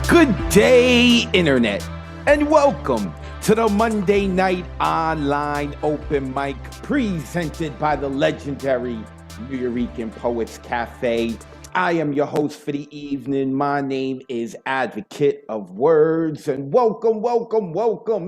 Good day, Internet, and welcome to the Monday Night Online Open Mic presented by the legendary Nuyorican Poets Cafe. I am your host for the evening. My name is Advocate of Wordz, and welcome.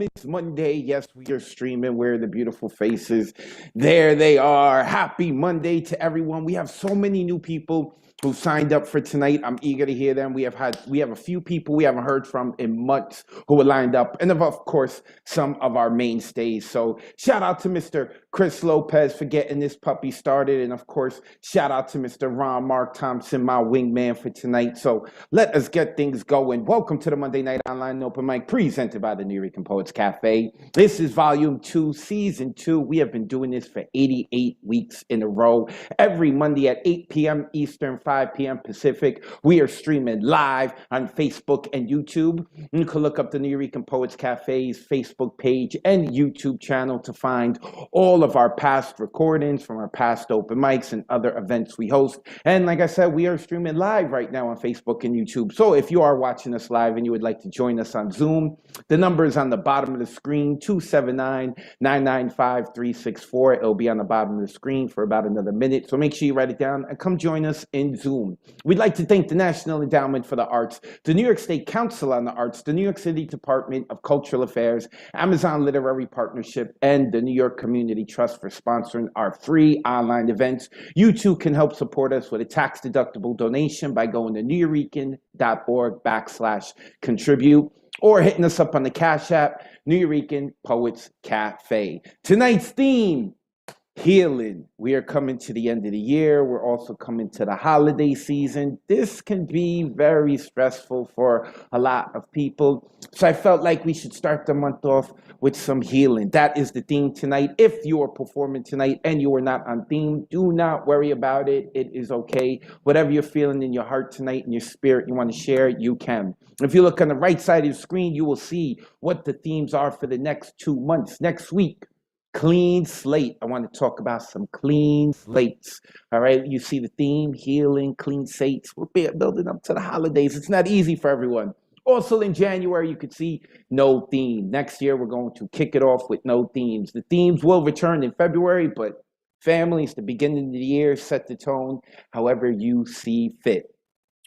It's Monday. Yes, we are streaming. Where are the beautiful faces? There they are. Happy Monday to everyone. We have so many new people who signed up for tonight. I'm eager to hear them. We have a few people we haven't heard from in months who were lined up, and of course some of our mainstays. So shout out to Mr. Chris Lopez for getting this puppy started, and of course shout out to Mr. Ron Mark Thompson, my wingman for tonight. So let us get things going. Welcome to the Monday Night Online Open Mic presented by the Nuyorican Poets Cafe. This is Volume 2, Season 2. We have been doing this for 88 weeks in a row. Every Monday at 8 p.m. Eastern, 5 p.m. Pacific. We are streaming live on Facebook and YouTube. You can look up the Nuyorican Poets Cafe's Facebook page and YouTube channel to find all of our past recordings from our past open mics and other events we host. And like I said, we are streaming live right now on Facebook and YouTube. So if you are watching us live and you would like to join us on Zoom, the number is on the bottom of the screen, 279-995-364. It'll be on the bottom of the screen for about another minute. So make sure you write it down and come join us in Zoom. We'd like to thank the National Endowment for the Arts, the New York State Council on the Arts, the New York City Department of Cultural Affairs, Amazon Literary Partnership, and the New York Community Trust for sponsoring our free online events. You too can help support us with a tax-deductible donation by going to nuyorican.org/contribute or hitting us up on the Cash App, Nuyorican Poets Cafe. Tonight's theme, healing. We are coming to the end of the year. We're also coming to the holiday season. This can be very stressful for a lot of people. So I felt like we should start the month off with some healing. That is the theme tonight. If you are performing tonight and you are not on theme, do not worry about it. It is okay. Whatever you're feeling in your heart tonight, in your spirit, you want to share, you can. If you look on the right side of the screen, you will see what the themes are for the next 2 months. Next week, clean slate. I want to talk about some clean slates. All right. You see the theme, healing, clean slates. We're building up to the holidays. It's not easy for everyone. Also in January, you could see no theme. Next year, we're going to kick it off with no themes. The themes will return in February, but families, the beginning of the year, set the tone however you see fit.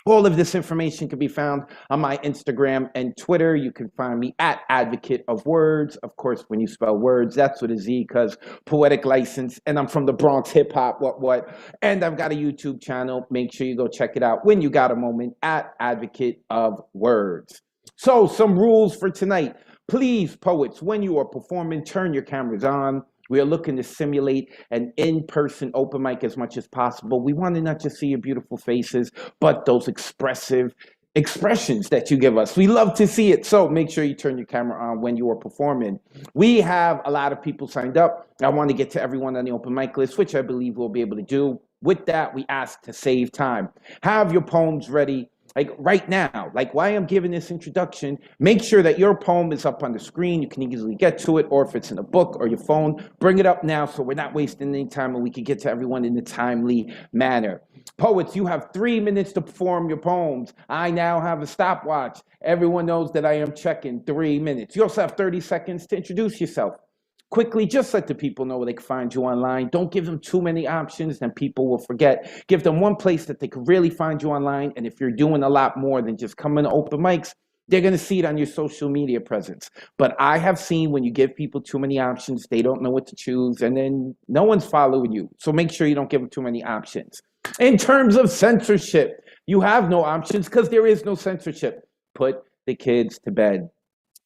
All of this information can be found on my Instagram and Twitter. You can find me at Advocate of Wordz. Of course, when you spell words, that's with a Z because poetic license. And I'm from the Bronx hip hop, what. And I've got a YouTube channel. Make sure you go check it out when you got a moment at Advocate of Wordz. So some rules for tonight. Please, poets, when you are performing, turn your cameras on. We are looking to simulate an in-person open mic as much as possible. We want to not just see your beautiful faces, but those expressive expressions that you give us. We love to see it. So make sure you turn your camera on when you are performing. We have a lot of people signed up. I want to get to everyone on the open mic list, which I believe we'll be able to do. With that, we ask to save time. Have your poems ready. Like right now, like while I'm giving this introduction, make sure that your poem is up on the screen. You can easily get to it, or if it's in a book or your phone, bring it up now so we're not wasting any time and we can get to everyone in a timely manner. Poets, you have 3 minutes to perform your poems. I now have a stopwatch. Everyone knows that I am checking 3 minutes. You also have 30 seconds to introduce yourself. Quickly, just let the people know where they can find you online. Don't give them too many options, then people will forget. Give them one place that they can really find you online. And if you're doing a lot more than just coming to open mics, they're going to see it on your social media presence. But I have seen when you give people too many options, they don't know what to choose, and then no one's following you. So make sure you don't give them too many options. In terms of censorship, you have no options because there is no censorship. Put the kids to bed.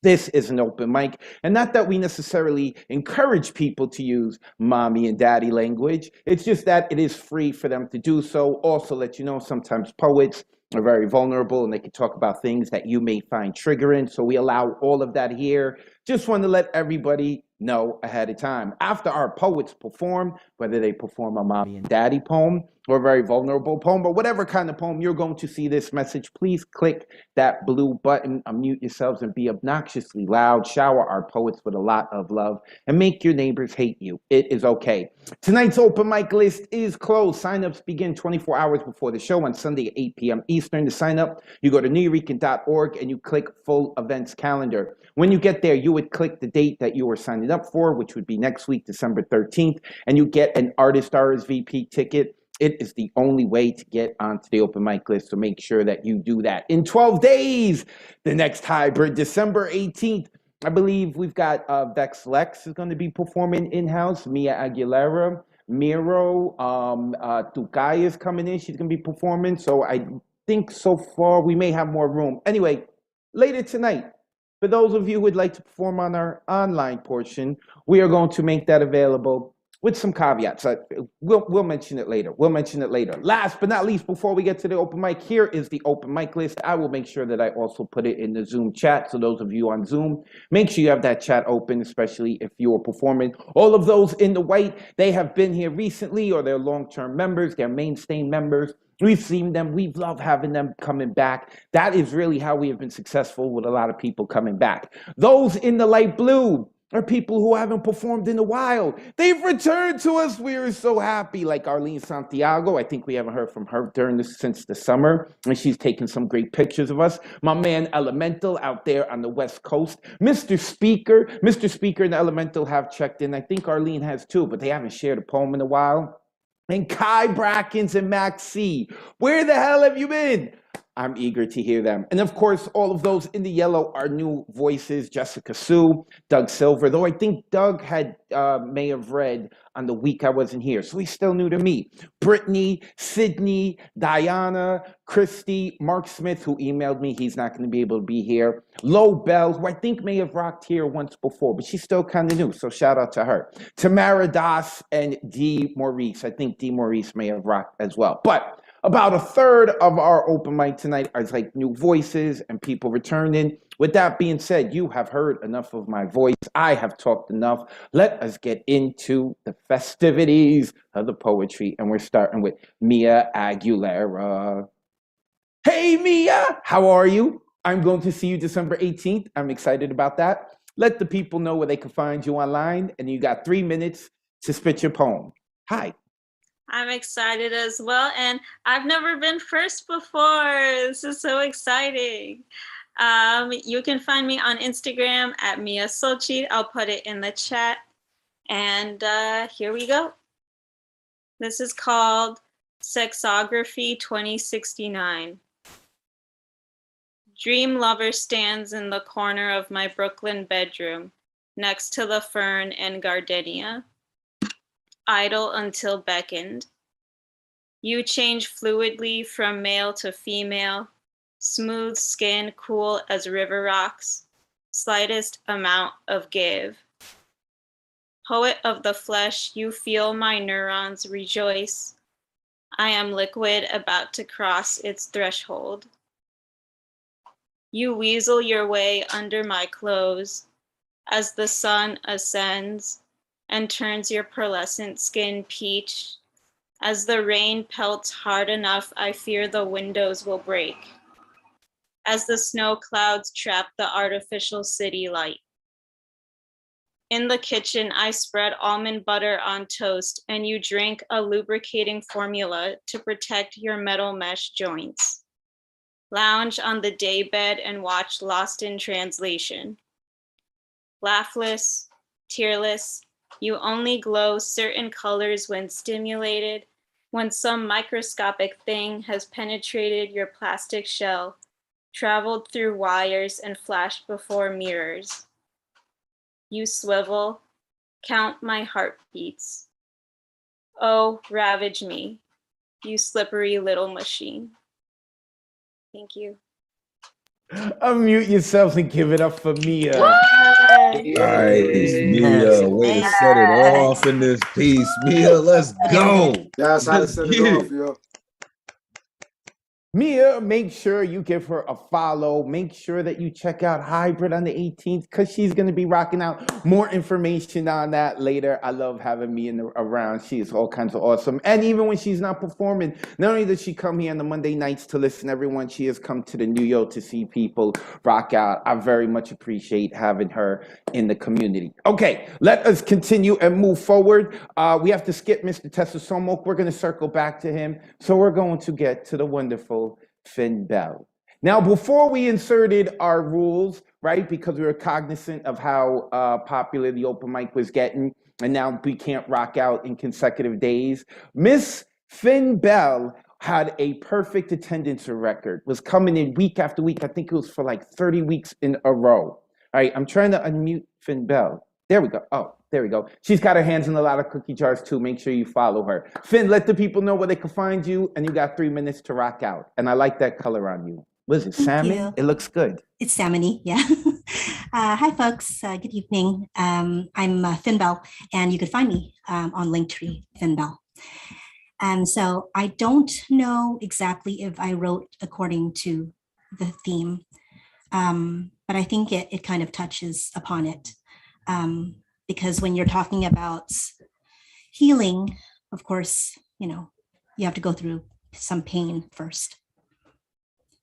This is an open mic, and not that we necessarily encourage people to use mommy and daddy language. It's just that it is free for them to do so. Also let you know, sometimes poets are very vulnerable and they can talk about things that you may find triggering. So we allow all of that here. Just want to let everybody know ahead of time. After our poets perform, whether they perform a mommy and daddy poem or a very vulnerable poem, or whatever kind of poem you're going to see this message, please click that blue button, unmute yourselves, and be obnoxiously loud. Shower our poets with a lot of love and make your neighbors hate you. It is okay. Tonight's open mic list is closed. Signups begin 24 hours before the show on Sunday at 8 p.m. Eastern to sign up. You go to nuyorican.org and you click full events calendar. When you get there, you would click the date that you were signing up for, which would be next week, December 13th, and you get an artist RSVP ticket. It is the only way to get onto the open mic list, so make sure that you do that. In 12 days, the next hybrid, December 18th, I believe we've got Vex Lex is going to be performing in-house, Mia Aguilera, Miro, Tukai is coming in, she's going to be performing, so I think so far we may have more room. Anyway, later tonight, for those of you who would like to perform on our online portion, we are going to make that available with some caveats. We'll mention it later. Last but not least, before we get to the open mic, here is the open mic list. I will make sure that I also put it in the Zoom chat. So those of you on Zoom, make sure you have that chat open, especially if you are performing. All of those in the white, they have been here recently, or they're long-term members, they're mainstay members. We've seen them. We've loved having them coming back. That is really how we have been successful with a lot of people coming back. Those in the light blue are people who haven't performed in a while. They've returned to us. We are so happy. Like Arlene Santiago. I think we haven't heard from her since the summer, and she's taken some great pictures of us. My man Elemental out there on the West Coast. Mr. Speaker and Elemental have checked in. I think Arlene has too, but they haven't shared a poem in a while. And Kai Brackens and Max C. Where the hell have you been? I'm eager to hear them. And of course, all of those in the yellow are new voices. Jessica Sue, Doug Silver, though I think Doug may have read on the week I wasn't here, so he's still new to me. Brittany, Sydney, Diana, Christy, Mark Smith, who emailed me, he's not going to be able to be here. Lo Bell, who I think may have rocked here once before, but she's still kind of new, so shout out to her. Tamara Das and Dee Maurice. I think Dee Maurice may have rocked as well. But about a third of our open mic tonight is like new voices and people returning. With that being said, you have heard enough of my voice. I have talked enough. Let us get into the festivities of the poetry. And we're starting with Mia Aguilera. Hey, Mia, how are you? I'm going to see you December 18th. I'm excited about that. Let the people know where they can find you online. And you got 3 minutes to spit your poem. Hi. I'm excited as well, and I've never been first before. This is so exciting. You can find me on Instagram at Mia Sochi. I'll put it in the chat, and here we go. This is called Sexography 2069. Dream lover stands in the corner of my Brooklyn bedroom, next to the fern and gardenia. Idle until beckoned. You change fluidly from male to female, smooth skin cool as river rocks, slightest amount of give. Poet of the flesh, you feel my neurons rejoice. I am liquid about to cross its threshold. You weasel your way under my clothes as the sun ascends and turns your pearlescent skin peach. As the rain pelts hard enough, I fear the windows will break. As the snow clouds trap the artificial city light. In the kitchen, I spread almond butter on toast, and you drink a lubricating formula to protect your metal mesh joints. Lounge on the daybed and watch Lost in Translation. Laughless, tearless, you only glow certain colors when stimulated, when some microscopic thing has penetrated your plastic shell, traveled through wires and flashed before mirrors. You swivel, count my heartbeats. Oh, ravage me, you slippery little machine. Thank you. Unmute yourselves and give it up for Mia. Nice, Mia. Way to set it off in this piece. Mia, let's go. That's how to set it off, yo. Mia, make sure you give her a follow. Make sure that you check out Hybrid on the 18th because she's going to be rocking out. More information on that later. I love having Mia around. She is all kinds of awesome. And even when she's not performing, not only does she come here on the Monday nights to listen to everyone, she has come to the New York to see people rock out. I very much appreciate having her in the community. Okay, let us continue and move forward. We have to skip Mr. Tessa Somok. We're going to circle back to him. So we're going to get to the wonderful Finn Bell. Now, before we inserted our rules, right, because we were cognizant of how popular the open mic was getting, and now we can't rock out in consecutive days, Miss Finn Bell had a perfect attendance record, was coming in week after week. I think it was for like 30 weeks in a row. All right, I'm trying to unmute Finn Bell. There we go. Oh, there we go. She's got her hands in a lot of cookie jars too. Make sure you follow her. Finn, let the people know where they can find you, and you got 3 minutes to rock out. And I like that color on you. What is it, salmon? It looks good. It's salmon-y, yeah. Hi, folks. Good evening. I'm Finn Bell, and you can find me on Linktree, Finn Bell. So I don't know exactly if I wrote according to the theme, but I think it kind of touches upon it. Because when you're talking about healing, of course, you have to go through some pain first.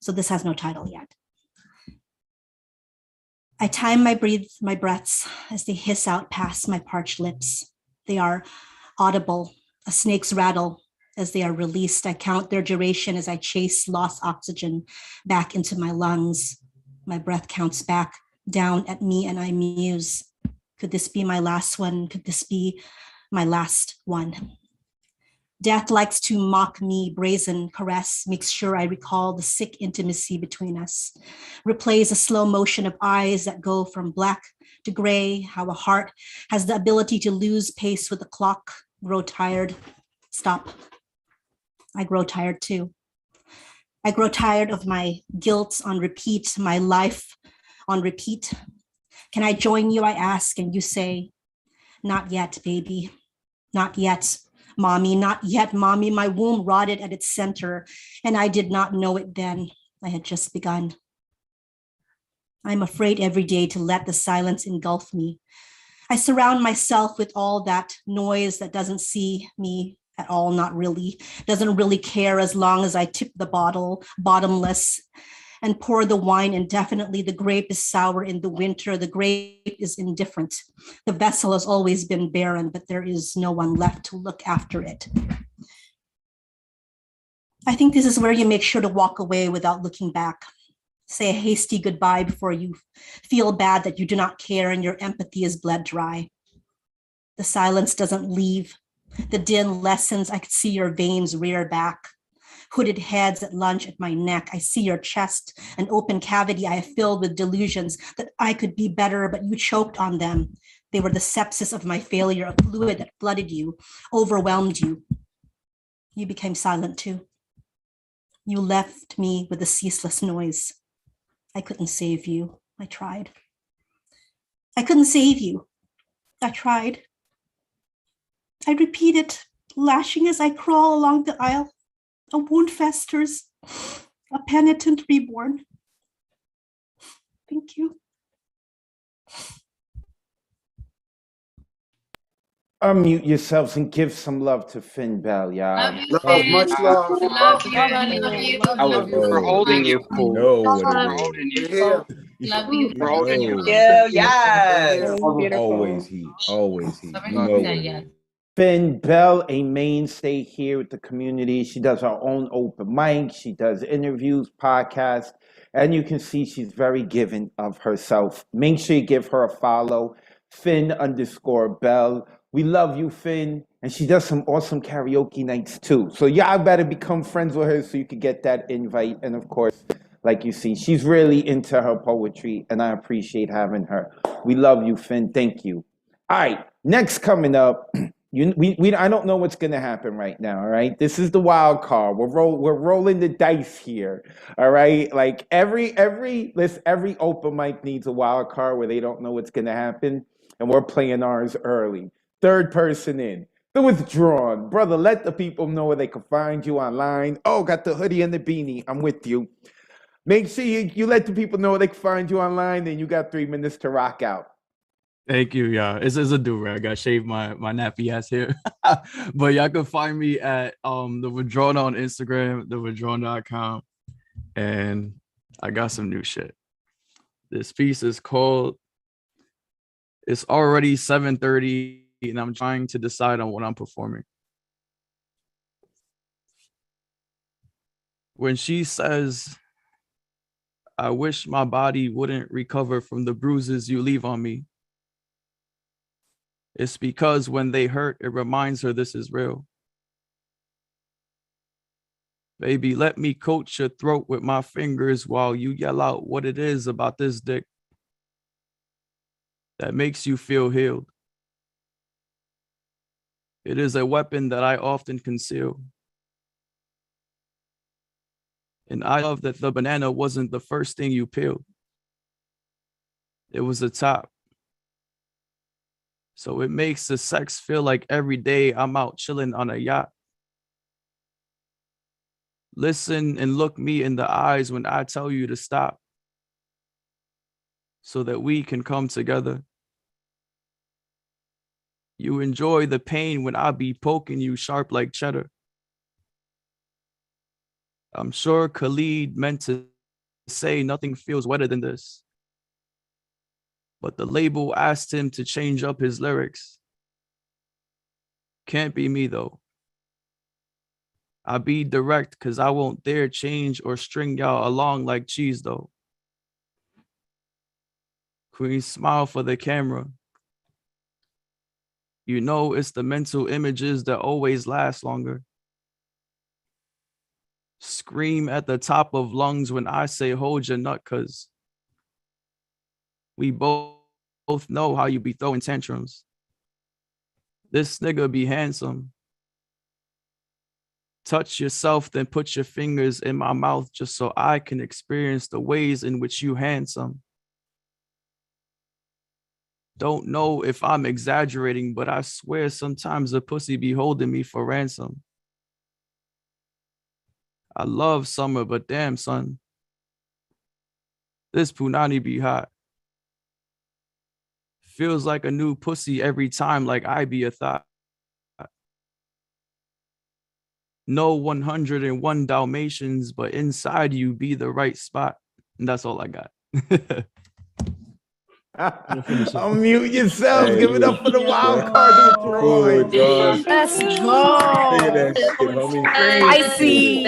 So this has no title yet. I time my breaths as they hiss out past my parched lips. They are audible, a snake's rattle as they are released. I count their duration as I chase lost oxygen back into my lungs. My breath counts back down at me and I muse. Could this be my last one? Could this be my last one? Death likes to mock me, brazen caress, makes sure I recall the sick intimacy between us, replays a slow motion of eyes that go from black to gray, how a heart has the ability to lose pace with the clock, grow tired, stop. I grow tired too. I grow tired of my guilt on repeat, my life on repeat. Can I join you, I ask, and you say, not yet, baby, not yet. Mommy, not yet, mommy. My womb rotted at its center, and I did not know it then. I had just begun. I'm afraid every day to let the silence engulf me. I surround myself with all that noise that doesn't see me at all, not really, doesn't really care as long as I tip the bottle, bottomless, and pour the wine indefinitely. The grape is sour in the winter. The grape is indifferent. The vessel has always been barren, but there is no one left to look after it. I think this is where you make sure to walk away without looking back. Say a hasty goodbye before you feel bad that you do not care and your empathy is bled dry. The silence doesn't leave. The din lessens. I could see your veins rear back. Hooded heads at lunch at my neck. I see your chest, an open cavity I have filled with delusions that I could be better, but you choked on them. They were the sepsis of my failure, a fluid that flooded you, overwhelmed you. You became silent too. You left me with a ceaseless noise. I couldn't save you. I tried. I couldn't save you. I tried. I repeat it, lashing as I crawl along the aisle. A wound festers, a penitent reborn. Thank you. Unmute yourselves and give some love to Finn Bell, y'all. Love, much love. Love you, buddy. I love you for holding you, You fool. know what For it is. holding you. Yeah. Love you for You holding you. know. Yeah, yes. Yeah. Always heat. Always heat. You know what it is. Finn Bell, a mainstay here with the community. She does her own open mic. She does interviews, podcasts, and you can see she's very giving of herself. Make sure you give her a follow, Finn_Bell. We love you, Finn. And she does some awesome karaoke nights too. So y'all better become friends with her so you can get that invite. And of course, like you see, she's really into her poetry, and I appreciate having her. We love you, Finn. Thank you. All right, next coming up. I don't know what's going to happen right now, all right? This is the wild card. We're rolling the dice here, all right? Like every open mic needs a wild card where they don't know what's going to happen, and we're playing ours early. Third person in. The withdrawn. Brother, let the people know where they can find you online. Oh, got the hoodie and the beanie. I'm with you. Make sure you let the people know where they can find you online, then you got 3 minutes to rock out. Thank you, yeah. It's a do-rag. I shaved my nappy ass here. But y'all can find me at The Withdrawn on Instagram, thewithdrawn.com. And I got some new shit. This piece is called It's Already 7:30 and I'm trying to decide on what I'm performing. When she says, I wish my body wouldn't recover from the bruises you leave on me, it's because when they hurt, it reminds her this is real. Baby, let me coat your throat with my fingers while you yell out what it is about this dick that makes you feel healed. It is a weapon that I often conceal. And I love that the banana wasn't the first thing you peeled. It was the top. So it makes the sex feel like every day I'm out chilling on a yacht. Listen and look me in the eyes when I tell you to stop so that we can come together. You enjoy the pain when I be poking you sharp like cheddar. I'm sure Khalid meant to say nothing feels wetter than this, but the label asked him to change up his lyrics. Can't be me though. I be direct cause I won't dare change or string y'all along like cheese though. Queen, smile for the camera. You know it's the mental images that always last longer. Scream at the top of lungs when I say hold your nut, cause we both know how you be throwing tantrums. This nigga be handsome. Touch yourself, then put your fingers in my mouth just so I can experience the ways in which you handsome. Don't know if I'm exaggerating, but I swear sometimes the pussy be holding me for ransom. I love summer, but damn, son, this punani be hot. Feels like a new pussy every time, like I be a thought. No 101 Dalmatians, but inside you be the right spot. And that's all I got. Unmute yourselves. Hey, Give it up for the wild card to Cool, withdraw. Josh. Let's Sing go. that shit, homie. Spicy.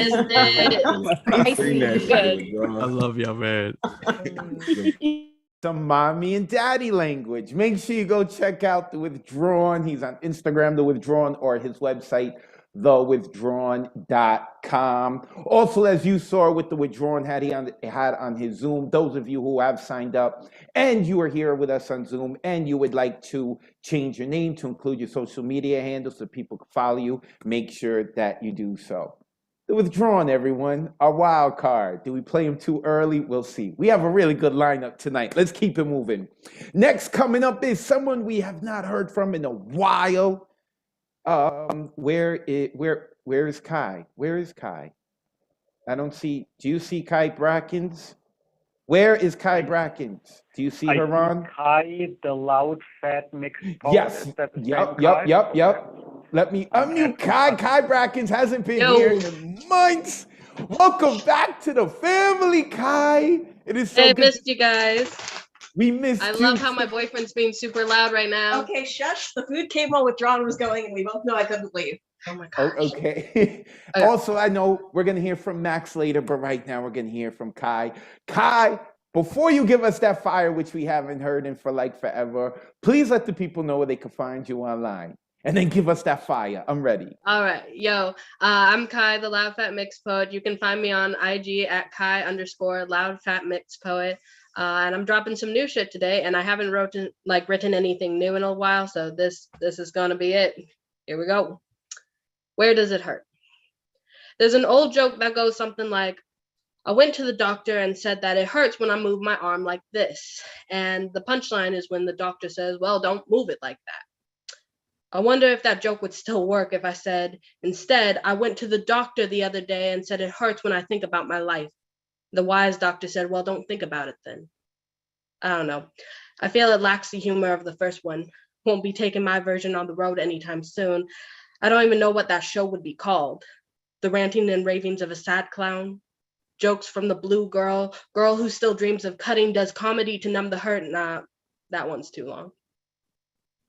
Sing that shit, I Josh. love y'all, man. Some mommy and daddy language. Make sure you go check out The Withdrawn. He's on Instagram, The Withdrawn, or his website, thewithdrawn.com. Also, as you saw with The Withdrawn had on his Zoom, those of you who have signed up and you are here with us on Zoom and you would like to change your name to include your social media handle so people can follow you, make sure that you do so. The Withdrawn, everyone, our wild card. Do we play him too early? We'll see. We have a really good lineup tonight. Let's keep it moving. Next coming up is someone we have not heard from in a while. Where is Kai? Where is Kai? I don't see. Do you see Kai Brackens? Where is Kai Brackens? Do you see her, Ron? Kai, the loud, fat, mixed poet. Yes. Is that the Yep. same Kai? Yep. Let me unmute Kai. Kai Brackens hasn't been here in months. Welcome back to the family, Kai. It is so I good. missed you guys. We missed I you. love how my boyfriend's being super loud right now. Okay, shush. The food came while Withdrawn was going, and we both know I couldn't leave. Oh my Oh, gosh. okay. Also, I know we're going to hear from Max later, but right now we're going to hear from Kai. Kai, before you give us that fire, which we haven't heard in for like forever, please let the people know where they can find you online. And then give us that fire. I'm ready. All right. I'm Kai, the Loud Fat Mixed Poet. You can find me on IG at Kai_Loud Fat Mixed Poet. And I'm dropping some new shit today, and I haven't written anything new in a while, so this is gonna be it. Here we go. Where does it hurt? There's an old joke that goes something like, I went to the doctor and said that it hurts when I move my arm like this. And the punchline is when the doctor says, well, don't move it like that. I wonder if that joke would still work if I said, instead, I went to the doctor the other day and said it hurts when I think about my life. The wise doctor said, well, don't think about it then. I don't know. I feel it lacks the humor of the first one. Won't be taking my version on the road anytime soon. I don't even know what that show would be called. The ranting and ravings of a sad clown. Jokes from the blue girl who still dreams of cutting, does comedy to numb the hurt. Nah, that one's too long.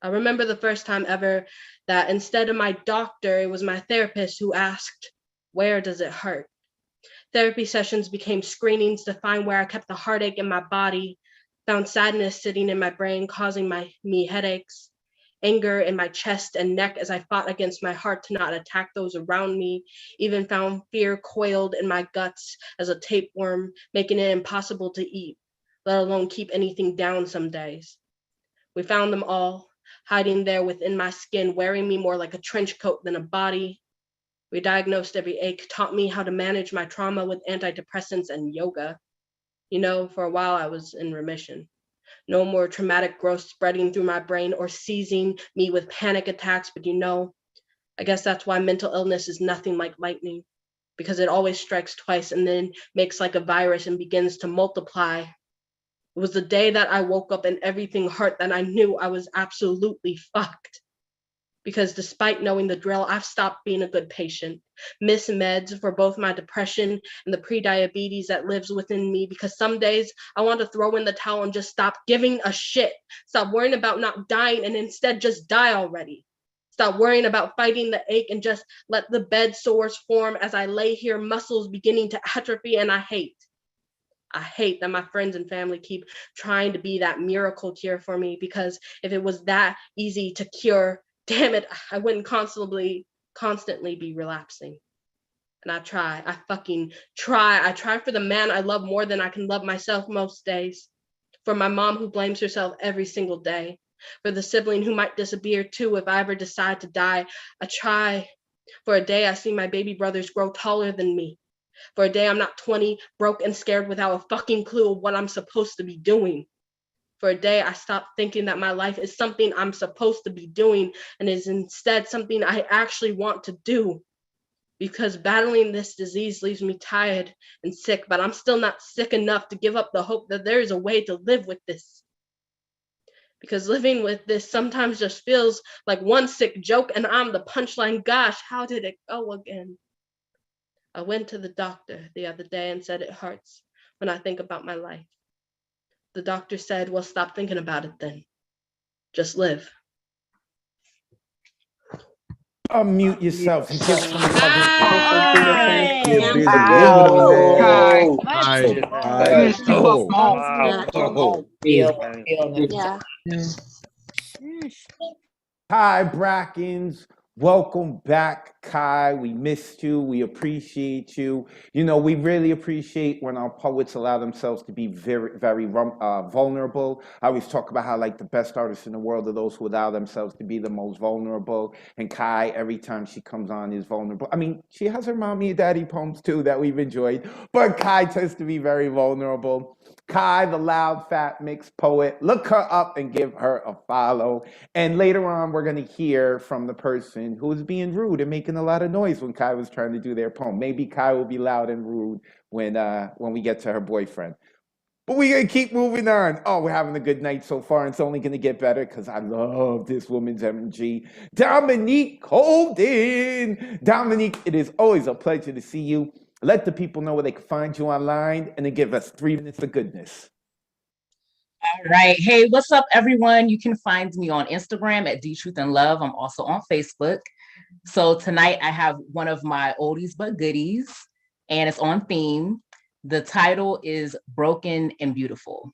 I remember the first time ever that instead of my doctor, it was my therapist who asked, where does it hurt? Therapy sessions became screenings to find where I kept the heartache in my body, found sadness sitting in my brain, causing me headaches, anger in my chest and neck as I fought against my heart to not attack those around me, even found fear coiled in my guts as a tapeworm, making it impossible to eat, let alone keep anything down some days. We found them all, hiding there within my skin, wearing me more like a trench coat than a body. We diagnosed every ache, taught me how to manage my trauma with antidepressants and yoga. You know, for a while I was in remission. No more traumatic growth spreading through my brain or seizing me with panic attacks, but you know, I guess that's why mental illness is nothing like lightning, because it always strikes twice and then makes like a virus and begins to multiply. It was the day that I woke up and everything hurt that I knew I was absolutely fucked. Because despite knowing the drill, I've stopped being a good patient, miss meds for both my depression and the pre-diabetes that lives within me, because some days I want to throw in the towel and just stop giving a shit, stop worrying about not dying and instead just die already. Stop worrying about fighting the ache and just let the bed sores form as I lay here, muscles beginning to atrophy, and I hate that my friends and family keep trying to be that miracle cure for me, because if it was that easy to cure, damn it, I wouldn't constantly be relapsing. And I fucking try. I try for the man I love more than I can love myself most days. For my mom who blames herself every single day. For the sibling who might disappear too if I ever decide to die. I try. For a day I see my baby brothers grow taller than me. For a day I'm not 20, broke and scared without a fucking clue of what I'm supposed to be doing. For a day, I stopped thinking that my life is something I'm supposed to be doing and is instead something I actually want to do. Because battling this disease leaves me tired and sick, but I'm still not sick enough to give up the hope that there is a way to live with this. Because living with this sometimes just feels like one sick joke and I'm the punchline. Gosh, how did it go again? I went to the doctor the other day and said it hurts when I think about my life. The doctor said, well, stop thinking about it then. Just live. Unmute yourself and give some love. You're busy living on that. Kai Brackens, welcome back, Kai. We missed you. We appreciate you. You know, we really appreciate when our poets allow themselves to be very, very vulnerable. I always talk about how, like, the best artists in the world are those who allow themselves to be the most vulnerable. And Kai, every time she comes on, is vulnerable. I mean, she has her mommy and daddy poems too that we've enjoyed, but Kai tends to be very vulnerable. Kai, the loud, fat, mixed poet. Look her up and give her a follow. And later on, we're going to hear from the person who was being rude and making a lot of noise when Kai was trying to do their poem. Maybe Kai will be loud and rude when we get to her boyfriend. But we're going to keep moving on. Oh, we're having a good night so far. And it's only going to get better because I love this woman's MG. Dominique Holden. Dominique, it is always a pleasure to see you. Let the people know where they can find you online and then give us 3 minutes of goodness. All right. Hey, what's up, everyone? You can find me on Instagram at DTruthAndLove. I'm also on Facebook. So tonight I have one of my oldies but goodies, and it's on theme. The title is Broken and Beautiful.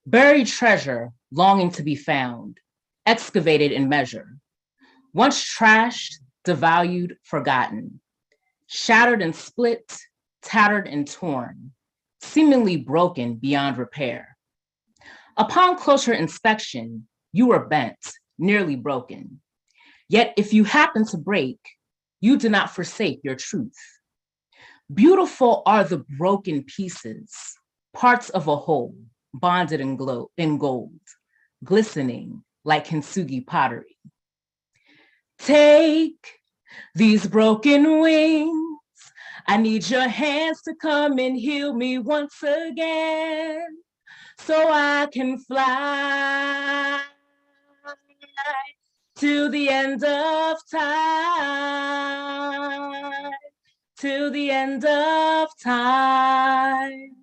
Buried treasure, longing to be found, excavated in measure. Once trashed, devalued, forgotten, shattered and split, tattered and torn, seemingly broken beyond repair. Upon closer inspection, you were bent, nearly broken. Yet if you happen to break, you do not forsake your truth. Beautiful are the broken pieces, parts of a whole, bonded in gold, glistening like kintsugi pottery. Take these broken wings. I need your hands to come and heal me once again so I can fly to the end of time, to the end of time.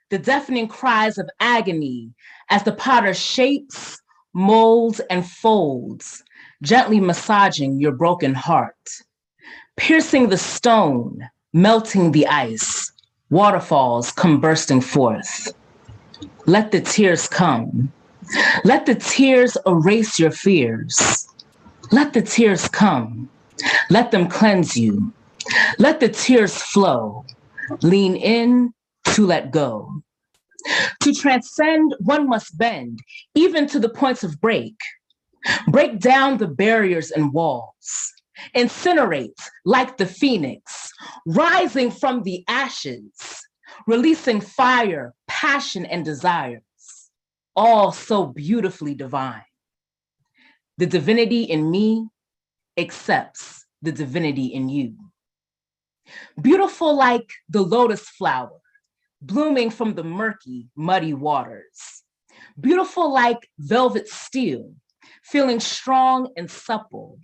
The deafening cries of agony as the potter shapes, molds, and folds, gently massaging your broken heart. piercing the stone, melting the ice, waterfalls come bursting forth. Let the tears come. Let the tears erase your fears. Let the tears come. Let them cleanse you. Let the tears flow. Lean in to let go. To transcend, one must bend, even to the points of break. Break down the barriers and walls. Incinerate like the phoenix, rising from the ashes, releasing fire, passion, and desires, all so beautifully divine. The divinity in me accepts the divinity in you. Beautiful like the lotus flower, blooming from the murky, muddy waters. Beautiful like velvet steel, feeling strong and supple,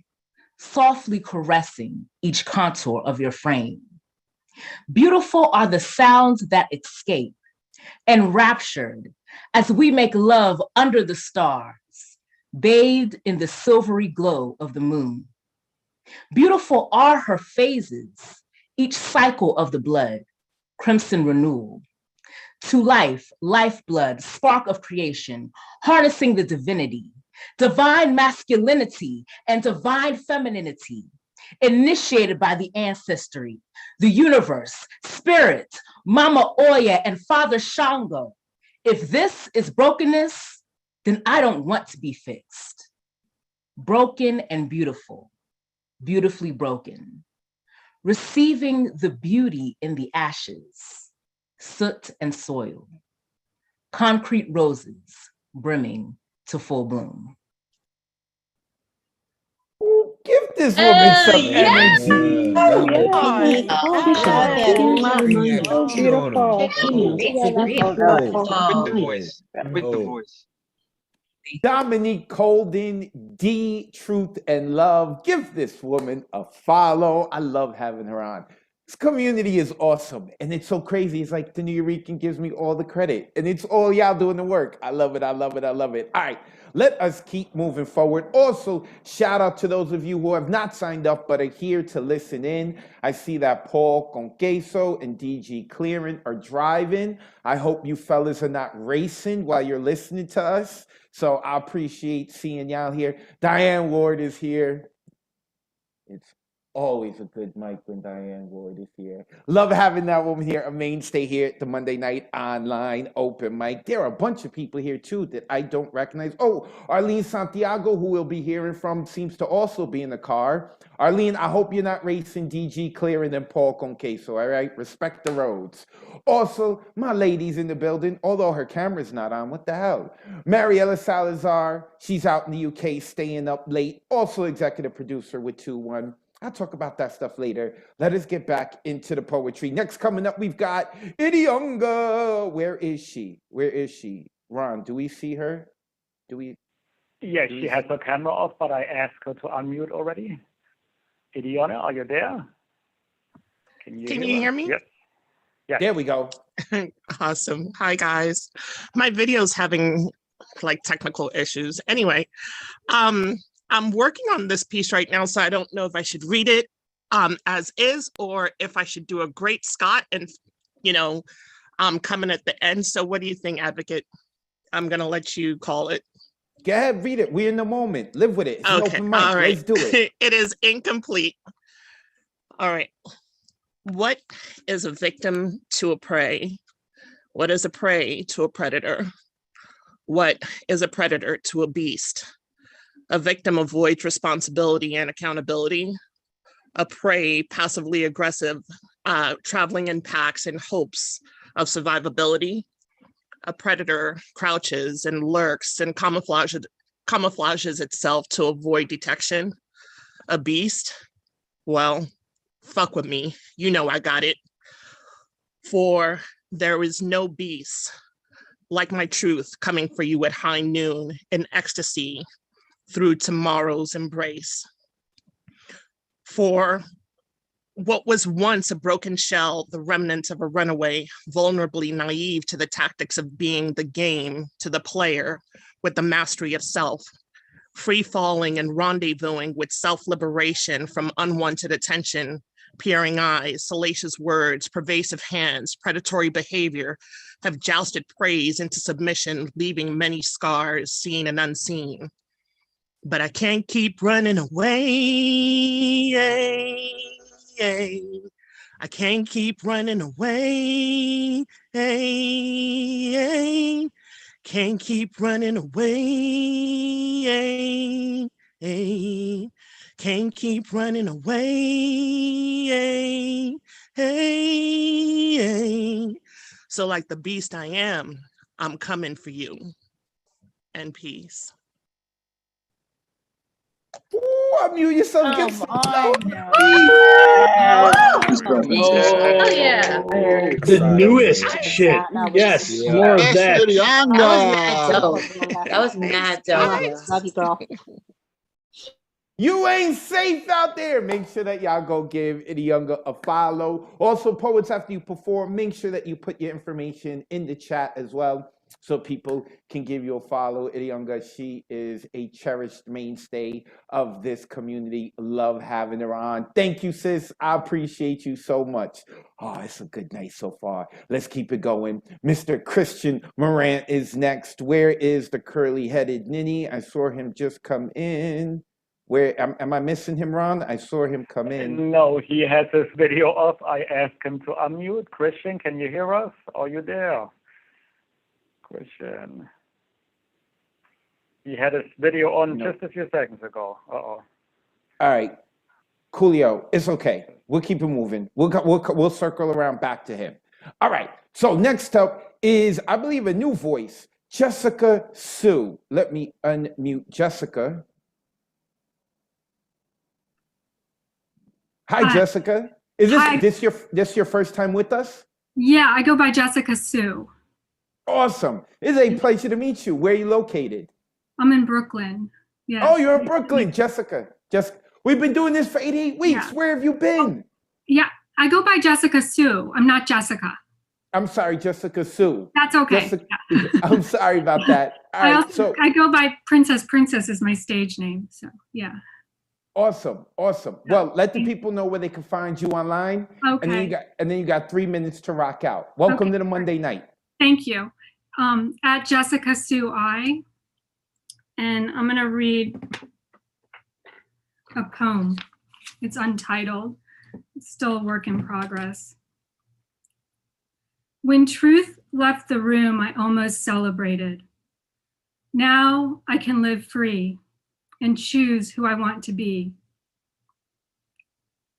softly caressing each contour of your frame. Beautiful are the sounds that escape, enraptured as we make love under the stars, bathed in the silvery glow of the moon. Beautiful are her phases, each cycle of the blood, crimson renewal. To life, lifeblood, spark of creation, harnessing the divinity, divine masculinity and divine femininity, initiated by the ancestry, the universe, spirit, Mama Oya and Father Shango. If this is brokenness, then I don't want to be fixed. Broken and beautiful, beautifully broken, receiving the beauty in the ashes, soot and soil, concrete roses brimming to full bloom. Give this woman some Yes. energy. With the voice. Dominique Colden, D, Truth and Love. Give this woman a follow. I love having her on. This community is awesome. And it's so crazy. It's like the New Yorican gives me all the credit. And it's all y'all doing the work. I love it. I love it. I love it. All right. Let us keep moving forward. Also, shout out to those of you who have not signed up but are here to listen in. I see that Paul Conqueso and DG Clearing are driving. I hope you fellas are not racing while you're listening to us. So I appreciate seeing y'all here. Diane Ward is here. It's always a good mic when Diane Ward is here. Love having that woman here, a mainstay here at the Monday Night Online Open Mic. There are a bunch of people here too that I don't recognize. Oh, Arlene Santiago, who we'll be hearing from, seems to also be in the car. Arlene, I hope you're not racing DG Clearing and Paul Conqueso, all right? Respect the roads. Also, my lady's in the building, although her camera's not on. What the hell? Mariela Salazar, she's out in the UK staying up late. Also executive producer with 2-1. I'll talk about that stuff later. Let us get back into the poetry. Next coming up, we've got Idionga. Where is she? Where is she? Ron, do we see her? Yes, she has her camera off, but I asked her to unmute already. Idiona, are you there? Can you hear me? Yes. Yes. There we go. Awesome. Hi, guys. My video's having like technical issues. Anyway, I'm working on this piece right now, so I don't know if I should read it as is or if I should do a great Scott and, come in at the end. So what do you think, Advocate? I'm going to let you call it. Go ahead, read it. We're in the moment. Live with it. It's okay. An open mic. All right. Let's do it. It is incomplete. All right. What is a victim to a prey? What is a prey to a predator? What is a predator to a beast? A victim avoids responsibility and accountability. A prey, passively aggressive, traveling in packs in hopes of survivability. A predator crouches and lurks and camouflages itself to avoid detection. A beast, well, fuck with me. You know I got it. For there is no beast like my truth coming for you at high noon in ecstasy through tomorrow's embrace. For what was once a broken shell, the remnants of a runaway, vulnerably naive to the tactics of being the game to the player with the mastery of self, free-falling and rendezvousing with self-liberation from unwanted attention, peering eyes, salacious words, pervasive hands, predatory behavior have jousted praise into submission, leaving many scars seen and unseen. But I can't keep running away. I can't keep running away. Can't keep running away. Can't keep running away. So like the beast I am, I'm coming for you. And peace. Ooh, unmute yourself. Get some Oh yeah. The newest shit. Yes, Yeah. more of that. That was mad dope. Love you, girl. You ain't safe out there. Make sure that y'all go give Idiyunga a follow. Also, poets, after you perform, make sure that you put your information in the chat as well, so people can give you a follow. Idiyunga, she is a cherished mainstay of this community. Love having her on. Thank you, sis. I appreciate you so much. Oh, it's a good night so far. Let's keep it going. Mr. Christian Morant is next. Where is the curly-headed ninny? I saw him just come in. Where am I missing him, Ron? I saw him come in. No, he had this video off. I asked him to unmute. Christian, can you hear us? Are you there? Christian. He had his video on just a few seconds ago. All right. Coolio, it's okay. We'll keep it moving. We'll circle around back to him. All right. So next up is, I believe, a new voice, Jessica Sue. Let me unmute Jessica. Hi, Jessica. Is this your first time with us? Yeah, I go by Jessica Sue. Awesome. It's a pleasure to meet you. Where are you located? I'm in Brooklyn. Yes. Oh, you're in Brooklyn, Jessica. We've been doing this for 88 weeks. Yeah. Where have you been? Yeah, I go by Jessica Sue. I'm not Jessica. I'm sorry, Jessica Sue. That's okay. I'm sorry about that. All right, I go by Princess. Princess is my stage name. So yeah. Awesome. Well, let the people know where they can find you online. Okay. And then you got 3 minutes to rock out. Welcome to the Monday night. Thank you. At Jessica Sue I, and I'm gonna read a poem. It's untitled. It's still a work in progress. When truth left the room, I almost celebrated. Now I can live free and choose who I want to be.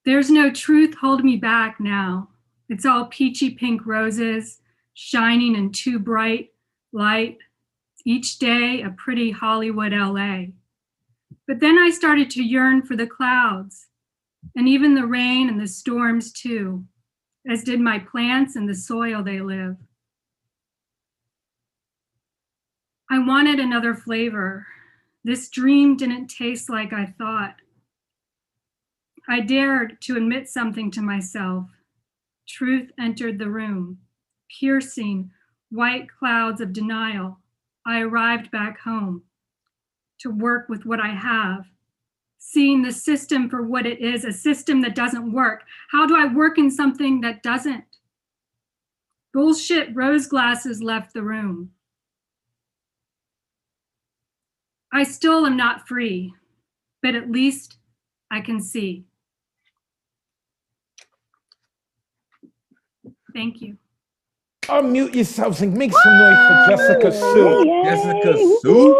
There's no truth holding me back now. It's all peachy pink roses, shining in too bright light. Each day, a pretty Hollywood LA. But then I started to yearn for the clouds, and even the rain and the storms too, as did my plants and the soil they live. I wanted another flavor. This dream didn't taste like I thought. I dared to admit something to myself. Truth entered the room, piercing white clouds of denial. I arrived back home to work with what I have, seeing the system for what it is, a system that doesn't work. How do I work in something that doesn't? Bullshit rose glasses left the room. I still am not free, but at least I can see. Thank you. Unmute yourselves and make some noise for Jessica Sue. Jessica Sue?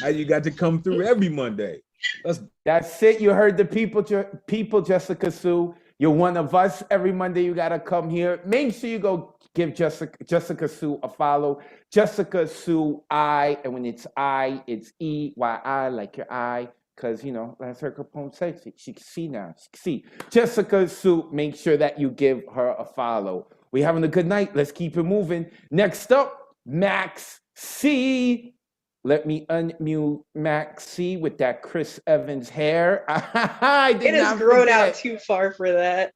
How you got to come through every Monday? That's it. You heard the people, Jessica Sue. You're one of us. Every Monday you got to come here. Make sure you go give Jessica Sue a follow. Jessica Sue I, and when it's I, it's EYI, like your eye. Because, that's her poem says. She can see now. She can see. Jessica Sue, make sure that you give her a follow. We're having a good night. Let's keep it moving. Next up, Max C. Let me unmute Max C with that Chris Evans hair. It has grown out too far for that.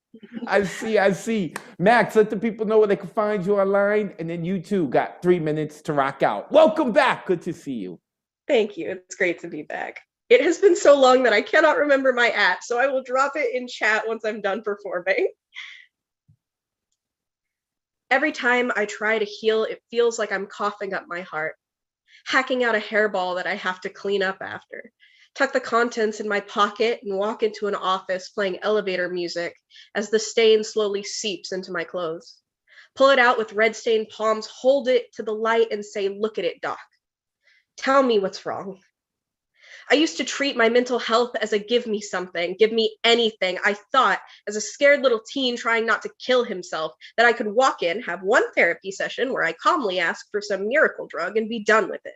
I see. Max, let the people know where they can find you online. And then you too got 3 minutes to rock out. Welcome back. Good to see you. Thank you. It's great to be back. It has been so long that I cannot remember my @ so I will drop it in chat once I'm done performing. Every time I try to heal, it feels like I'm coughing up my heart, hacking out a hairball that I have to clean up after. Tuck the contents in my pocket and walk into an office playing elevator music as the stain slowly seeps into my clothes. Pull it out with red-stained palms, hold it to the light and say, "Look at it, doc. Tell me what's wrong." I used to treat my mental health as a give me something, give me anything. I thought, as a scared little teen trying not to kill himself, that I could walk in, have one therapy session where I calmly ask for some miracle drug and be done with it.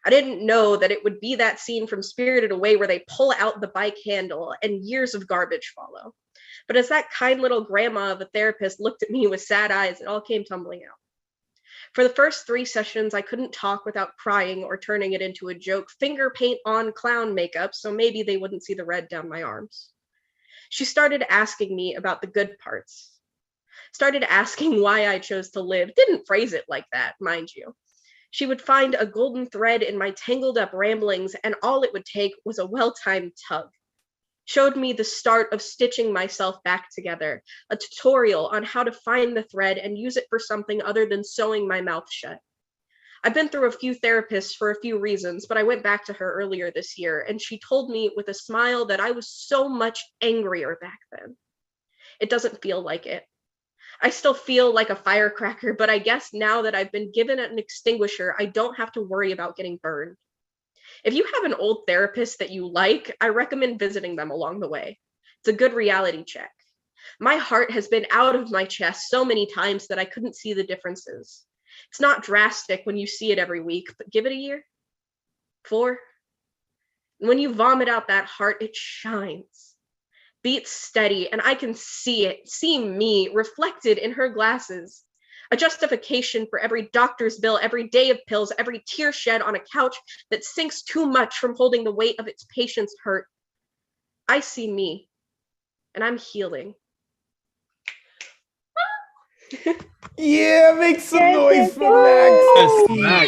I didn't know that it would be that scene from Spirited Away where they pull out the bike handle and years of garbage follow. But as that kind little grandma of a therapist looked at me with sad eyes, it all came tumbling out. For the first 3 sessions, I couldn't talk without crying or turning it into a joke, finger paint on clown makeup, so maybe they wouldn't see the red down my arms. She started asking me about the good parts. Started asking why I chose to live. Didn't phrase it like that, mind you. She would find a golden thread in my tangled up ramblings, and all it would take was a well-timed tug. Showed me the start of stitching myself back together, a tutorial on how to find the thread and use it for something other than sewing my mouth shut. I've been through a few therapists for a few reasons, but I went back to her earlier this year, and she told me with a smile that I was so much angrier back then. It doesn't feel like it. I still feel like a firecracker, but I guess now that I've been given an extinguisher, I don't have to worry about getting burned. If you have an old therapist that you like, I recommend visiting them along the way. It's a good reality check. My heart has been out of my chest so many times that I couldn't see the differences. It's not drastic when you see it every week, but give it a year, 4. And when you vomit out that heart, it shines. Beats steady, and I can see it, see me reflected in her glasses. A justification for every doctor's bill, every day of pills, every tear shed on a couch that sinks too much from holding the weight of its patient's hurt. I see me, and I'm healing. Yeah, make some noise for Max.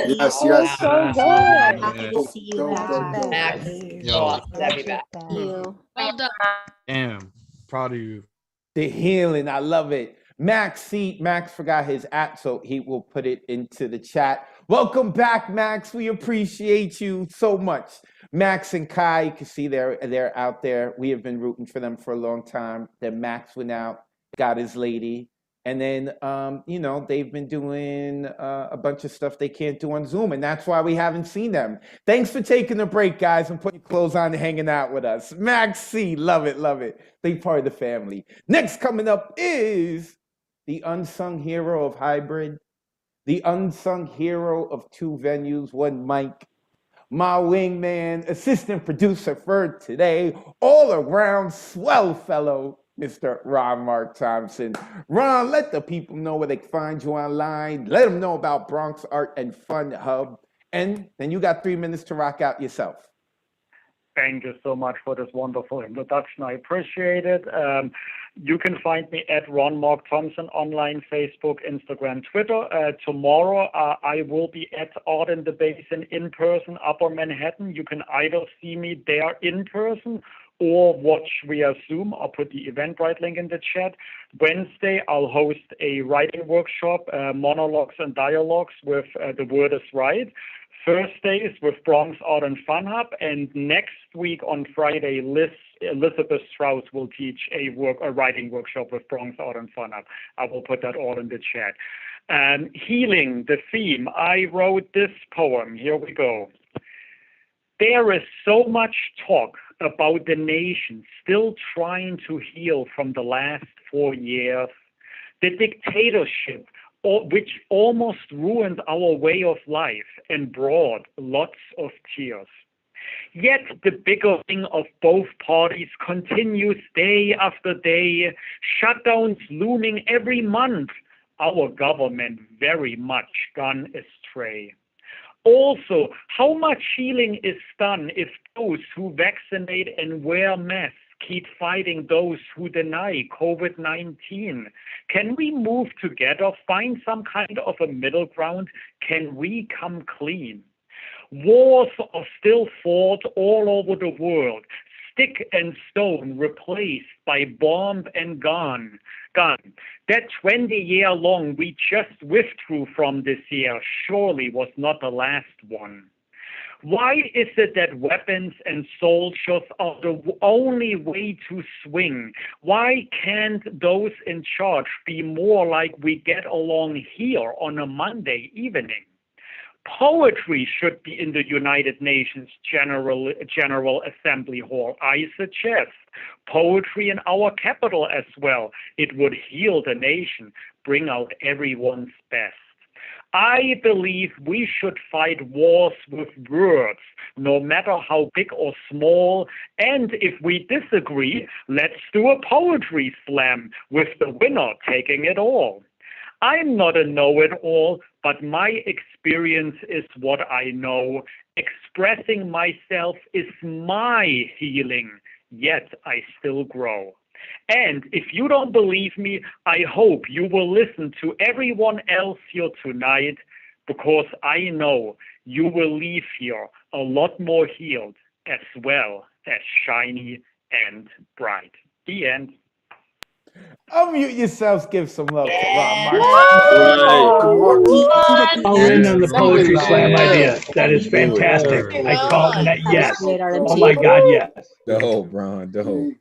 Yes. So good. Happy to see you back. Yo. Well done. Damn, proud of you. The healing, I love it. Max forgot his @ so he will put it into the chat. Welcome back, Max. We appreciate you so much. Max and Kai, you can see they're out there. We have been rooting for them for a long time. Then Max went out, got his lady. And then, they've been doing a bunch of stuff they can't do on Zoom, and that's why we haven't seen them. Thanks for taking a break, guys, and putting clothes on and hanging out with us. Max C, love it. They part of the family. Next coming up is the unsung hero of hybrid, the unsung hero of 2 venues, 1 mic, my wingman, assistant producer for today, all around swell fellow, Mr. Ron Mark Thompson. Ron, let the people know where they can find you online. Let them know about Bronx Art and Fun Hub. And then you got 3 minutes to rock out yourself. Thank you so much for this wonderful introduction. I appreciate it. You can find me at Ron Mark Thompson online, Facebook, Instagram, Twitter. Tomorrow, I will be at Art in the Basin in person, Upper Manhattan. You can either see me there in person or watch via Zoom. I'll put the Eventbrite link in the chat. Wednesday, I'll host a writing workshop, monologues and dialogues with The Word is Right. Thursdays with Bronx Art and Fun Hub, and next week on Friday, Elizabeth Strauss will teach a writing workshop with Bronx Art and Fun Hub. I will put that all in the chat. Healing, the theme. I wrote this poem. Here we go. There is so much talk about the nation still trying to heal from the last 4 years. The dictatorship, which almost ruined our way of life and brought lots of tears. Yet the bickering of both parties continues day after day, shutdowns looming every month, our government very much gone astray. Also, how much healing is done if those who vaccinate and wear masks keep fighting those who deny COVID-19? Can we move together, find some kind of a middle ground? Can we come clean? Wars are still fought all over the world. Stick and stone replaced by bomb and gun. That 20-year long we just withdrew from this year surely was not the last one. Why is it that weapons and soldiers are the only way to swing? Why can't those in charge be more like we get along here on a Monday evening? Poetry should be in the United Nations General Assembly Hall. I suggest poetry in our capital as well. It would heal the nation, bring out everyone's best. I believe we should fight wars with words, no matter how big or small. And if we disagree, let's do a poetry slam with the winner taking it all. I'm not a know-it-all, but my experience is what I know. Expressing myself is my healing, yet I still grow. And if you don't believe me, I hope you will listen to everyone else here tonight, because I know you will leave here a lot more healed as well as shiny and bright. The end. Unmute yourselves, give some love to Ron Mark. All in on the poetry slam idea. That is fantastic. I call that yes. Oh my God, yes. Dope, Ron, dope.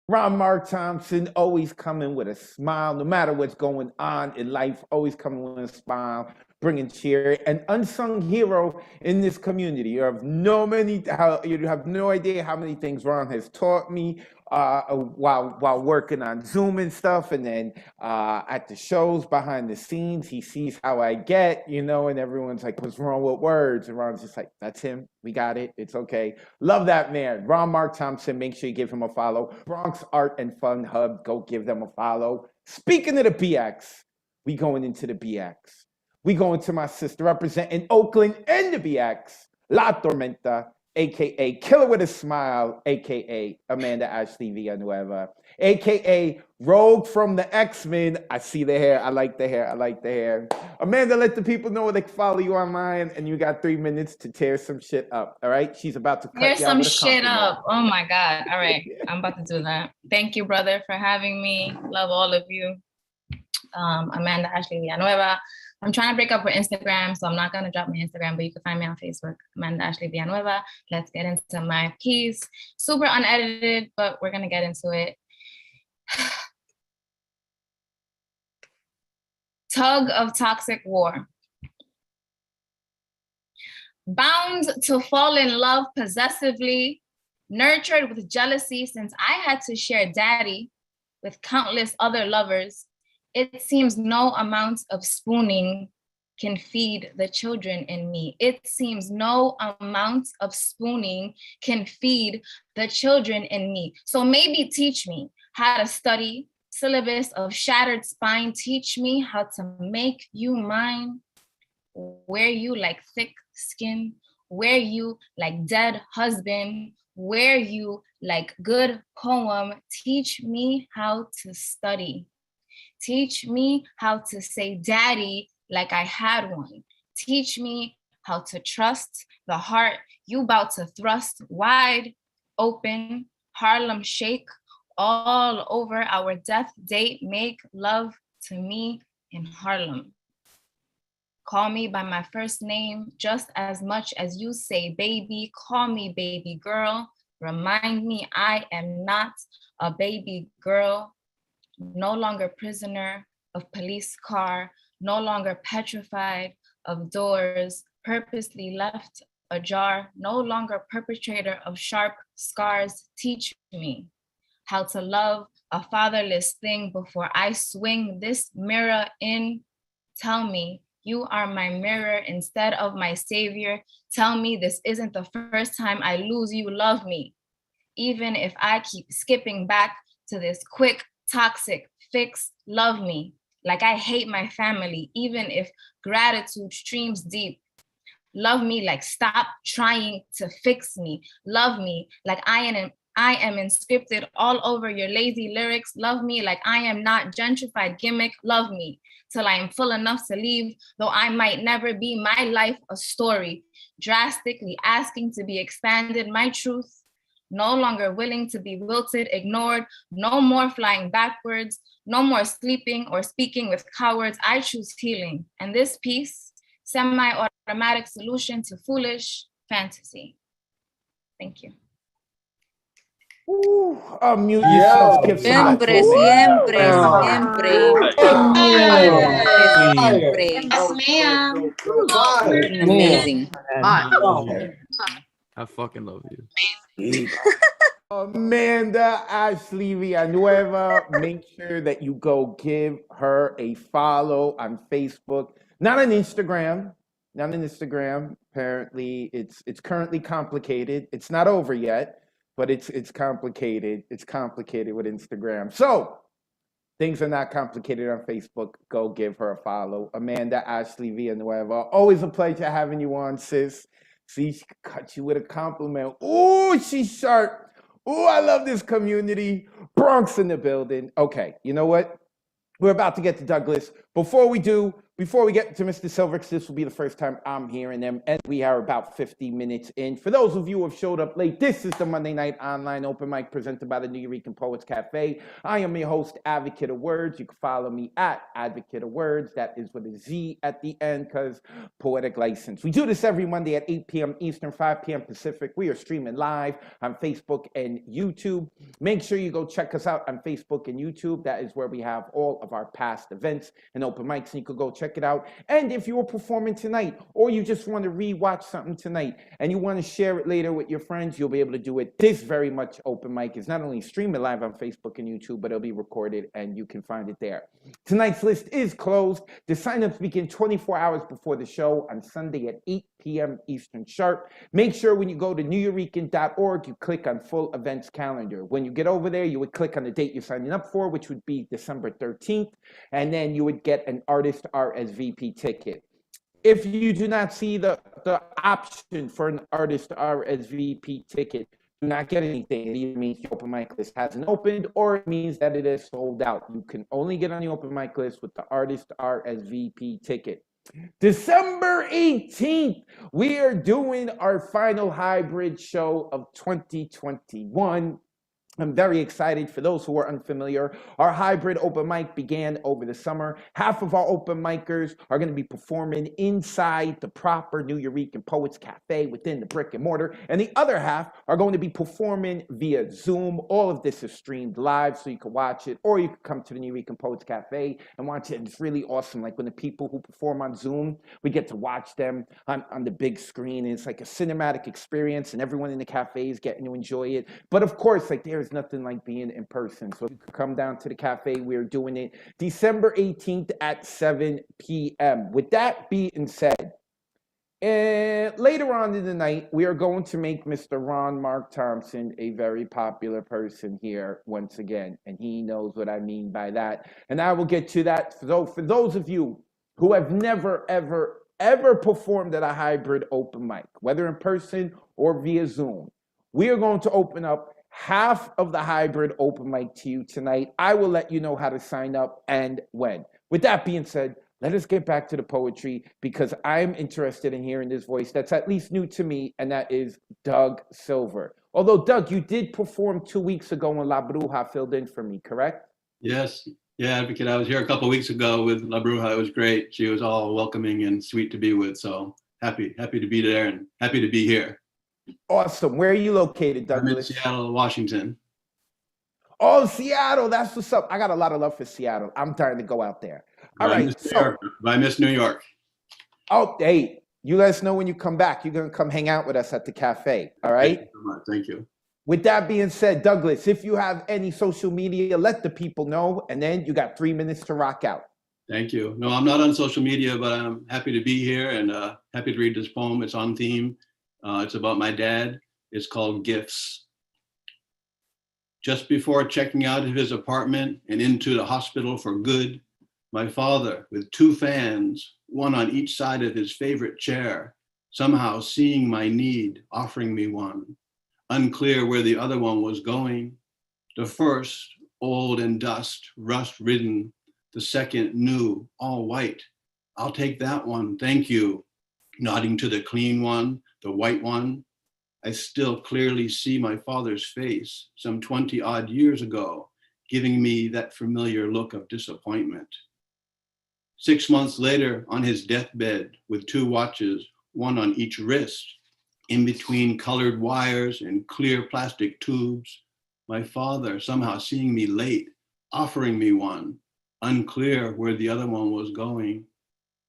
Ron Mark Thompson, always coming with a smile, no matter what's going on in life, always coming with a smile, bringing cheer. An unsung hero in this community. You have no idea how many things Ron has taught me while working on Zoom and stuff, and then at the shows behind the scenes, he sees how I get, and everyone's like, "What's wrong with Wordz?" And Ron's just like, "That's him. We got it. It's okay." Love that man, Ron Mark Thompson. Make sure you give him a follow. Bronx Art and Fun Hub. Go give them a follow. Speaking of the BX, we going into the BX. We going to my sister representing Oakland and the BX, La Tormenta, a.k.a. Killer with a Smile, a.k.a. Amanda Ashley Villanueva, a.k.a. Rogue from the X-Men. I see the hair. I like the hair. I like the hair. Amanda, let the people know where they can follow you online, and you got 3 minutes to tear some shit up, all right? She's about to cut Tear you some with a shit compliment. up. Oh, my God. All right. I'm about to do that. Thank you, brother, for having me. Love all of you. Amanda Ashley Villanueva. I'm trying to break up with Instagram, so I'm not going to drop my Instagram, but you can find me on Facebook, Amanda Ashley Villanueva. Let's get into my piece. Super unedited, but we're going to get into it. Tug of toxic war. Bound to fall in love possessively, nurtured with jealousy since I had to share daddy with countless other lovers. It seems no amount of spooning can feed the children in me. It seems no amount of spooning can feed the children in me. So maybe teach me how to study, syllabus of shattered spine. Teach me how to make you mine. Wear you like thick skin. Wear you like dead husband. Wear you like good poem. Teach me how to study. Teach me how to say daddy like I had one. Teach me how to trust the heart you about to thrust wide open. Harlem shake all over our death date. Make love to me in Harlem. Call me by my first name just as much as you say baby. Call me baby girl. Remind me I am not a baby girl. No longer prisoner of police car, no longer petrified of doors, purposely left ajar, no longer perpetrator of sharp scars. Teach me how to love a fatherless thing before I swing this mirror in. Tell me you are my mirror instead of my savior. Tell me this isn't the first time I lose you. Love me. Even if I keep skipping back to this quick toxic fix, love me like I hate my family, even if gratitude streams deep. Love me like stop trying to fix me. Love me like I I am inscripted all over your lazy lyrics. Love me like I am not gentrified gimmick. Love me till I am full enough to leave, though I might never be. My life a story, drastically asking to be expanded. My truth, no longer willing to be wilted, ignored. No more flying backwards. No more sleeping or speaking with cowards. I choose healing. And this piece, semi-automatic solution to foolish fantasy. Thank you. Mute yourself. Give some Siempre, siempre, siempre. Freaking amazing. I fucking love you. Amanda Ashley Villanueva, make sure that you go give her a follow on Facebook, not on Instagram. Not on Instagram. Apparently, it's currently complicated. It's not over yet, but it's complicated. It's complicated with Instagram. So things are not complicated on Facebook. Go give her a follow. Amanda Ashley Villanueva. Always a pleasure having you on, sis. See, she could cut you with a compliment. Oh, she's sharp. Oh, I love this community. Bronx in the building. Okay, you know what? We're about to get to Douglas. Before we get to Mr. Silverix, this will be the first time I'm hearing them, and we are about 50 minutes in. For those of you who have showed up late, this is the Monday Night Online Open Mic presented by the New Eurekan Poets Cafe. I am your host, Advocate of Words. You can follow me at Advocate of Words. That is with a Z at the end, because poetic license. We do this every Monday at 8 p.m. Eastern, 5 p.m. Pacific. We are streaming live on Facebook and YouTube. Make sure you go check us out on Facebook and YouTube. That is where we have all of our past events and open mics, and you could go check it out. And if you were performing tonight, or you just want to re-watch something tonight and you want to share it later with your friends, you'll be able to do it. This very much open mic is not only streaming live on Facebook and YouTube, but it'll be recorded and you can find it there. Tonight's list is closed. The signups begin 24 hours before the show on Sunday at 8 p.m. Eastern sharp. Make sure when you go to neweurekan.org, you click on full events calendar. When you get over there, you would click on the date you're signing up for, which would be December 13th, and then you would get an artist RSVP ticket. If you do not see the option for an artist RSVP ticket, do not get anything. It either means the open mic list hasn't opened, or it means that it is sold out. You can only get on the open mic list with the artist RSVP ticket. December 18th, we are doing our final hybrid show of 2021. I'm very excited. For those who are unfamiliar, our hybrid open mic began over the summer. Half of our open micers are going to be performing inside the proper New Eurekan Poets Cafe within the brick and mortar, and the other half are going to be performing via Zoom. All of this is streamed live, so you can watch it, or you can come to the New Eurekan Poets Cafe and watch it. And it's really awesome. Like when the people who perform on Zoom, we get to watch them on the big screen. And it's like a cinematic experience, and everyone in the cafe is getting to enjoy it. But of course, like there's nothing like being in person. So you can come down to the cafe. We're doing it December 18th at 7 p.m. With that being said, later on in the night, we are going to make Mr. Ron Mark Thompson a very popular person here once again. And he knows what I mean by that. And I will get to that. So for those of you who have never, ever performed at a hybrid open mic, whether in person or via Zoom, we are going to open up half of the hybrid open mic to you tonight. I will let you know how to sign up and when. With that being said, let us get back to the poetry, because I'm interested in hearing this voice that's at least new to me, and that is Doug Silver. Although, Doug, you did perform 2 weeks ago when La Bruja filled in for me, correct? Yes. Yeah, Advocate. I was here a couple of weeks ago with La Bruja. It was great. She was all welcoming and sweet to be with. So happy to be there and happy to be here. Awesome. Where are you located, Douglas? I'm in Seattle, Washington. Oh, Seattle. That's what's up. I got a lot of love for Seattle. I'm dying to go out there. All right. I miss New York. Oh, hey, you let us know when you come back. You're going to come hang out with us at the cafe. All right? Thank you so much. Thank you. With that being said, Douglas, if you have any social media, let the people know. And then you got 3 minutes to rock out. Thank you. No, I'm not on social media, but I'm happy to be here and happy to read this poem. It's on theme. It's about my dad. It's called Gifts. Just before checking out of his apartment and into the hospital for good, my father, with 2 fans, one on each side of his favorite chair, somehow seeing my need, offering me one. unclear where the other one was going. The first, old and dust, rust-ridden. The second, new, all white. I'll take that one, thank you. Nodding to the clean one, the white one. I still clearly see my father's face some 20 odd years ago, giving me that familiar look of disappointment. 6 months later, on his deathbed with 2 watches, one on each wrist, in between colored wires and clear plastic tubes, my father somehow seeing me late, offering me one, unclear where the other one was going.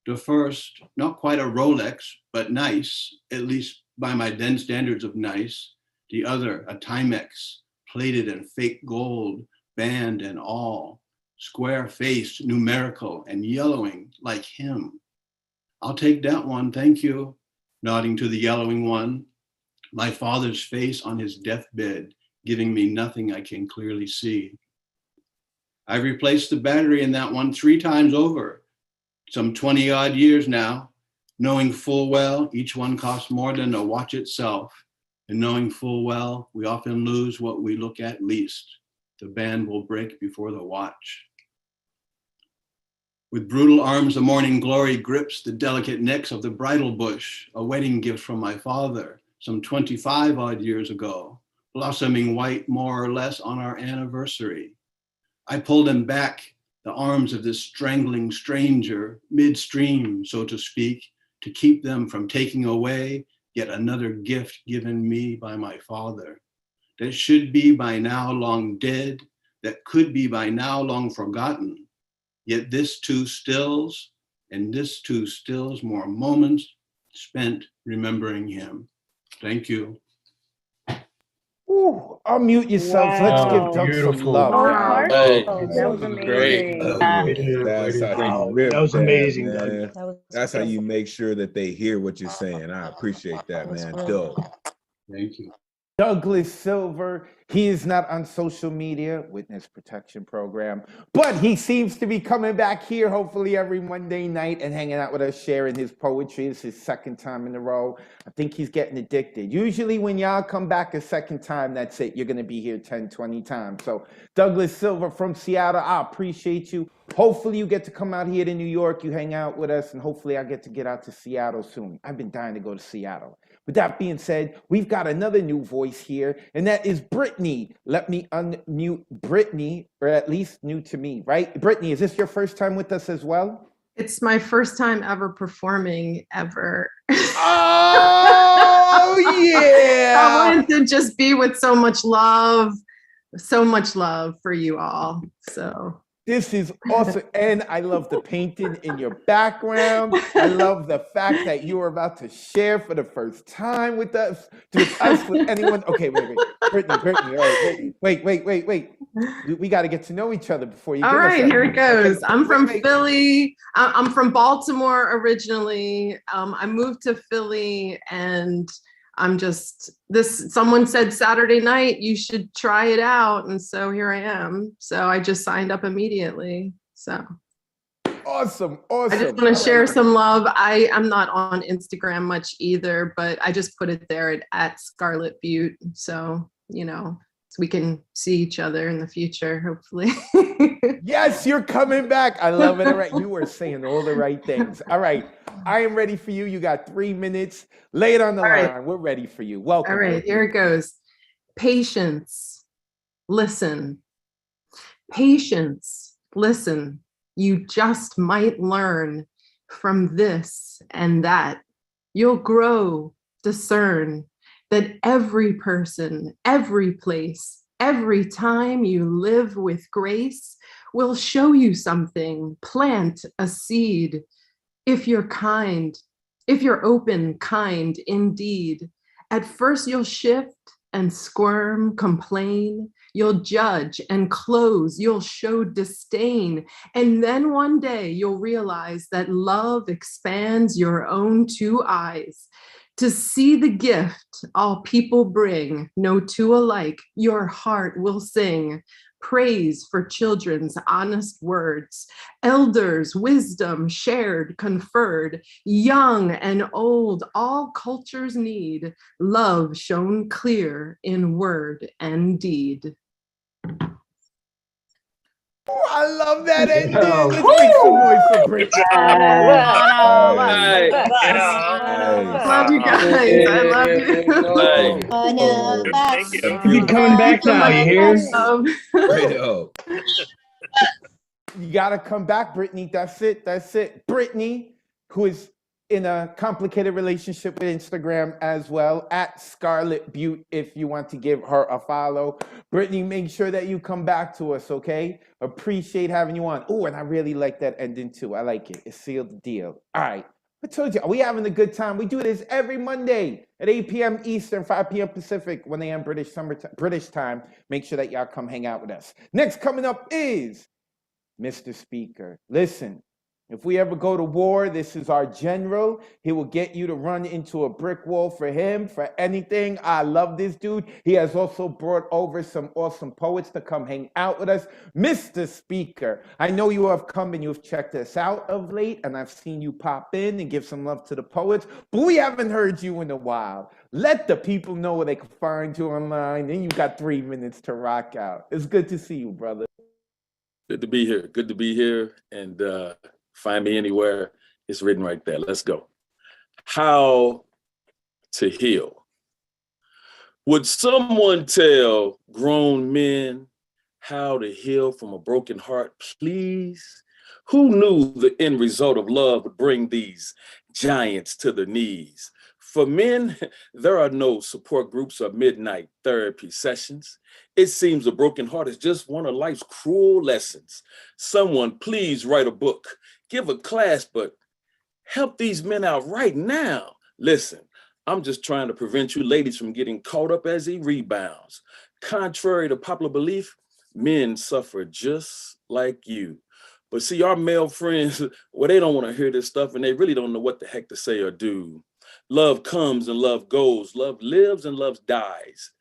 The first, not quite a Rolex, but nice, at least by my then standards of nice. The other, a Timex, plated in fake gold, band and all, square-faced, numerical, and yellowing like him. I'll take that one, thank you. Nodding to the yellowing one, my father's face on his deathbed, giving me nothing I can clearly see. I've replaced the battery in that one 3 times over, some 20 odd years now, knowing full well each one costs more than the watch itself, and knowing full well we often lose what we look at least. The band will break before the watch. With brutal arms, the morning glory grips the delicate necks of the bridal bush, a wedding gift from my father some 25 odd years ago, blossoming white more or less on our anniversary. I pulled him back, the arms of this strangling stranger, midstream, so to speak, to keep them from taking away yet another gift given me by my father, that should be by now long dead, that could be by now long forgotten. Yet this too stills, and this too stills more moments spent remembering him. Thank you. Ooh, unmute yourselves. Let's give Doug some love. Wow. Hey, That was amazing. That's how you rip That was amazing, man. Doug. That's how you make sure that they hear what you're saying. I appreciate that, man. Dope. Thank you. Douglas Silver, he is not on social media, Witness Protection Program, but he seems to be coming back here hopefully every Monday night and hanging out with us, sharing his poetry. It's his 2nd time in a row. I think he's getting addicted. Usually when y'all come back a 2nd time, that's it. You're going to be here 10, 20 times. So Douglas Silver from Seattle, I appreciate you. Hopefully you get to come out here to New York, you hang out with us, and hopefully I get to get out to Seattle soon. I've been dying to go to Seattle. With that being said, we've got another new voice here, and that is Brittany. Let me unmute Brittany, or at least new to me, right? Brittany, is this your first time with us as well? It's my first time ever performing ever. Oh, yeah! I wanted to just be with so much love for you all. So this is awesome. And I love the painting in your background. I love the fact that you are about to share for the first time with us, with anyone. Okay, wait. Brittany, all right, wait. We got to get to know each other before you all right, here it goes. Okay. I'm from Philly. I'm from Baltimore originally. I moved to Philly and I'm just someone said Saturday night, you should try it out. And so here I am. So I just signed up immediately. So awesome. I just want to share some love. I'm not on Instagram much either, but I just put it there at Scarlet Butte. So, so we can see each other in the future, hopefully. Yes, you're coming back. I love it. All right. You are saying all the right things. All right. I am ready for you. You got 3 minutes. Lay it on the line. Right. We're ready for you. Welcome. All right, here it goes. Patience. Listen. Patience. Listen. You just might learn from this and that. You'll grow, discern that every person, every place, every time you live with grace will show you something. Plant a seed. If you're kind, if you're open, kind indeed, at first you'll shift and squirm, complain, you'll judge and close, you'll show disdain. And then one day you'll realize that love expands your own 2 eyes to see the gift all people bring, no 2 alike, your heart will sing. praise for children's honest words, elders' wisdom shared, conferred, young and old, all cultures need, love shown clear in word and deed. I love that ending. Let's make some noise for Brittany. Love you guys. I love you. Keep coming back now, you hear? You gotta come back, Brittany. That's it. That's it. Brittany, who is in a complicated relationship with Instagram as well, at Scarlet Butte, if you want to give her a follow. Brittany, make sure that you come back to us, okay? Appreciate having you on. Oh, and I really like that ending too. I like it. It sealed the deal. All right. I told you, we having a good time. We do this every Monday at 8 p.m. Eastern, 5 p.m. Pacific, 1 a.m. British time. Make sure that y'all come hang out with us. Next coming up is Mr. Speaker. Listen, if we ever go to war, this is our general. He will get you to run into a brick wall for him, for anything. I love this dude. He has also brought over some awesome poets to come hang out with us. Mr. Speaker, I know you have come and you've checked us out of late, and I've seen you pop in and give some love to the poets, but we haven't heard you in a while. Let the people know where they can find you online, and you got 3 minutes to rock out. It's good to see you, brother. Good to be here. Good to be here. And find me anywhere. It's written right there. Let's go. How to heal. Would someone tell grown men how to heal from a broken heart, please? Who knew the end result of love would bring these giants to their knees? For men, there are no support groups or midnight therapy sessions. It seems a broken heart is just one of life's cruel lessons. Someone please write a book, give a class, but help these men out right now. Listen, I'm just trying to prevent you ladies from getting caught up as he rebounds. Contrary to popular belief, men suffer just like you. But see, our male friends, well, they don't want to hear this stuff and they really don't know what the heck to say or do. Love comes and love goes. Love lives and love dies.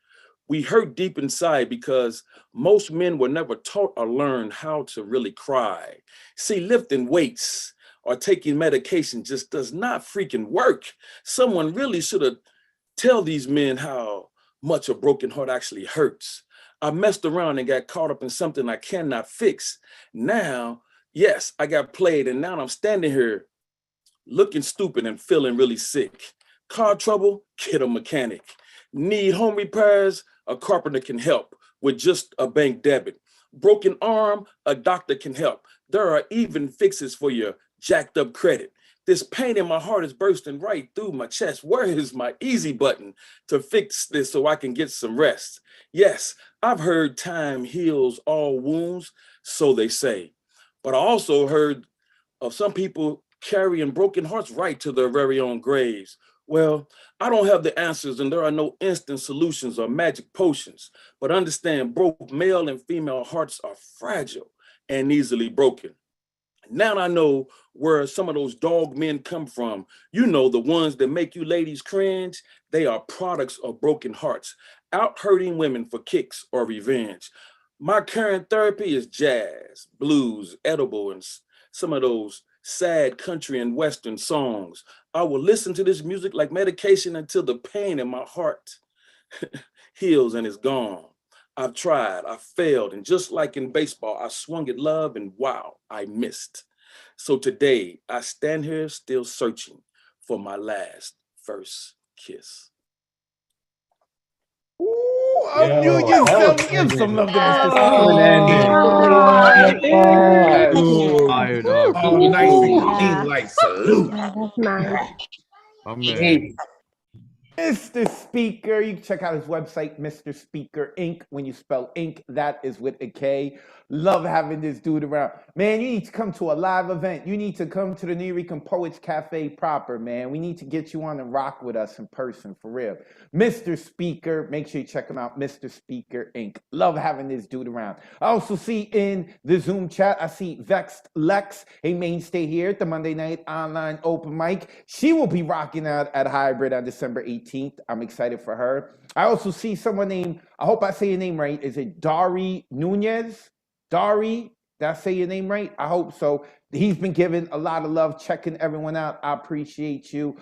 We hurt deep inside because most men were never taught or learned how to really cry. See, lifting weights or taking medication just does not freaking work. Someone really should have tell these men how much a broken heart actually hurts. I messed around and got caught up in something I cannot fix. Now, yes, I got played and now I'm standing here looking stupid and feeling really sick. Car trouble, get a mechanic. Need home repairs, a carpenter can help with just a bank debit. Broken arm, a doctor can help. There are even fixes for your jacked up credit. This pain in my heart is bursting right through my chest. Where is my easy button to fix this so I can get some rest? Yes, I've heard time heals all wounds, so they say. But I also heard of some people carrying broken hearts right to their very own graves. Well, I don't have the answers and there are no instant solutions or magic potions, but understand both male and female hearts are fragile and easily broken. Now I know where some of those dog men come from. You know, the ones that make you ladies cringe. They are products of broken hearts, out hurting women for kicks or revenge. My current therapy is jazz, blues, edible, and some of those sad country and Western songs. I will listen to this music like medication until the pain in my heart heals and is gone. I've tried, I failed, and just like in baseball, I swung at love and wow, I missed. So today, I stand here still searching for my last first kiss. Ooh, unmute yourself. Give some love to Mr. Nice and clean like salute. Oh, man. Mr. Speaker, you can check out his website, Mr. Speaker Inc. When you spell Inc., that is with a K. Love having this dude around. Man, you need to come to a live event. You need to come to the New Rican Poets Cafe proper, man. We need to get you on and rock with us in person, for real. Mr. Speaker, make sure you check him out, Mr. Speaker Inc. Love having this dude around. I also see in the Zoom chat, I see Vexed Lex, a mainstay here at the Monday Night Online Open Mic. She will be rocking out at Hybrid on December 18th. I'm excited for her. I also see someone named, I hope I say your name right. Is it Dari Nunez? Dari, did I say your name right? I hope so. He's been giving a lot of love, checking everyone out. I appreciate you.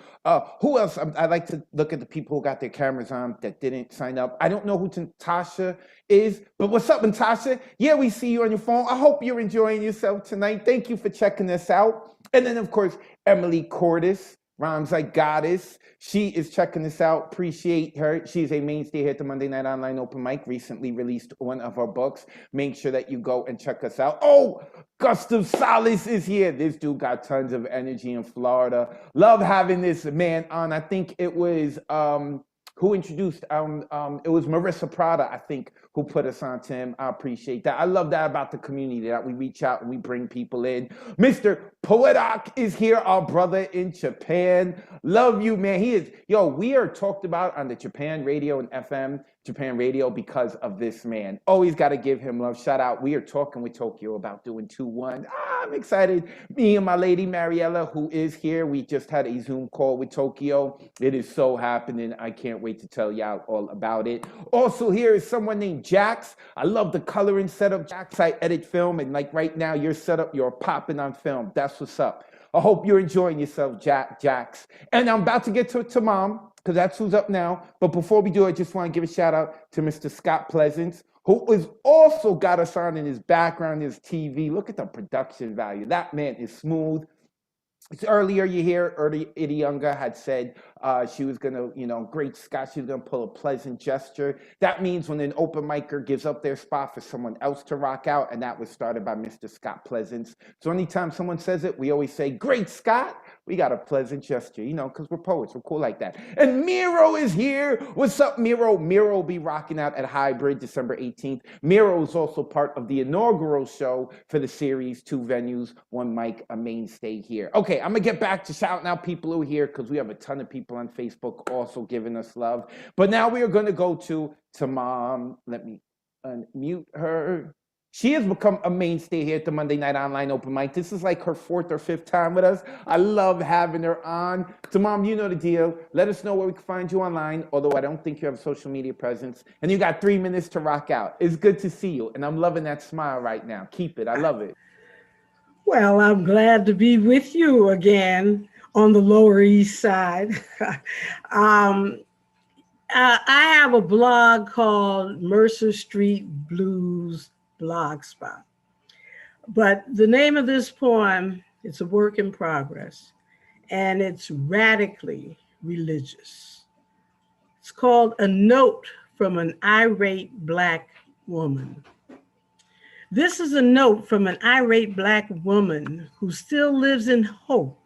Who else? I like to look at the people who got their cameras on that didn't sign up. I don't know who Natasha is, but what's up, Natasha? Yeah, we see you on your phone. I hope you're enjoying yourself tonight. Thank you for checking us out. And then, of course, Emily Cordes, rhymes like goddess. She is checking this out. Appreciate her. She's a mainstay here at the Monday Night Online Open Mic. Recently released one of her books. Make sure that you go and check us out. Oh, Gustav Salas is here. This dude got tons of energy in Florida. Love having this man on. I think it was who introduced it was Marissa Prada, I think, who put us on to him. I appreciate that. I love that about the community, that we reach out and we bring people in. Mr. Poetak is here, our brother in Japan. Love you, man. He is, we are talked about on the Japan radio and FM, Japan radio, because of this man. Always got to give him love. Shout out. We are talking with Tokyo about doing 2-1. I'm excited. Me and my lady Mariella, who is here, we just had a Zoom call with Tokyo. It is so happening. I can't wait to tell y'all all about it. Also here is someone named Jax. I love the coloring setup. Jax, I edit film, and like right now, your setup, you're popping on film. That's what's up. I hope you're enjoying yourself, Jax. And I'm about to get to Mom, because that's who's up now. But before we do, I just want to give a shout out to Mr. Scott Pleasance, who has also got us on in his background, his TV. Look at the production value. That man is smooth. Earlier you hear, Younger had said she was going to, great Scott, she was going to pull a pleasant gesture. That means when an open micer gives up their spot for someone else to rock out, and that was started by Mr. Scott Pleasance. So anytime someone says it, we always say, great Scott. We got a pleasant gesture, because we're poets. We're cool like that. And Miro is here. What's up, Miro? Miro will be rocking out at Hybrid December 18th. Miro is also part of the inaugural show for the series, 2 venues, 1 mic, a mainstay here. Okay, I'm going to get back to shouting out people who are here, because we have a ton of people on Facebook also giving us love. But now we are going to go to Mom. Let me unmute her. She has become a mainstay here at the Monday Night Online Open Mic. This is like her 4th or 5th time with us. I love having her on. So, Mom, you know the deal. Let us know where we can find you online, although I don't think you have a social media presence. And you got 3 minutes to rock out. It's good to see you. And I'm loving that smile right now. Keep it. I love it. Well, I'm glad to be with you again on the Lower East Side. I have a blog called Mercer Street Blues Blogspot. But the name of this poem, it's a work in progress, and it's radically religious. It's called A Note from an Irate Black Woman. This is a note from an irate Black woman who still lives in hope,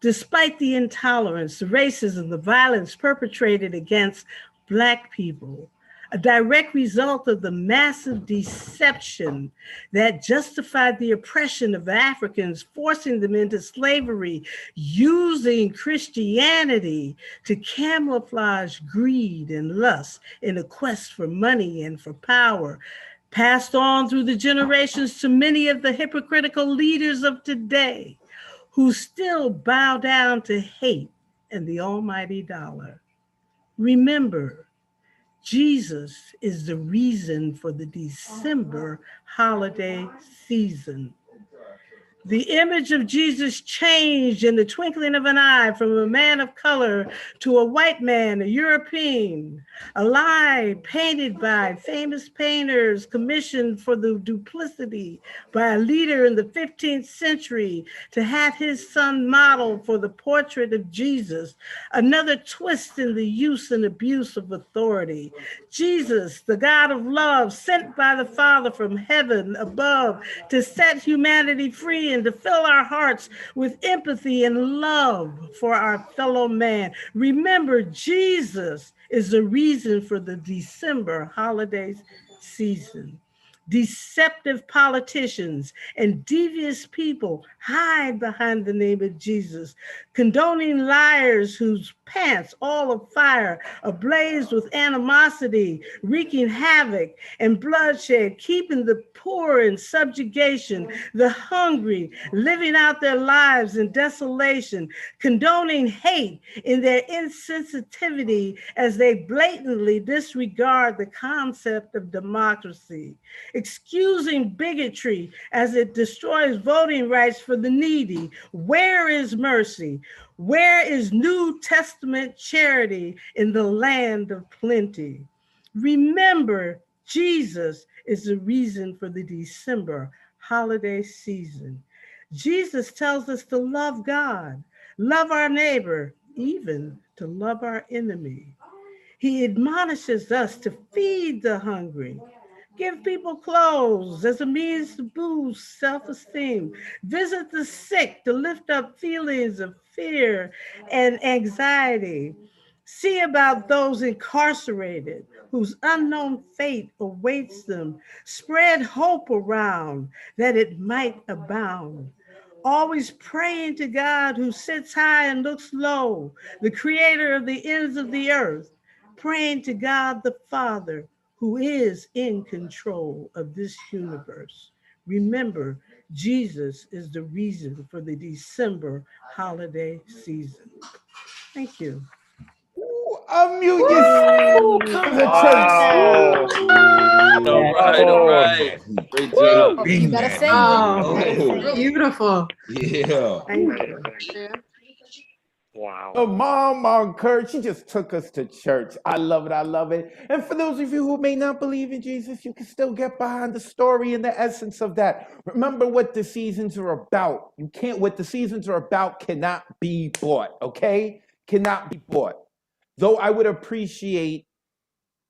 despite the intolerance, the racism, the violence perpetrated against Black people, a direct result of the massive deception that justified the oppression of Africans, forcing them into slavery, using Christianity to camouflage greed and lust in a quest for money and for power, passed on through the generations to many of the hypocritical leaders of today who still bow down to hate and the almighty dollar. Remember, Jesus is the reason for the December holiday season. The image of Jesus changed in the twinkling of an eye from a man of color to a white man, a European, a lie painted by famous painters commissioned for the duplicity by a leader in the 15th century to have his son model for the portrait of Jesus, another twist in the use and abuse of authority. Jesus, the God of love, sent by the Father from heaven above to set humanity free and to fill our hearts with empathy and love for our fellow man. Remember, Jesus is the reason for the December holidays season. Deceptive politicians and devious people hide behind the name of Jesus, condoning liars whose pants all afire, ablaze with animosity, wreaking havoc and bloodshed, keeping the poor in subjugation, the hungry living out their lives in desolation, condoning hate in their insensitivity as they blatantly disregard the concept of democracy, excusing bigotry as it destroys voting rights for the needy. Where is mercy? Where is New Testament charity in the land of plenty? Remember, Jesus is the reason for the December holiday season. Jesus tells us to love God, love our neighbor, even to love our enemy. He admonishes us to feed the hungry, give people clothes as a means to boost self-esteem, visit the sick to lift up feelings of fear and anxiety, see about those incarcerated whose unknown fate awaits them, spread hope around that it might abound. Always praying to God who sits high and looks low, the creator of the ends of the earth, praying to God the Father who is in control of this universe. Remember, Jesus is the reason for the December holiday season. Thank you. Unmute yourself. Wow. All right. Great job. You gotta sing. Oh, beautiful. Yeah. Wow. Oh, Mom Kurt, she just took us to church. I love it. I love it. And for those of you who may not believe in Jesus, you can still get behind the story and the essence of that. Remember what the seasons are about. What the seasons are about cannot be bought, okay? Cannot be bought. Though I would appreciate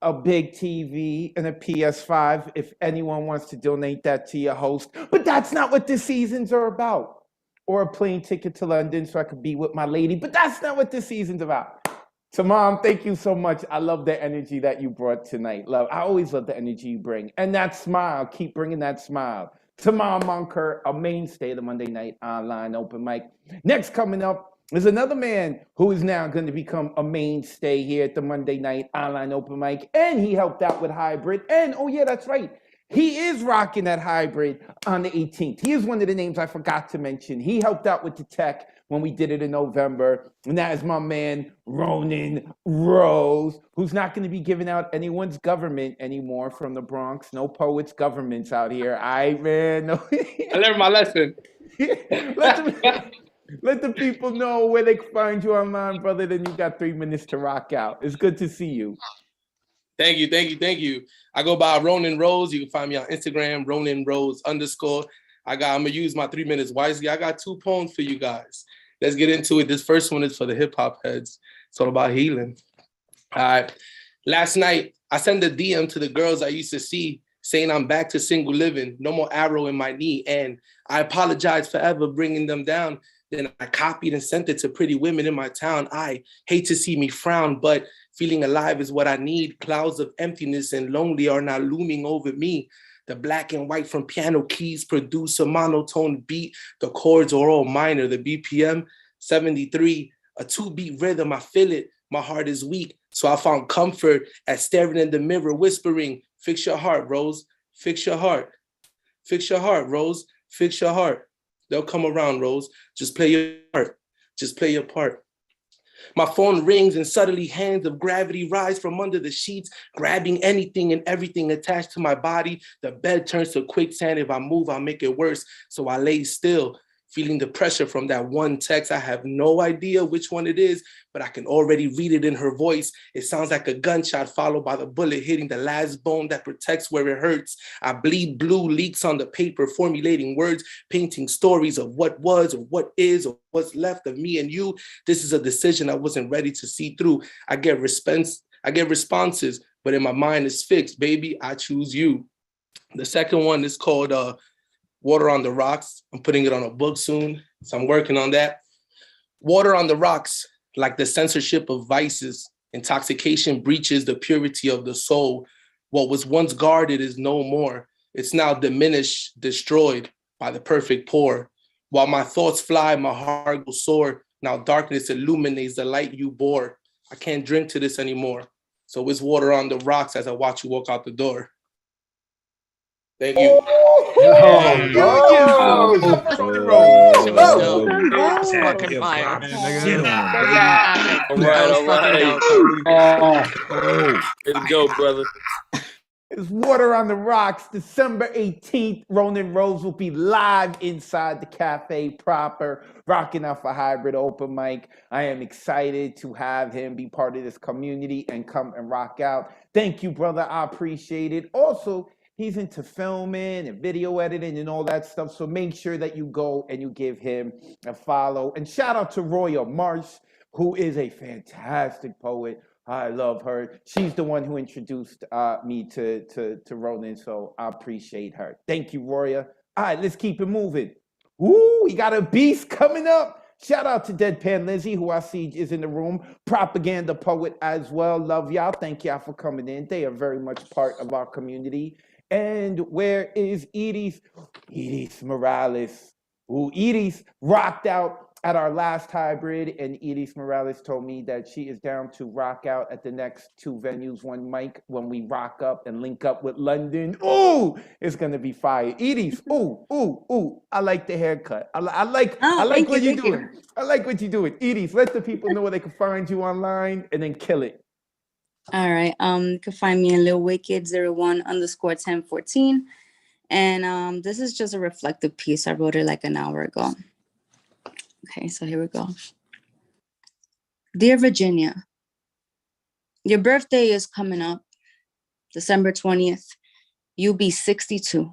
a big TV and a PS5 if anyone wants to donate that to your host. But that's not what the seasons are about. Or a plane ticket to London so I could be with my lady. But that's not what this season's about. So, Mom, thank you so much. I love the energy that you brought tonight. I always love the energy you bring. And that smile, keep bringing that smile. To Mom Monker, a mainstay of the Monday Night Online Open Mic. Next coming up is another man who is now going to become a mainstay here at the Monday Night Online Open Mic. And he helped out with Hybrid. And, oh yeah, that's right. He is rocking that Hybrid on the 18th. He is one of the names I forgot to mention. He helped out with the tech when we did it in November. And that is my man, Ronan Rose, who's not going to be giving out anyone's government anymore from the Bronx. No poets' governments out here. I learned my lesson. Let the people know where they can find you online, brother. Then you got 3 minutes to rock out. It's good to see you. Thank you. I go by Ronan Rose. You can find me on Instagram, Ronan Rose _ I'm gonna use my 3 minutes wisely. I got 2 poems for you guys. Let's get into it. This first one is for the hip hop heads. It's all about healing. All right. Last night, I sent a DM to the girls I used to see saying I'm back to single living, no more arrow in my knee, and I apologize forever bringing them down. Then I copied and sent it to pretty women in my town. I hate to see me frown, but feeling alive is what I need. Clouds of emptiness and lonely are now looming over me. The black and white from piano keys produce a monotone beat. The chords are all minor. The BPM, 73, a 2-beat rhythm. I feel it. My heart is weak. So I found comfort at staring in the mirror, whispering, fix your heart, Rose. Fix your heart. Fix your heart, Rose. Fix your heart. They'll come around, Rose. Just play your part. Just play your part. My phone rings and suddenly hands of gravity rise from under the sheets, grabbing anything and everything attached to my body. The bed turns to quicksand. If I move, I'll make it worse. So I lay still, feeling the pressure from that one text. I have no idea which one it is, but I can already read it in her voice. It sounds like a gunshot followed by the bullet hitting the last bone that protects where it hurts. I bleed blue leaks on the paper, formulating words, painting stories of what was or what is or what's left of me and you. This is a decision I wasn't ready to see through. I get responses, but in my mind it's fixed. Baby, I choose you. The second one is called Water on the Rocks. I'm putting it on a book soon, so I'm working on that. Water on the rocks, like the censorship of vices. Intoxication breaches the purity of the soul. What was once guarded is no more. It's now diminished, destroyed by the perfect pour. While my thoughts fly, my heart goes sore. Now darkness illuminates the light you bore. I can't drink to this anymore. So it's water on the rocks as I watch you walk out the door. Thank you. It's fucking fire. Get on, baby. That happened. All That was fucking dope. Way to go, brother. It's Water on the Rocks, December 18th. Ronan Rose will be live inside the cafe proper, rocking out for hybrid open mic. I am excited to have him be part of this community and come and rock out. Thank you, brother. I appreciate it. Also, he's into filming and video editing and all that stuff. So make sure that you go and you give him a follow. And shout out to Roya Marsh, who is a fantastic poet. I love her. She's the one who introduced me to Ronan, so I appreciate her. Thank you, Roya. All right, let's keep it moving. Woo, we got a beast coming up. Shout out to Deadpan Lizzie, who I see is in the room. Propaganda poet as well. Love y'all. Thank y'all for coming in. They are very much part of our community. And where is Edith? Edith Morales. Ooh, Edith rocked out at our last hybrid, and Edith Morales told me that she is down to rock out at the next 2 venues, 1 mic, when we rock up and link up with London. Ooh, it's gonna be fire. Edith, ooh, I like the haircut. I like what you're doing. I like what you're doing. Edith, let the people know where they can find you online and then kill it. All right. You can find me in Lil Wicked 01_1014. And this is just a reflective piece. I wrote it like an hour ago. Okay, so here we go. Dear Virginia, your birthday is coming up, December 20th. You'll be 62.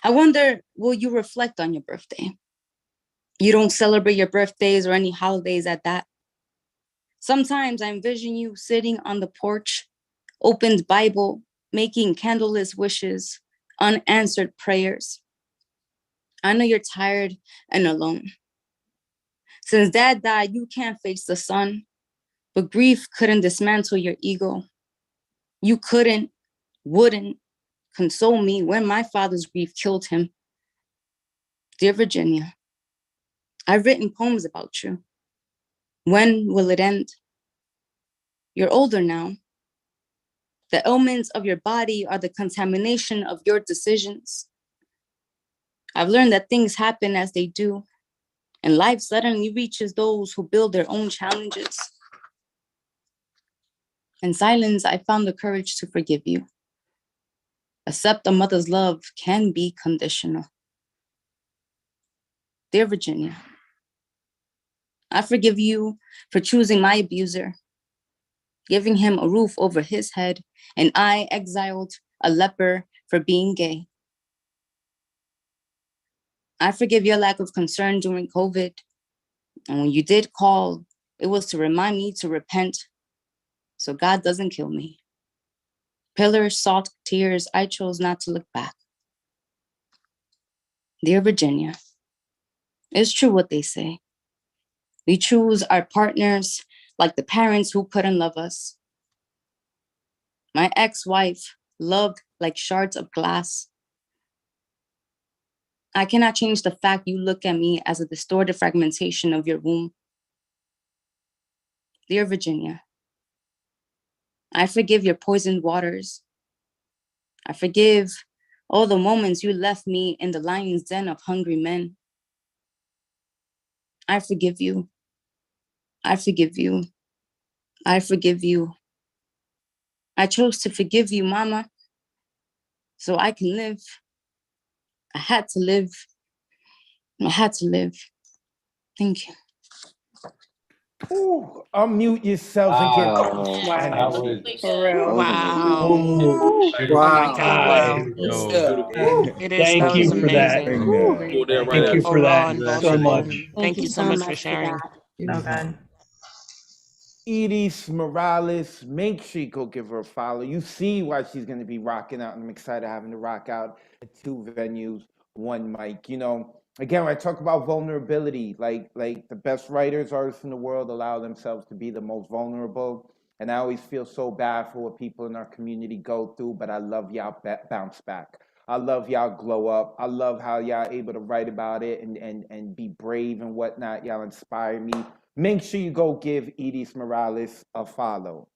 I wonder, will you reflect on your birthday? You don't celebrate your birthdays or any holidays at that. Sometimes I envision you sitting on the porch, opened Bible, making candleless wishes, unanswered prayers. I know you're tired and alone. Since Dad died, you can't face the sun, but grief couldn't dismantle your ego. You wouldn't console me when my father's grief killed him. Dear Virginia, I've written poems about you. When will it end? You're older now. The ailments of your body are the contamination of your decisions. I've learned that things happen as they do, and life suddenly reaches those who build their own challenges. In silence, I found the courage to forgive you. Accept a mother's love can be conditional. Dear Virginia, I forgive you for choosing my abuser, giving him a roof over his head, and I exiled a leper for being gay. I forgive your lack of concern during COVID. And when you did call, it was to remind me to repent so God doesn't kill me. Pillars, salt, tears, I chose not to look back. Dear Virginia, it's true what they say. We choose our partners like the parents who couldn't love us. My ex-wife loved like shards of glass. I cannot change the fact you look at me as a distorted fragmentation of your womb. Dear Virginia, I forgive your poisoned waters. I forgive all the moments you left me in the lion's den of hungry men. I forgive you. I forgive you. I forgive you. I chose to forgive you, Mama, so I can live. I had to live. I had to live. Thank you. Ooh, unmute yourselves and get energy. For real. Wow. Oh my God. It is. Thank That you was for that. amazing. Thank you for that so much. Thank you so much for sharing. So good. Edith Morales, make sure you go give her a follow. You see why she's going to be rocking out, and I'm excited having to rock out at 2 venues, 1 mic. You know, again, when I talk about vulnerability, like the best writers, artists in the world allow themselves to be the most vulnerable. And I always feel so bad for what people in our community go through, but I love y'all bounce back. I love y'all glow up. I love how y'all able to write about it and be brave and whatnot. Y'all inspire me. Make sure you go give Edith Morales a follow.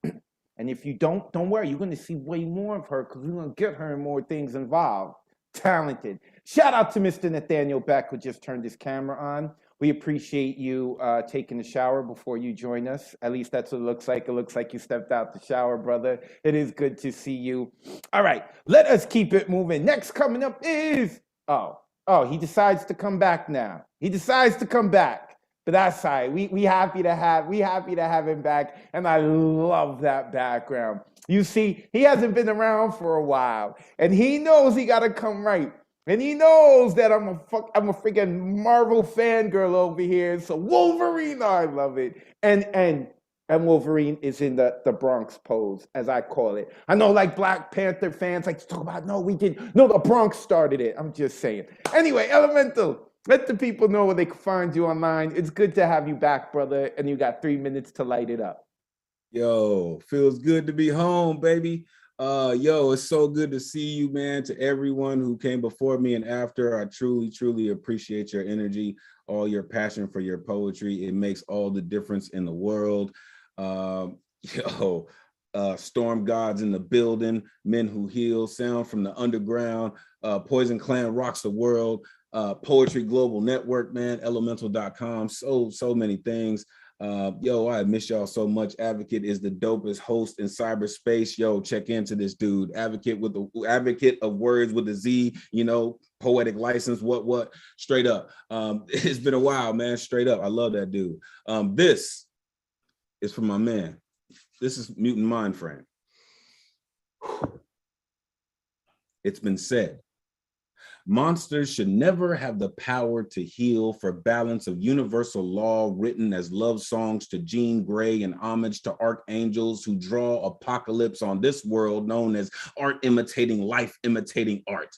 And if you don't worry, you're going to see way more of her because we're going to get her in more things involved. Talented. Shout out to Mr. Nathaniel Beck, who just turned his camera on. We appreciate you taking a shower before you join us. At least that's what it looks like. It looks like you stepped out the shower, brother. It is good to see you. All right, let us keep it moving. Next coming up is, he decides to come back now. He decides to come back. But that's all right. We happy to have him back, and I love that background. You see, he hasn't been around for a while, and he knows he got to come right. And he knows that I'm a freaking Marvel fangirl over here. So Wolverine, I love it. And Wolverine is in the Bronx pose, as I call it. I know like Black Panther fans like to talk about, no, the Bronx started it. I'm just saying. Anyway, Elemental, let the people know where they can find you online. It's good to have you back, brother. And you got 3 minutes to light it up. Yo, feels good to be home, baby. It's so good to see you, man. To everyone who came before me and after, I truly, truly appreciate your energy, all your passion for your poetry. It makes all the difference in the world. Storm Gods in the building, Men Who Heal, Sound from the Underground, Poison Clan rocks the world, Poetry Global Network, man, elemental.com, so many things. I miss y'all so much. Advocate is the dopest host in cyberspace. Yo, check into this dude. Advocate of words with a Z, poetic license, what, straight up. It's been a while, man, straight up. I love that dude. This is for my man. This is Mutant Mind Frame. It's been said, monsters should never have the power to heal, for balance of universal law written as love songs to Jean Grey and homage to archangels who draw apocalypse on this world known as art imitating life imitating art.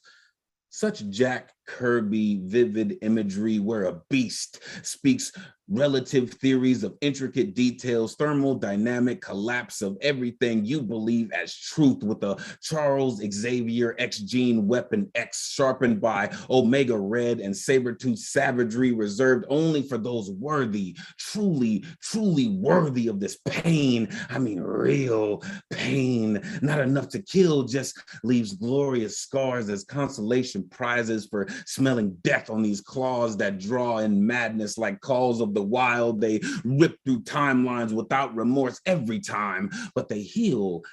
Such Jack Kirby vivid imagery where a beast speaks relative theories of intricate details, thermodynamic collapse of everything you believe as truth with a Charles Xavier X gene weapon X sharpened by Omega Red and Sabretooth savagery reserved only for those worthy, truly, truly worthy of this pain. I mean, real pain, not enough to kill, just leaves glorious scars as consolation prizes for smelling death on these claws that draw in madness like calls of the wild. They rip through timelines without remorse every time, but they heal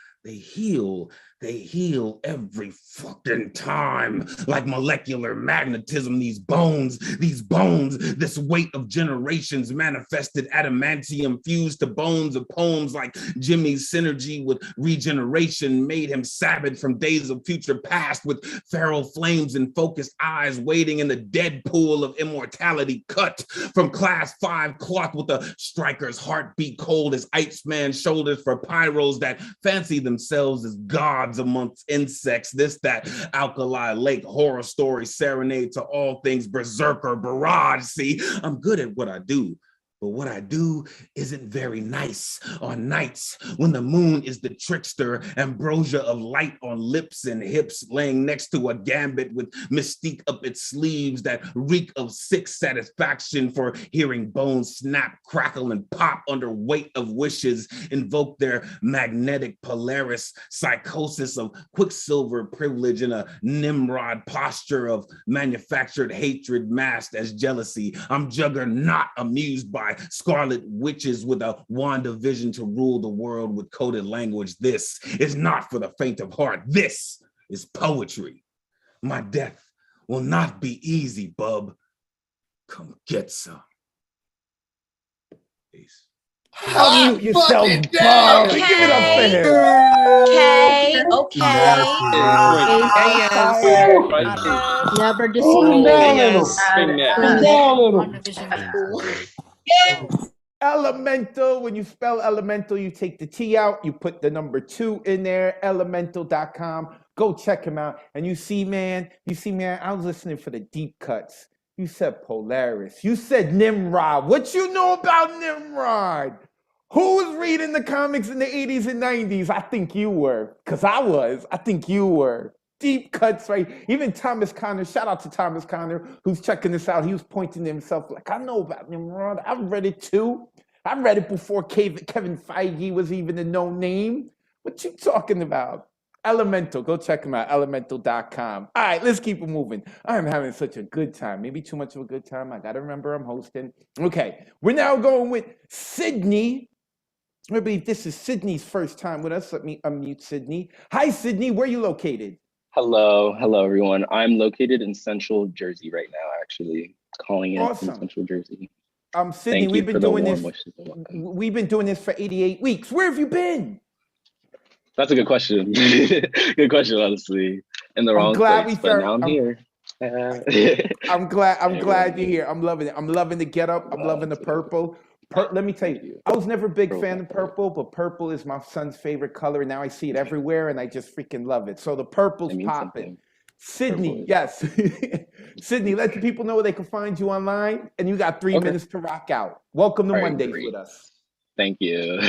every fucking time. Like molecular magnetism, these bones, this weight of generations manifested adamantium fused to bones of poems like Jimmy's synergy with regeneration made him savage from days of future past with feral flames and focused eyes waiting in the dead pool of immortality cut from class 5 cloth with a striker's heartbeat cold as Iceman's shoulders for pyros that fancy themselves as gods amongst insects. This, that alkali lake horror story serenade to all things berserker barrage. See, I'm good at what I do, but what I do isn't very nice on nights when the moon is the trickster, ambrosia of light on lips and hips, laying next to a gambit with mystique up its sleeves that reek of sick satisfaction for hearing bones snap, crackle, and pop under weight of wishes, invoke their magnetic Polaris psychosis of quicksilver privilege in a Nimrod posture of manufactured hatred masked as jealousy. I'm juggernaut amused by scarlet witches with a wand of vision to rule the world with coded language. This is not for the faint of heart. This is poetry. My death will not be easy, bub. Come get some. Peace. Unmute yourself, Bob. Give it up for him. Okay. Never disappoint. Elemental, when you spell elemental, you take the T out, you put the number 2 in there, elemental.com. Go check him out. And you see, man, I was listening for the deep cuts. You said Polaris. You said Nimrod. What you know about Nimrod? Who was reading the comics in the 80s and 90s? I think you were, because I was. I think you were. Deep cuts, right? Even Thomas Connor, shout out to Thomas Connor, who's checking this out. He was pointing to himself like, I know about Nimrod. I've read it too. I read it before Kevin Feige was even a no name. What you talking about? Elemental, go check him out, elemental.com. All right, let's keep it moving. I'm having such a good time. Maybe too much of a good time. I got to remember I'm hosting. Okay, we're now going with Sydney. I believe this is Sydney's first time with us. Let me unmute Sydney. Hi, Sydney. Where are you located? Hello, everyone. I'm located in Central Jersey right now, actually, calling in Awesome. from Central Jersey. Sydney, Thank we've you been for the doing warm this. wishes and welcome. We've been doing this for 88 weeks. Where have you been? That's a good question. Good question, honestly. In the wrong place, but now I'm here. I'm glad you're here. I'm loving it. I'm loving the getup. I'm loving the purple. Let me tell you, I was never a big fan of purple, but purple is my son's favorite color. And now I see it everywhere and I just freaking love it. So the purple's popping. Sydney, yes. Sydney, let the people know where they can find you online. And you got 3 minutes to rock out. Welcome to Mondays with us. Thank you.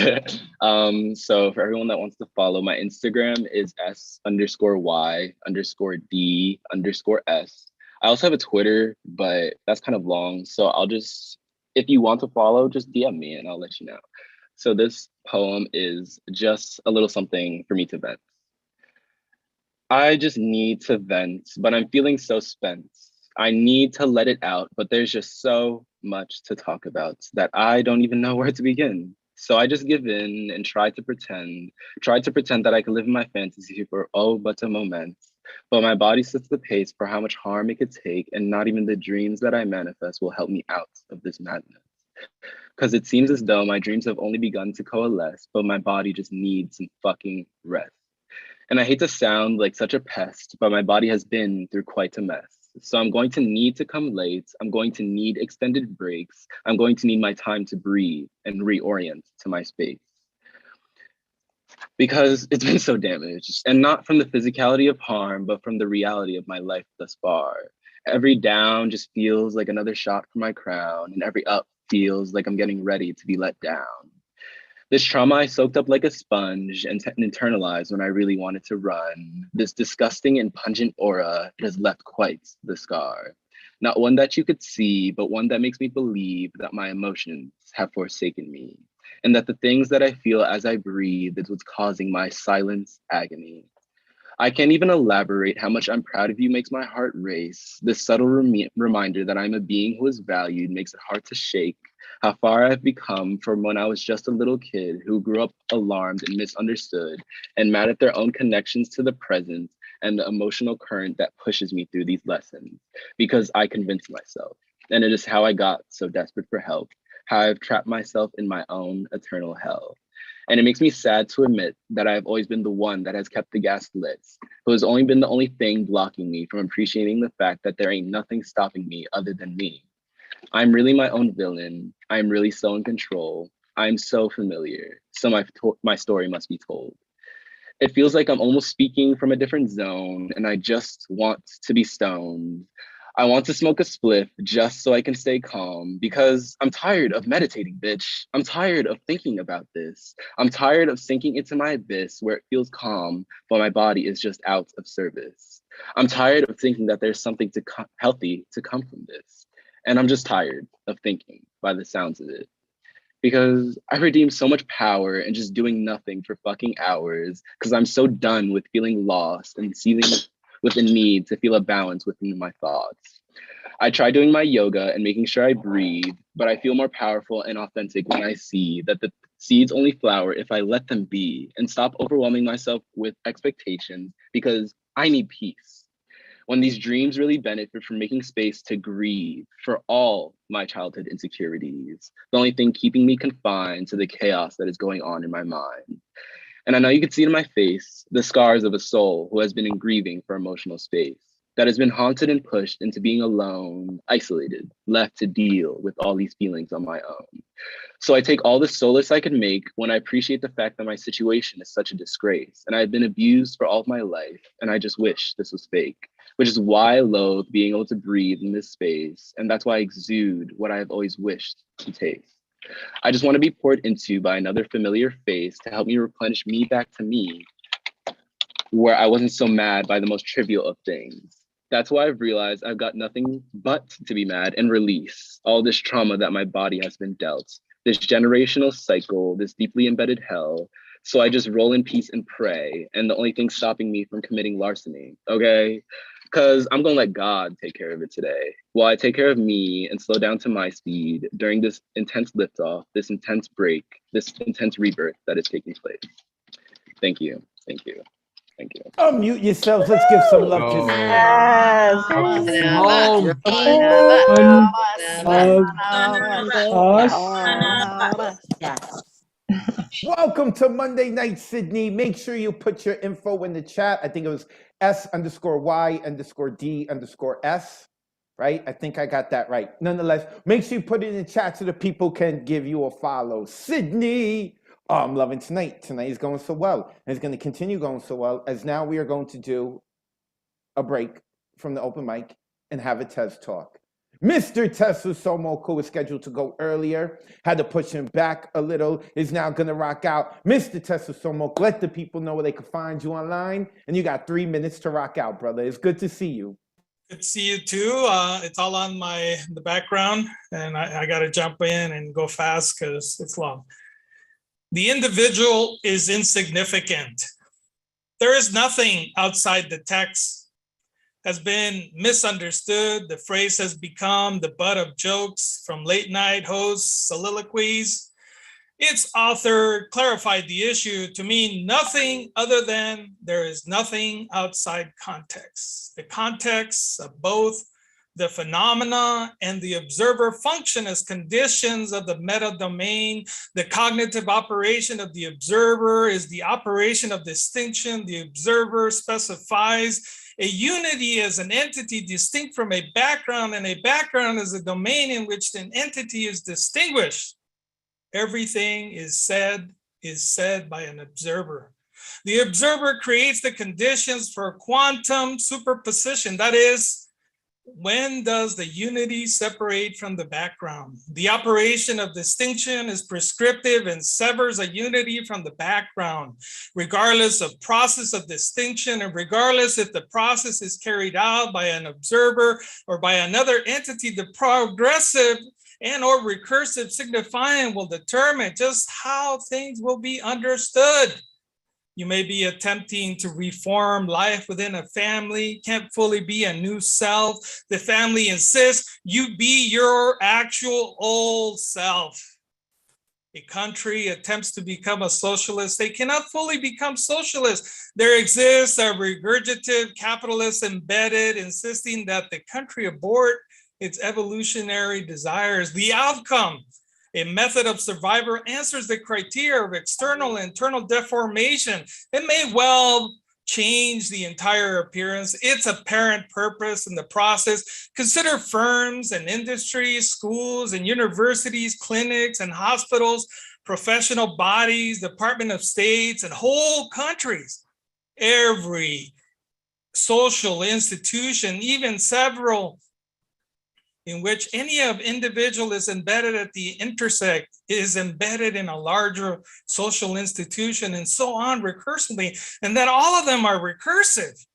So for everyone that wants to follow, my Instagram is S_Y_D_S. I also have a Twitter, but that's kind of long. So I'll just, if you want to follow, just DM me and I'll let you know. So this poem is just a little something for me to vent. I just need to vent, but I'm feeling so spent. I need to let it out, but there's just so much to talk about that I don't even know where to begin. So I just give in and try to pretend that I can live in my fantasy for but a moment. But my body sets the pace for how much harm it could take, and not even the dreams that I manifest will help me out of this madness. Because it seems as though my dreams have only begun to coalesce, but my body just needs some fucking rest. And I hate to sound like such a pest, but my body has been through quite a mess. So I'm going to need to come late. I'm going to need extended breaks. I'm going to need my time to breathe and reorient to my space. Because it's been so damaged, and not from the physicality of harm, but from the reality of my life thus far. Every down just feels like another shot from my crown, and every up feels like I'm getting ready to be let down. This trauma I soaked up like a sponge and internalized when I really wanted to run. This disgusting and pungent aura, it has left quite the scar. Not one that you could see, but one that makes me believe that my emotions have forsaken me, and that the things that I feel as I breathe is what's causing my silent agony. I can't even elaborate how much I'm proud of you makes my heart race. This subtle reminder that I'm a being who is valued makes it hard to shake how far I've become from when I was just a little kid who grew up alarmed and misunderstood and mad at their own connections to the present and the emotional current that pushes me through these lessons because I convinced myself. And it is how I got so desperate for help, how I've trapped myself in my own eternal hell. And it makes me sad to admit that I've always been the one that has kept the gas lit, who has only been the only thing blocking me from appreciating the fact that there ain't nothing stopping me other than me. I'm really my own villain. I'm really so in control. I'm so familiar. So my story must be told. It feels like I'm almost speaking from a different zone and I just want to be stoned. I want to smoke a spliff just so I can stay calm because I'm tired of meditating, bitch. I'm tired of thinking about this. I'm tired of sinking into my abyss where it feels calm, but my body is just out of service. I'm tired of thinking that there's something healthy to come from this. And I'm just tired of thinking by the sounds of it. Because I redeemed so much power and just doing nothing for fucking hours because I'm so done with feeling lost and seething with a need to feel a balance within my thoughts. I try doing my yoga and making sure I breathe, but I feel more powerful and authentic when I see that the seeds only flower if I let them be and stop overwhelming myself with expectations because I need peace. When these dreams really benefit from making space to grieve for all my childhood insecurities, the only thing keeping me confined to the chaos that is going on in my mind. And I know you can see it in my face, the scars of a soul who has been in grieving for emotional space, that has been haunted and pushed into being alone, isolated, left to deal with all these feelings on my own. So I take all the solace I can make when I appreciate the fact that my situation is such a disgrace and I've been abused for all of my life and I just wish this was fake, which is why I loathe being able to breathe in this space. And that's why I exude what I've always wished to taste. I just want to be poured into by another familiar face to help me replenish me back to me, where I wasn't so mad by the most trivial of things. That's why I've realized I've got nothing but to be mad and release all this trauma that my body has been dealt, this generational cycle, this deeply embedded hell. So I just roll in peace and pray. And the only thing stopping me from committing larceny, okay? Because I'm gonna let God take care of it today, while I take care of me and slow down to my speed during this intense liftoff, this intense break, this intense rebirth that is taking place. Thank you, thank you. Thank you. Unmute yourselves. Let's give some love to Welcome to Monday Night Sydney. Make sure you put your info in the chat. I think it was S_Y_D_S, right? I think I got that right. Nonetheless, make sure you put it in the chat so the people can give you a follow. Sydney. Oh, I'm loving tonight. Tonight is going so well. And it's going to continue going so well, as now we are going to do a break from the open mic and have a Tez talk. Mr. Tessa Somoko was scheduled to go earlier, had to push him back a little, is now going to rock out. Mr. Tessa Somoko, let the people know where they can find you online. And you got 3 minutes to rock out, brother. It's good to see you. Good to see you too. It's all on the background, and I got to jump in and go fast because it's long. The individual is insignificant. There is nothing outside the text. Has been misunderstood. The phrase has become the butt of jokes from late night hosts' soliloquies. Its author clarified the issue to mean nothing other than there is nothing outside context. The context of both the phenomena and the observer function as conditions of the meta domain. The cognitive operation of the observer is the operation of distinction. The observer specifies a unity as an entity distinct from a background, and a background is a domain in which an entity is distinguished. Everything is said by an observer. The observer creates the conditions for quantum superposition. That is, when does the unity separate from the background? The operation of distinction is prescriptive and severs a unity from the background, regardless of process of distinction and regardless if the process is carried out by an observer or by another entity. The progressive and or recursive signifying will determine just how things will be understood. You may be attempting to reform life within a family, can't fully be a new self. The family insists you be your actual old self. A country attempts to become a socialist. They cannot fully become socialist. There exists a regurgitative capitalist embedded, insisting that the country abort its evolutionary desires. The outcome, a method of survival, answers the criteria of external and internal deformation. It may well change the entire appearance, its apparent purpose in the process. Consider firms and industries, schools and universities, clinics and hospitals, professional bodies, Department of States, and whole countries. Every social institution, even several in which any of individual is embedded at the intersect, is embedded in a larger social institution, and so on recursively, and that all of them are recursive.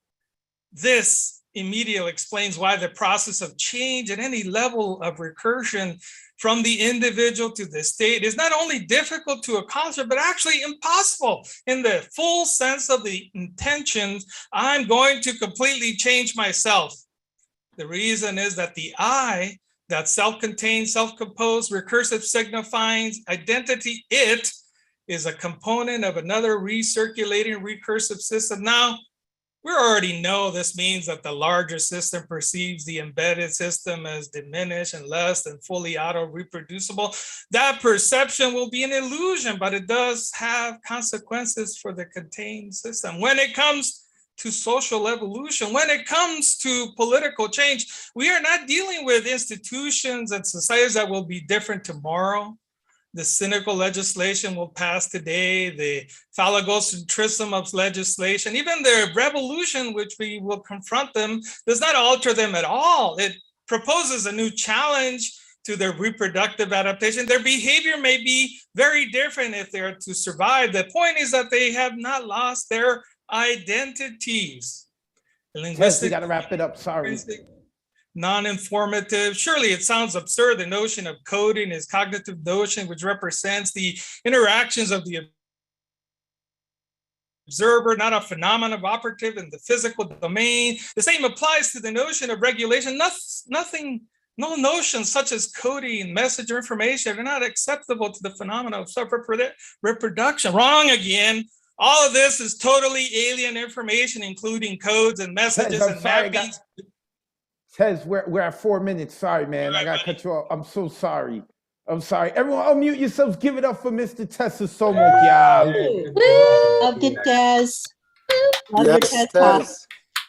This immediately explains why the process of change at any level of recursion from the individual to the state is not only difficult to accomplish, but actually impossible in the full sense of the intentions. I'm going to completely change myself. The reason is that the I, that self-contained, self-composed, recursive signifying identity, it is a component of another recirculating recursive system. Now, we already know this means that the larger system perceives the embedded system as diminished and less than fully auto-reproducible. That perception will be an illusion, but it does have consequences for the contained system. When it comes to social evolution, when it comes to political change, we are not dealing with institutions and societies that will be different tomorrow. The cynical legislation will pass today, the phallogocentrism of legislation, even the revolution, which we will confront them, does not alter them at all. It proposes a new challenge to their reproductive adaptation. Their behavior may be very different if they're to survive. The point is that they have not lost their identities. Tess, we got to wrap it up. Sorry. Non-informative. Surely it sounds absurd. The notion of coding is cognitive notion, which represents the interactions of the observer, not a phenomenon of operative in the physical domain. The same applies to the notion of regulation. Nothing, no notions such as coding, message, or information are not acceptable to the phenomenon of self-reproduction. Wrong again. All of this is totally alien information, including codes and messages and mappings. Tez, we're at 4 minutes. Sorry, man. I got to cut you off. I'm so sorry. I'm sorry. Everyone, unmute yourselves. Give it up for Mr. Tessa Somo, y'all. Love you, Tess. Love your Tess Talk.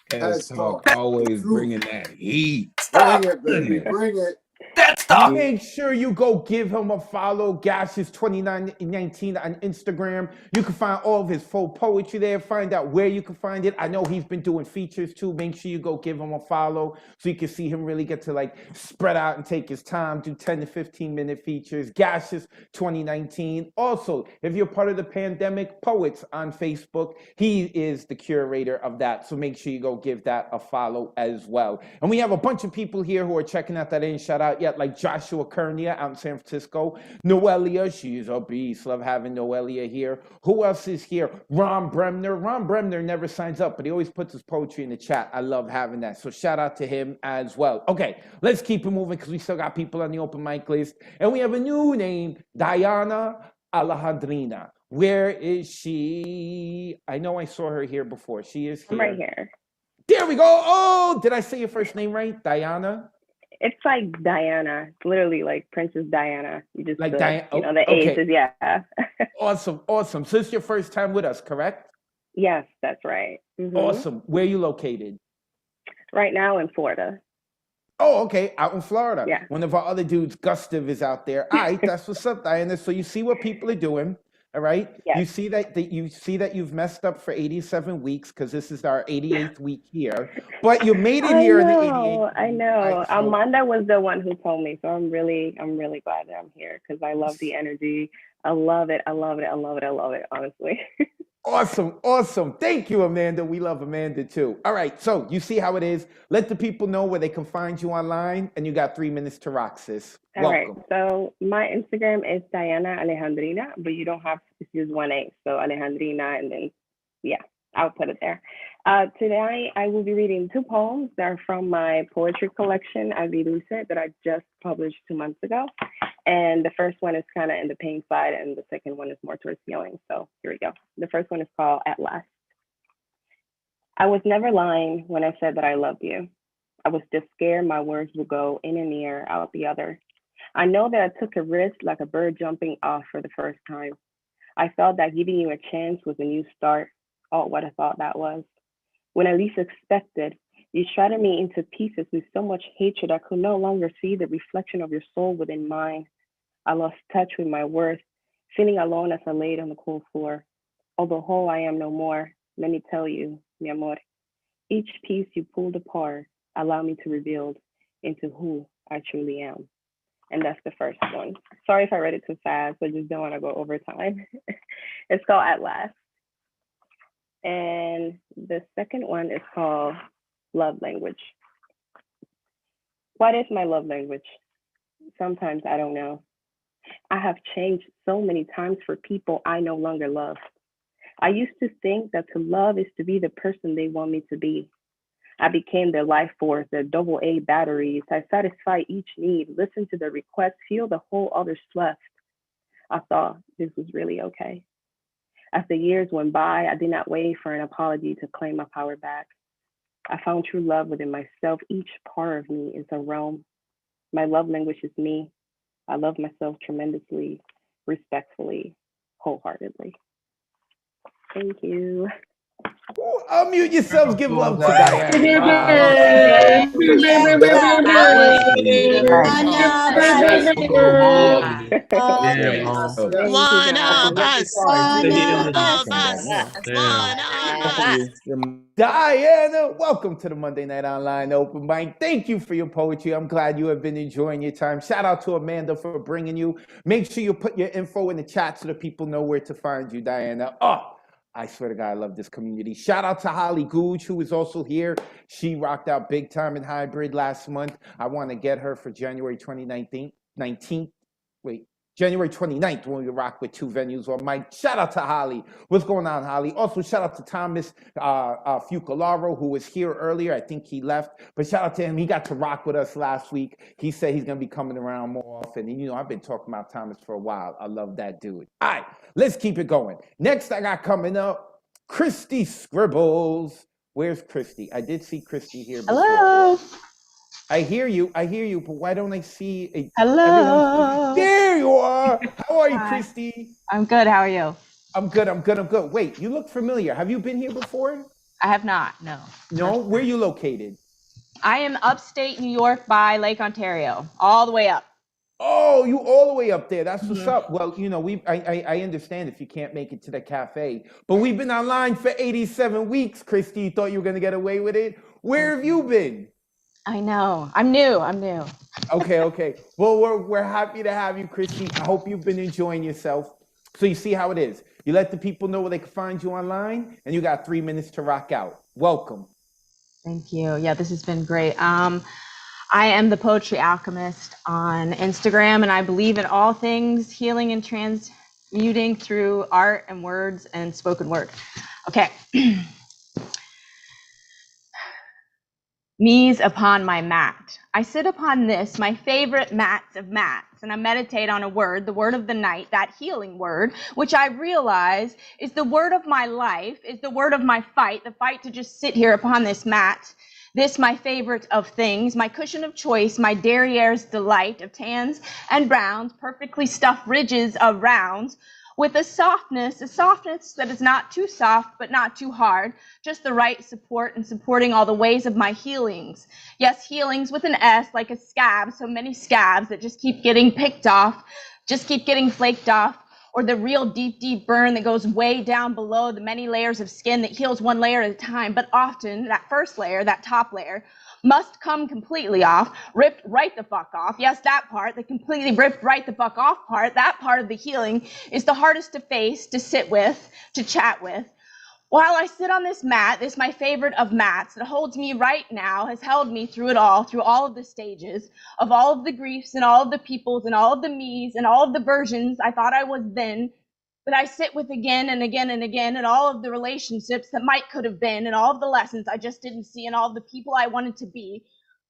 Tess Talk, always bringing that heat. Bring it, baby. Bring it. That's the Make sure you go give him a follow. Gashes 2919 on Instagram. You can find all of his full poetry there. Find out where you can find it. I know he's been doing features too. Make sure you go give him a follow so you can see him really get to like spread out and take his time, do 10 to 15 minute features. Gashes 2019. Also, if you're part of the Pandemic Poets on Facebook, he is the curator of that. So make sure you go give that a follow as well. And we have a bunch of people here who are checking out that in. Shout out yet, like Joshua Kernia out in San Francisco. Noelia, she's a beast. Love having Noelia here. Who else is here? Ron Bremner. Ron Bremner never signs up, but he always puts his poetry in the chat. I love having that. So shout out to him as well. Okay, let's keep it moving because we still got people on the open mic list. And we have a new name, Diana Alejandrina. Where is she? I know I saw her here before. She is here. I'm right here. There we go. Oh, did I say your first name right? Diana? It's like Diana. It's literally like Princess Diana. You just like the A's is, yeah. Awesome. So this is your first time with us, correct? Yes, that's right. Mhm. Awesome. Where are you located? Right now in Florida. Oh, okay. Out in Florida. Yeah. One of our other dudes, Gustav, is out there. All right, that's what's up, Diana. So you see what people are doing. All right. Yes. You see that you've messed up for 87 weeks because this is our 88th week here. But you made it here in the 88th. I know. Right, so, Amanda was the one who told me, so I'm really glad that I'm here because I love the energy. I love it. Honestly. Awesome. Thank you, Amanda. We love Amanda too. All right. So you see how it is. Let the people know where they can find you online, and you got 3 minutes to rock, sis. All right. So my Instagram is Diana Alejandrina, but you don't have to use one A. So Alejandrina, and then I'll put it there. Today I will be reading 2 poems that are from my poetry collection, Aviduce, that I just published 2 months ago. And the first one is kind of in the pain side, and the second one is more towards healing. So here we go. The first one is called At Last. I was never lying when I said that I loved you. I was just scared my words would go in an ear, out the other. I know that I took a risk like a bird jumping off for the first time. I felt that giving you a chance was a new start. Oh, what a thought that was. When I least expected, you shattered me into pieces with so much hatred I could no longer see the reflection of your soul within mine. I lost touch with my worth, feeling alone as I laid on the cold floor. Although whole I am no more, let me tell you, mi amor, each piece you pulled apart allowed me to rebuild into who I truly am. And that's the first one. Sorry if I read it too fast, I just don't want to go over time. It's called At Last. And the second one is called Love Language. What is my love language? Sometimes I don't know. I have changed so many times for people I no longer love. I used to think that to love is to be the person they want me to be. I became their life force, their AA batteries. I satisfy each need, listen to the request, feel the whole others left. I thought this was really okay. As the years went by, I did not wait for an apology to claim my power back. I found true love within myself. Each part of me is a realm. My love language is me. I love myself tremendously, respectfully, wholeheartedly. Thank you. Unmute yourselves. Give love to Diana. One of us. Diana, welcome to the Monday Night Online Open Mic. Thank you for your poetry. I'm glad you have been enjoying your time. Shout out to Amanda for bringing you. Make sure you put your info in the chat so that people know where to find you, Diana. Oh, I swear to God, I love this community. Shout out to Holly Gooch, who is also here. She rocked out big time in hybrid last month. I want to get her for January 2019. January 29th when we rock with 2 venues on mic. Shout out to Holly. What's going on, Holly? Also, shout out to Thomas Fucalaro, who was here earlier. I think he left, but shout out to him. He got to rock with us last week. He said he's going to be coming around more often. And, you know, I've been talking about Thomas for a while. I love that dude. All right, let's keep it going. Next I got coming up, Christy Scribbles. Where's Christy? I did see Christy here before. Hello. I hear you, but why don't I see Hello. There you are. How are you, Christy? I'm good. How are you? I'm good. Wait, you look familiar. Have you been here before? I have not, no. No? Where are you located? I am upstate New York by Lake Ontario, all the way up. Oh, you all the way up there. That's what's up. Well, you know, I understand if you can't make it to the cafe, but we've been online for 87 weeks, Christy. You thought you were going to get away with it? Where have you been? I know. I'm new. Okay. Well, we're happy to have you, Christy. I hope you've been enjoying yourself. So you see how it is. You let the people know where they can find you online, and you got 3 minutes to rock out. Welcome. Thank you. Yeah, this has been great. I am the Poetry Alchemist on Instagram, and I believe in all things healing and transmuting through art and words and spoken word. Okay. Knees upon my mat. I sit upon this, my favorite mats of mats, and I meditate on a word, the word of the night, that healing word, which I realize is the word of my life, is the word of my fight, the fight to just sit here upon this mat. This, my favorite of things, my cushion of choice, my derriere's delight of tans and browns, perfectly stuffed ridges of rounds, with a softness that is not too soft, but not too hard, just the right support and supporting all the ways of my healings. Yes, healings with an S, like a scab, so many scabs that just keep getting picked off, just keep getting flaked off, or the real deep, deep burn that goes way down below the many layers of skin that heals one layer at a time, but often that first layer, that top layer, must come completely off, ripped right the fuck off. Yes, that part, the completely ripped right the fuck off part, that part of the healing is the hardest to face, to sit with, to chat with. While I sit on this mat, this my favorite of mats that holds me right now, has held me through it all, through all of the stages of all of the griefs and all of the peoples and all of the me's and all of the versions I thought I was then, that I sit with again and again and again, and all of the relationships that might could have been, and all of the lessons I just didn't see, and all of the people I wanted to be.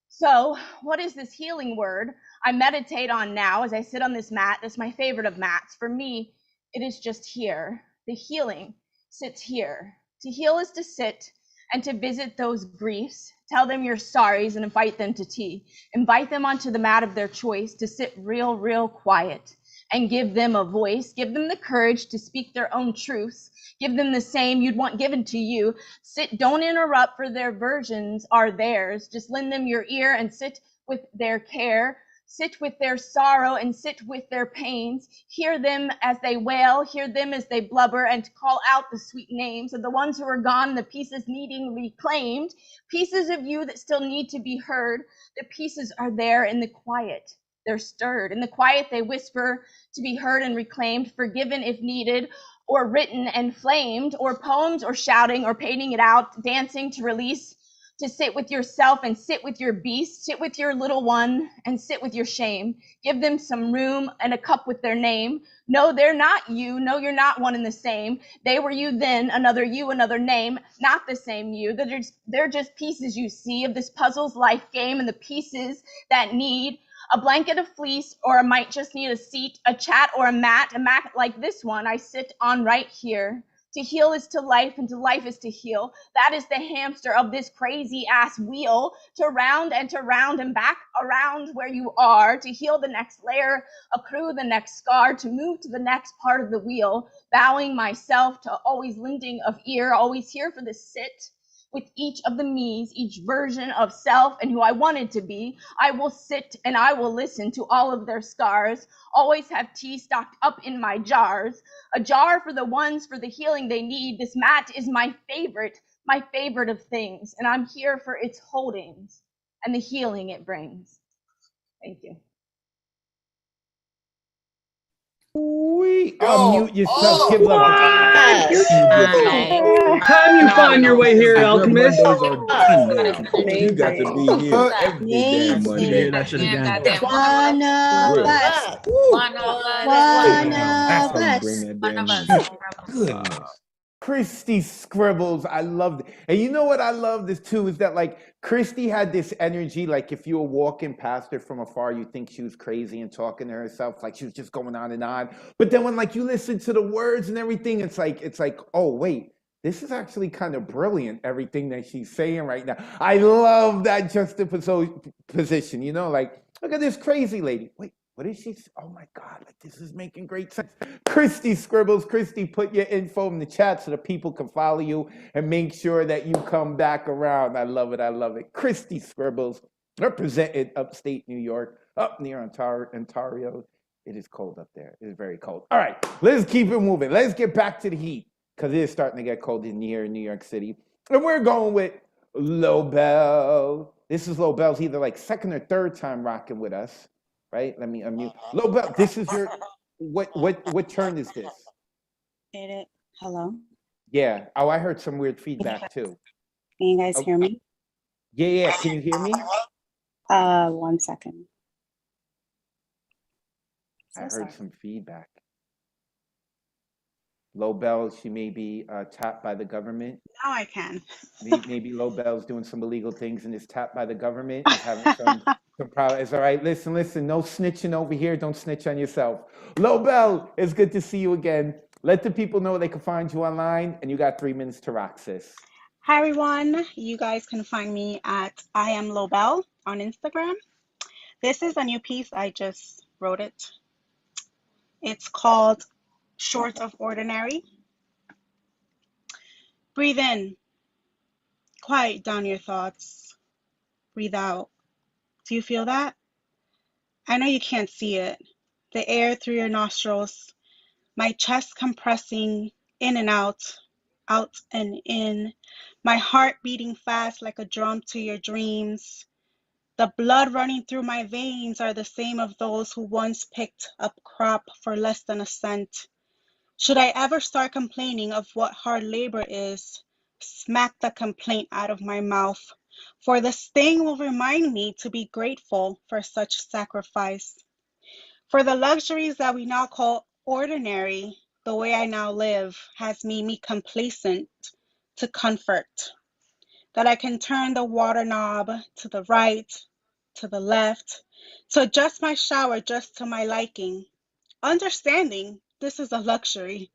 So what is this healing word I meditate on now as I sit on this mat? This is my favorite of mats. For me, it is just here. The healing sits here. To heal is to sit and to visit those griefs, tell them your sorries and invite them to tea. Invite them onto the mat of their choice to sit real, real quiet and give them a voice, give them the courage to speak their own truths, give them the same you'd want given to you. Sit, don't interrupt, for their versions are theirs. Just lend them your ear and sit with their care. Sit with their sorrow and sit with their pains. Hear them as they wail, hear them as they blubber, and call out the sweet names of the ones who are gone, the pieces needing reclaimed, pieces of you that still need to be heard. The pieces are there in the quiet. They're stirred. In the quiet, they whisper to be heard and reclaimed, forgiven if needed, or written and flamed, or poems, or shouting, or painting it out, dancing to release, to sit with yourself and sit with your beast, sit with your little one and sit with your shame. Give them some room and a cup with their name. No, they're not you. No, you're not one and the same. They were you then, another you, another name, not the same you. They're just pieces you see of this puzzle's life game, and the pieces that need a blanket of fleece, or I might just need a seat, a chat, or a mat like this one I sit on right here. To heal is to life, and to life is to heal. That is the hamster of this crazy ass wheel, to round and back around where you are, to heal the next layer, accrue the next scar, to move to the next part of the wheel, bowing myself to always lending of ear, always here for the sit with each of the me's, each version of self and who I wanted to be. I will sit and I will listen to all of their scars, always have tea stocked up in my jars, a jar for the ones for the healing they need. This mat is my favorite of things, and I'm here for its holdings and the healing it brings. Thank you. Unmute yourself. Give love to Time you find your way here, Alchemist. Mondays are done now. You got to be here every damn Monday. That shit again. Christy Scribbles, I loved it. And you know what I love this too is that like Christy had this energy, like if you were walking past her from afar, you think she was crazy and talking to herself, like she was just going on and on. But then when like you listen to the words and everything, it's like, oh wait, this is actually kind of brilliant, everything that she's saying right now. I love that juxtaposition, you know, like look at this crazy lady. Wait, what is she? Oh my God, like this is making great sense. Christy Scribbles, Christy, put your info in the chat so that people can follow you and make sure that you come back around. I love it, I love it. Christy Scribbles, represented upstate New York, up near Ontario. It is cold up there, it is very cold. All right, let's keep it moving. Let's get back to the heat because it is starting to get cold in here in New York City. And we're going with Lobel. This is Lobel's either like second or third time rocking with us. Right? Let me unmute. Lobel, this is your what turn is this? Hello? Yeah. Oh, I heard some weird feedback too. Can you guys hear me? Yeah. Can you hear me? 1 second. I heard some feedback. Lobel, she may be tapped by the government. Now I can. Maybe Lobel's doing some illegal things and is tapped by the government. Is having some problem. It's all right. Listen. No snitching over here. Don't snitch on yourself. Lobel, it's good to see you again. Let the people know they can find you online, and you got 3 minutes to rock, sis. Hi, everyone. You guys can find me at I am Lobel on Instagram. This is a new piece. I just wrote it. It's called Short of Ordinary. Breathe in. Quiet down your thoughts. Breathe out. Do you feel that? I know you can't see it. The air through your nostrils, my chest compressing in and out and in, my heart beating fast like a drum to your dreams. The blood running through my veins are the same of those who once picked up crop for less than a cent. Should I ever start complaining of what hard labor is, smack the complaint out of my mouth, for the sting will remind me to be grateful for such sacrifice. For the luxuries that we now call ordinary, the way I now live has made me complacent to comfort, that I can turn the water knob to the right, to the left, to adjust my shower just to my liking, understanding this is a luxury.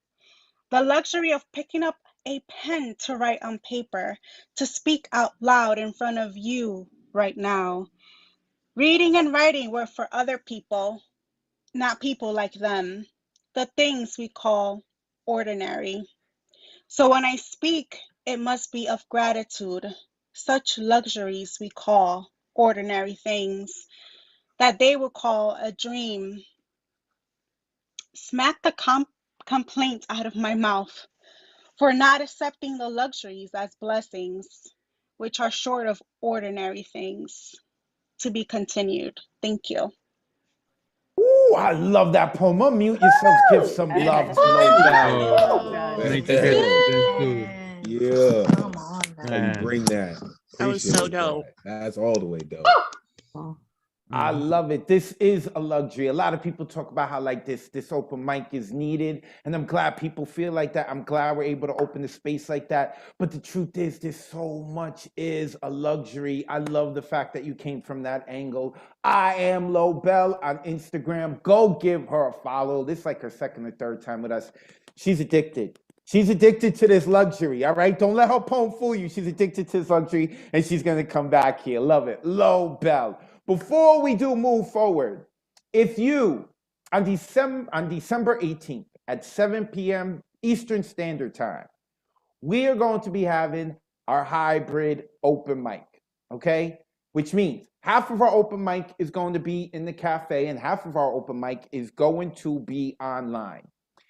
The luxury of picking up a pen to write on paper, to speak out loud in front of you right now. Reading and writing were for other people, not people like them, the things we call ordinary. So when I speak, it must be of gratitude, such luxuries we call ordinary things, that they will call a dream. Smack the complaint out of my mouth for not accepting the luxuries as blessings, which are short of ordinary things. To be continued. Thank you. Ooh, I love that poem. Unmute yourself, give some love to Lobel. Yeah. How you bring that. That was so Appreciate dope. that. That's all the way dope. I love it. This is a luxury. A lot of people talk about how like this open mic is needed, and I'm glad people feel like that. I'm glad we're able to open the space like that. But the truth is, there's so much is a luxury. I love the fact that you came from that angle. I am Lobel on Instagram. Go give her a follow. This is like her second or third time with us. She's addicted. She's addicted to this luxury, all right? Don't let her poem fool you. She's addicted to this luxury, and she's going to come back here. Love it. Low bell. Before we do move forward, if you, on December 18th at 7 p.m. Eastern Standard Time, we are going to be having our hybrid open mic, okay? Which means half of our open mic is going to be in the cafe, and half of our open mic is going to be online.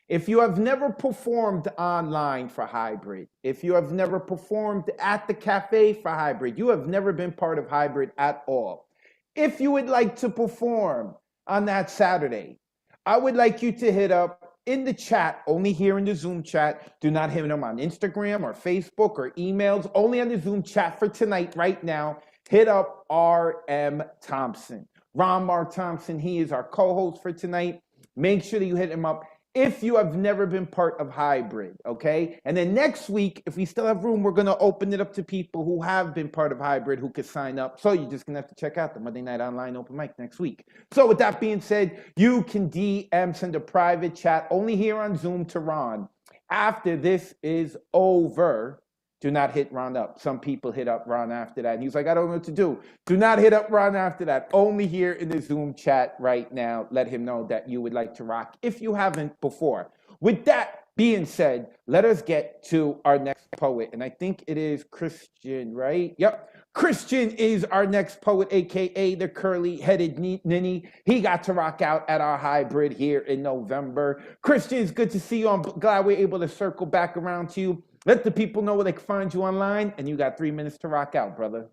If you have never performed online for hybrid, if you have never performed at the cafe for hybrid, you have never been part of hybrid at all. If you would like to perform on that Saturday, I would like you to hit up in the chat, only here in the Zoom chat. Do not hit them on Instagram or Facebook or emails, only on the Zoom chat for tonight, right now. Hit up R.M. Thompson. Ron Mark Thompson, he is our co-host for tonight. Make sure that you hit him up if you have never been part of hybrid, okay? And then next week, if we still have room, we're going to open it up to people who have been part of hybrid who could sign up. So you're just going to have to check out the Monday Night Online open mic next week. So with that being said, you can DM, send a private chat only here on Zoom to Ron. After this is over, do not hit Ron up. Some people hit up Ron after that. And he's like, I don't know what to do. Do not hit up Ron after that. Only here in the Zoom chat right now. Let him know that you would like to rock if you haven't before. With that being said, let us get to our next poet. And I think it is Christian, right? Yep. Christian is our next poet, a.k.a. the curly-headed ninny. He got to rock out at our hybrid here in November. Christian, it's good to see you. I'm glad we're able to circle back around to you. Let the people know where they can find you online, and you got 3 minutes to rock out, brother.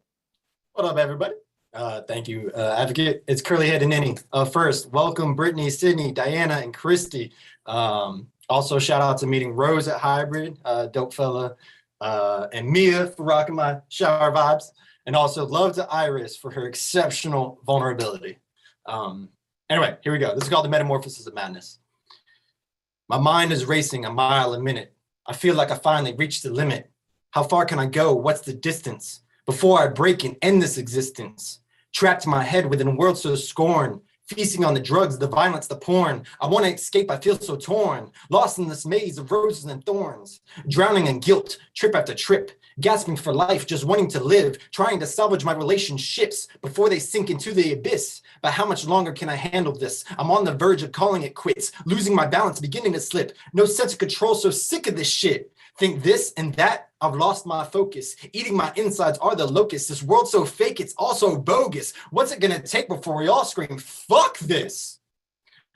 What up, everybody? Thank you, Advocate. It's Curly Head and Ninny. First, welcome Brittany, Sydney, Diana, and Christy. Also, shout out to meeting Rose at Hybrid, dope fella, and Mia for rocking my shower vibes, and also love to Iris for her exceptional vulnerability. Anyway, here we go. This is called The Metamorphosis of Madness. My mind is racing a mile a minute. I feel like I finally reached the limit. How far can I go? What's the distance? Before I break and end this existence. Trapped my head within a world so scorned. Feasting on the drugs, the violence, the porn. I want to escape, I feel so torn. Lost in this maze of roses and thorns. Drowning in guilt, trip after trip. Gasping for life, just wanting to live. Trying to salvage my relationships before they sink into the abyss. But how much longer can I handle this? I'm on the verge of calling it quits. Losing my balance, beginning to slip. No sense of control, so sick of this shit. Think this and that, I've lost my focus. Eating my insides are the locusts. This world so fake, it's also bogus. What's it gonna take before we all scream, fuck this?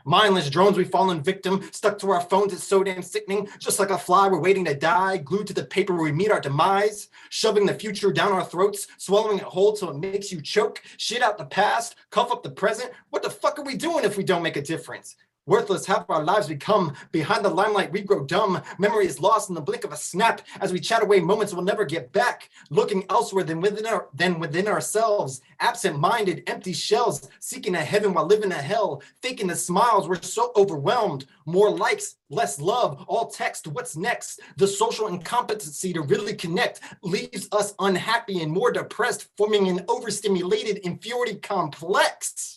Mindless drones, we've fallen victim. Stuck to our phones, it's so damn sickening. Just like a fly, we're waiting to die. Glued to the paper, we meet our demise. Shoving the future down our throats. Swallowing it whole till it makes you choke. Shit out the past, cough up the present. What the fuck are we doing if we don't make a difference? Worthless half our lives become. Behind the limelight, we grow dumb. Memory is lost in the blink of a snap. As we chat away moments we'll never get back. Looking elsewhere than within ourselves. Absent-minded, empty shells. Seeking a heaven while living a hell. Faking the smiles, we're so overwhelmed. More likes, less love, all text. What's next? The social incompetency to really connect leaves us unhappy and more depressed, forming an overstimulated inferiority complex.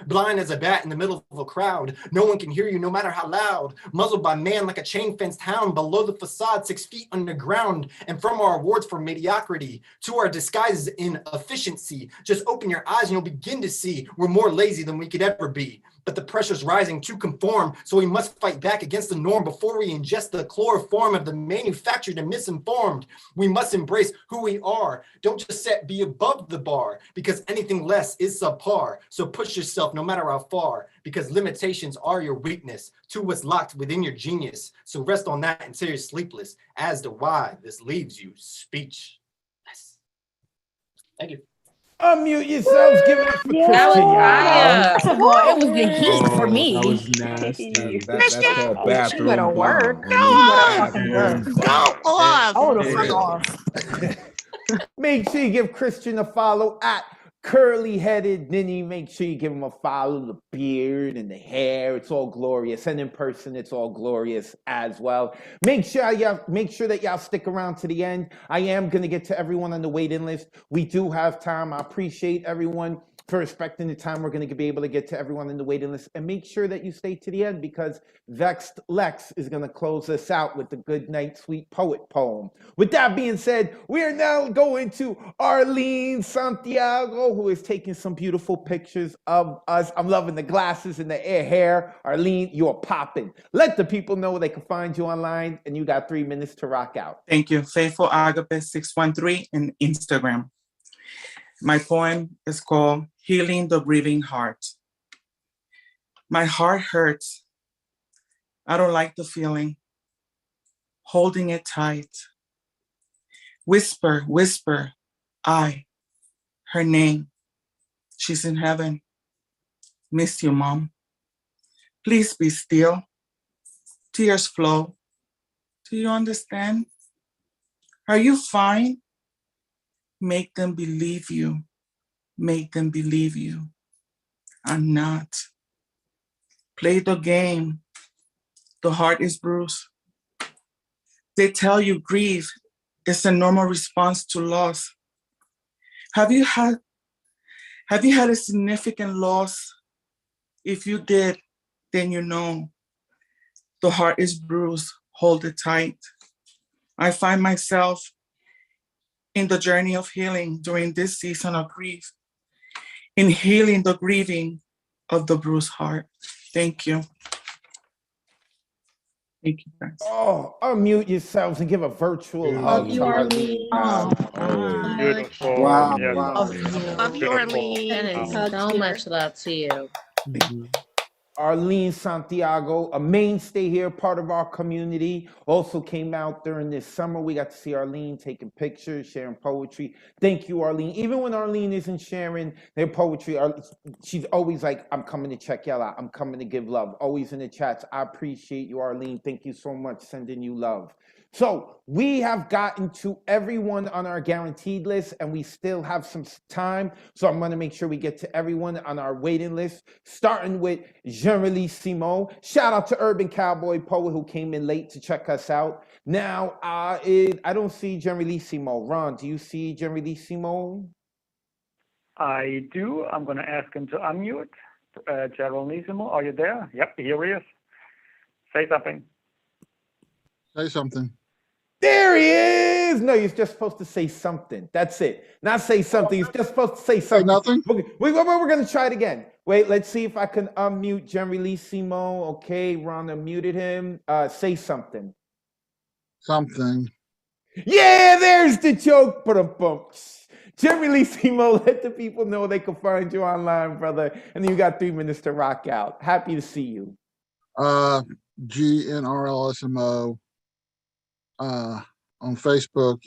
Blind as a bat in the middle of a crowd. No one can hear you no matter how loud. Muzzled by man like a chain-fenced hound. Below the facade, 6 feet underground. And from our awards for mediocrity to our disguises in efficiency. Just open your eyes and you'll begin to see we're more lazy than we could ever be. But the pressure's rising to conform, so we must fight back against the norm before we ingest the chloroform of the manufactured and misinformed. We must embrace who we are. Don't just be above the bar, because anything less is subpar. So push yourself no matter how far, because limitations are your weakness to what's locked within your genius. So rest on that until you're sleepless as to why this leaves you speechless. Thank you. Unmute yourselves, give it up for Christian. That was y'all. fire. First of all, it was the heat for me. That was nasty. That's called She bathroom better work. bomb. Go off. Oh, the fuck off. Make sure you give Christian a follow at curly-headed Ninny. Make sure you give him a follow. The beard and the hair, it's all glorious. And in person, it's all glorious as well. Make sure that y'all stick around to the end. I am going to get to everyone on the waiting list. We do have time. I appreciate everyone for respecting the time. We're going to be able to get to everyone in the waiting list, and make sure that you stay to the end, because Vexed Lex is going to close us out with the Good Night Sweet Poet poem. With that being said, we are now going to Arlene Santiago, who is taking some beautiful pictures of us. I'm loving the glasses and the hair. Arlene, you're popping. Let the people know where they can find you online, and you got 3 minutes to rock out. Thank you. Faithful Agape 613 in Instagram. My poem is called Healing the Grieving Heart. My heart hurts. I don't like the feeling. Holding it tight. Whisper, whisper, her name. She's in heaven. Miss you, Mom. Please be still. Tears flow. Do you understand? Are you fine? Make them believe you. Make them believe you. I'm not. Play the game. The heart is bruised. They tell you grief is a normal response to loss. Have you had a significant loss? If you did, then you know. The heart is bruised. Hold it tight. I find myself in the journey of healing during this season of grief, in healing the grieving of the bruised heart. Thank you. Thank you, guys. Oh, unmute yourselves and give a virtual hug to Arlene. Beautiful. Wow. Yes. Wow. Love you, Arlene, and so much love to you. Arlene Santiago, a mainstay here, part of our community, also came out during this summer. We got to see Arlene taking pictures, sharing poetry. Thank you, Arlene. Even when Arlene isn't sharing their poetry, she's always like, I'm coming to check y'all out. I'm coming to give love. Always in the chats. I appreciate you, Arlene. Thank you so much. Sending you love. So we have gotten to everyone on our guaranteed list, and we still have some time. So I'm going to make sure we get to everyone on our waiting list, starting with Generalissimo. Shout out to Urban Cowboy Poet, who came in late to check us out. Now, I don't see Generalissimo. Ron, do you see Generalissimo? I do. I'm going to ask him to unmute. Generalissimo, are you there? Yep, here he is. Say something. Say something. There he is. No, you're just supposed to say something. That's it. Not say something. You're just supposed to say something. Nothing. We're going to try it again. Wait, let's see if I can unmute Generalissimo. Okay, Ron unmuted him. Say something. Something. Yeah, there's the joke. Generalissimo, let the people know they can find you online, brother. And then you got 3 minutes to rock out. Happy to see you. GNRLSMO. On Facebook,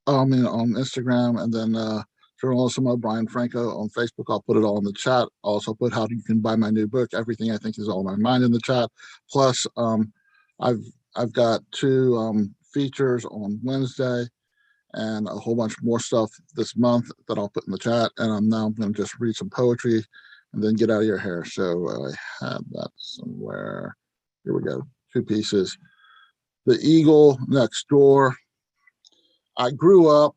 on Instagram, and then journalism Brian Franco on Facebook. I'll put it all in the chat. Also put how you can buy my new book, Everything I Think Is All in My Mind, in the chat. Plus, I've got 2 features on Wednesday and a whole bunch more stuff this month that I'll put in the chat. And I'm now going to just read some poetry and then get out of your hair. So I have that somewhere. Here we go. 2 pieces. The Eagle Next Door. I grew up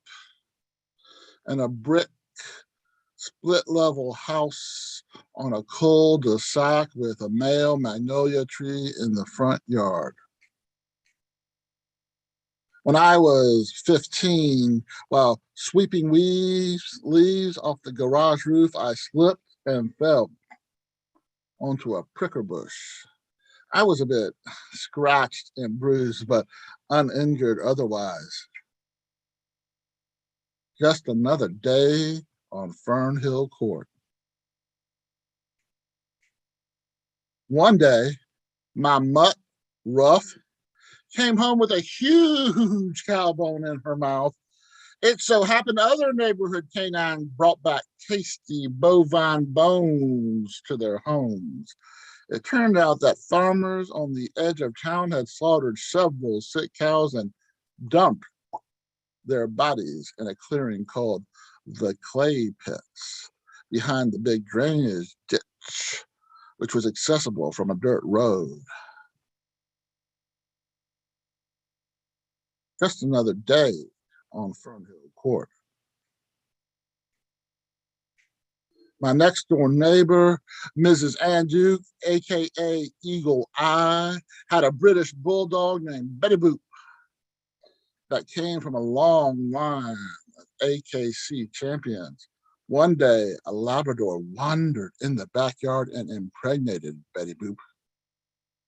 in a brick split-level house on a cul-de-sac with a male magnolia tree in the front yard. When I was 15, while sweeping leaves off the garage roof, I slipped and fell onto a pricker bush. I was a bit scratched and bruised, but uninjured otherwise. Just another day on Fernhill Court. One day, my mutt, Rough, came home with a huge cow bone in her mouth. It so happened other neighborhood canines brought back tasty bovine bones to their homes. It turned out that farmers on the edge of town had slaughtered several sick cows and dumped their bodies in a clearing called the Clay Pits behind the big drainage ditch, which was accessible from a dirt road. Just another day on Fernhill Court. My next door neighbor, Mrs. Ann Duke, AKA Eagle Eye, had a British bulldog named Betty Boop that came from a long line of AKC champions. One day, a Labrador wandered in the backyard and impregnated Betty Boop.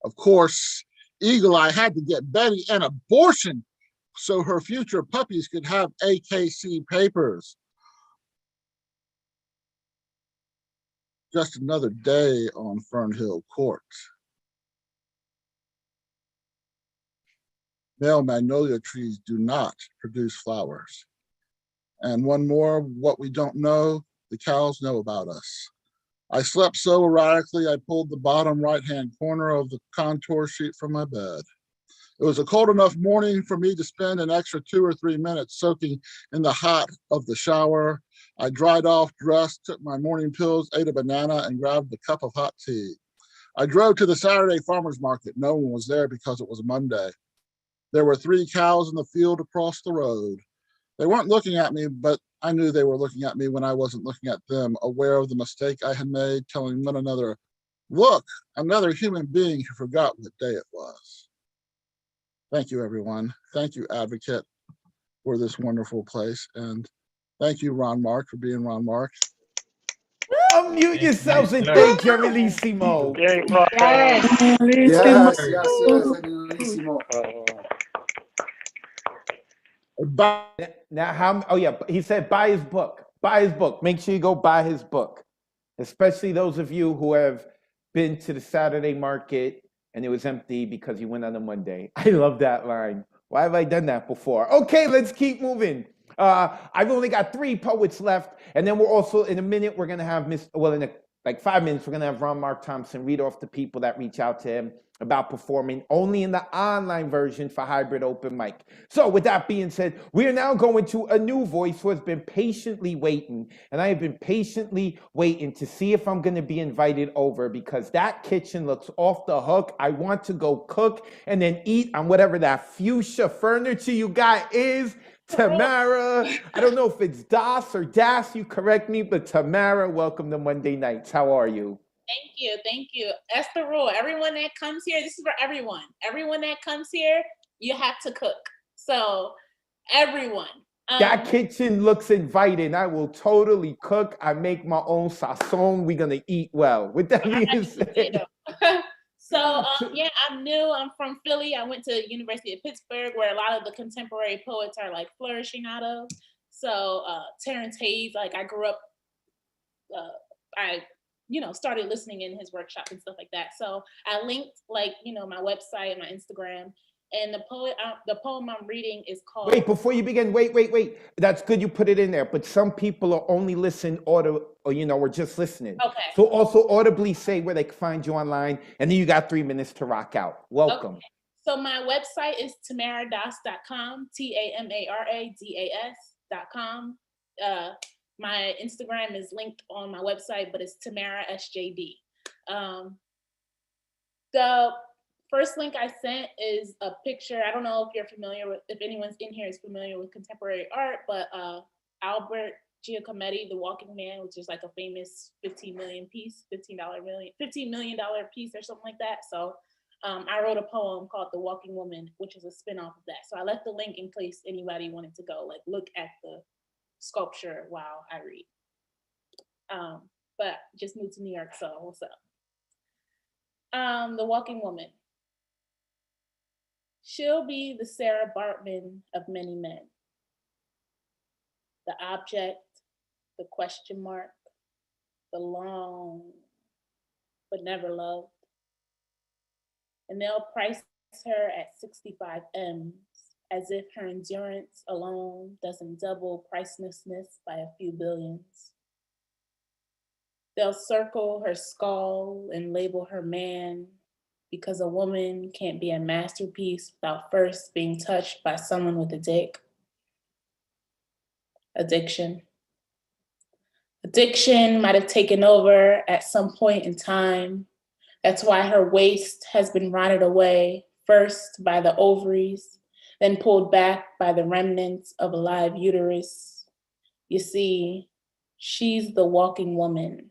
Of course, Eagle Eye had to get Betty an abortion so her future puppies could have AKC papers. Just another day on Fernhill Court. Male magnolia trees do not produce flowers. And one more, what we don't know, the cows know about us. I slept so erratically, I pulled the bottom right-hand corner of the contour sheet from my bed. It was a cold enough morning for me to spend an extra 2 or 3 minutes soaking in the hot of the shower. I dried off, dressed, took my morning pills, ate a banana, and grabbed a cup of hot tea. I drove to the Saturday farmer's market. No one was there because it was Monday. There were 3 cows in the field across the road. They weren't looking at me, but I knew they were looking at me when I wasn't looking at them, aware of the mistake I had made, telling one another, look, another human being who forgot what day it was. Thank you, everyone. Thank you, Advocate, for this wonderful place. And thank you, Ron Mark, for being Ron Mark. Unmute yourselves and thank Generalissimo. Yes, Generalissimo. Now, how? Oh yeah, he said buy his book. Buy his book. Make sure you go buy his book. Especially those of you who have been to the Saturday market and it was empty because you went on a Monday. I love that line. Why have I done that before? Okay, let's keep moving. I've only got 3 poets left, and then we're also in a minute we're gonna have like 5 minutes we're gonna have Ron Mark Thompson read off the people that reach out to him about performing only in the online version for hybrid open mic. So with that being said, we are now going to a new voice who has been patiently waiting, and I have been patiently waiting to see if I'm gonna be invited over because that kitchen looks off the hook. I want to go cook and then eat on whatever that fuchsia furniture you got is. Tamara, I don't know if it's Das or Das, you correct me, but Tamara, welcome to Monday Nights. How are you? Thank you, thank you. That's the rule. Everyone that comes here, this is for everyone. Everyone that comes here, you have to cook. So everyone. That kitchen looks inviting. I will totally cook. I make my own sazon. We're gonna eat well. With that being said. So yeah, I'm new. I'm from Philly. I went to University of Pittsburgh, where a lot of the contemporary poets are like flourishing out of. So Terrence Hayes, like I grew up, I started listening in his workshop and stuff like that. So I linked my website and my Instagram. And the poem I'm reading is called. Wait, before you begin, wait. That's good you put it in there, but some people are only listening or just listening. Okay. So also audibly say where they can find you online, and then you got 3 minutes to rock out. Welcome. Okay. So my website is tamaradas.com, TAMARADAS.com. My Instagram is linked on my website, but it's Tamara SJD. The first link I sent is a picture. I don't know if anyone's in here is familiar with contemporary art, but Albert Giacometti, The Walking Man, which is like a famous $15 million piece or something like that. So I wrote a poem called The Walking Woman, which is a spin-off of that. So I left the link in case anybody wanted to go look at the sculpture while I read. But just moved to New York, so what's up? The Walking Woman. She'll be the Sarah Bartman of many men. The object, the question mark, the long but never loved. And they'll price her at 65 M's, as if her endurance alone doesn't double pricelessness by a few billions. They'll circle her skull and label her man, because a woman can't be a masterpiece without first being touched by someone with a dick. Addiction. Addiction might have taken over at some point in time. That's why her waist has been rotted away, first by the ovaries, then pulled back by the remnants of a live uterus. You see, She's the walking woman,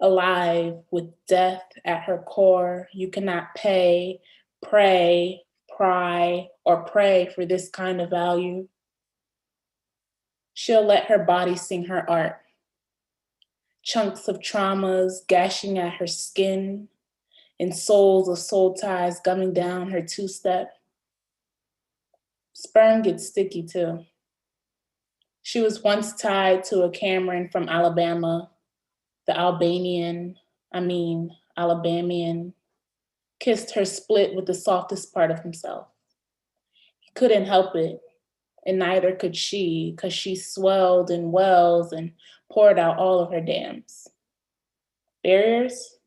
alive with death at her core. You cannot pay, pray, pry, or pray for this kind of value. She'll let her body sing her art. Chunks of traumas gashing at her skin, and souls of soul ties gumming down her two-step. Sperm gets sticky too. She was once tied to a Cameron from Alabama. The Alabamian kissed her split with the softest part of himself. He couldn't help it, and neither could she, because she swelled in wells and poured out all of her dams. Barriers?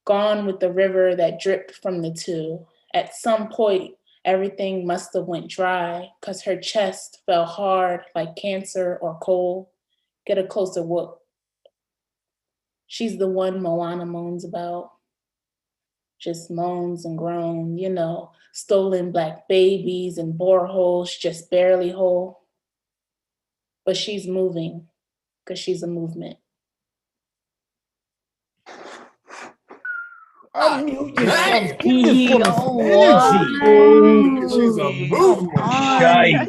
Gone with the river that dripped from the two. At some point, everything must have went dry, because her chest fell hard like cancer or coal. Get a closer look. She's the one Moana moans about. Just moans and groans, you know, stolen Black babies and boreholes just barely whole. But she's moving, because she's a movement. Unmute yourself. Give this woman some energy. She's a movement. Shite.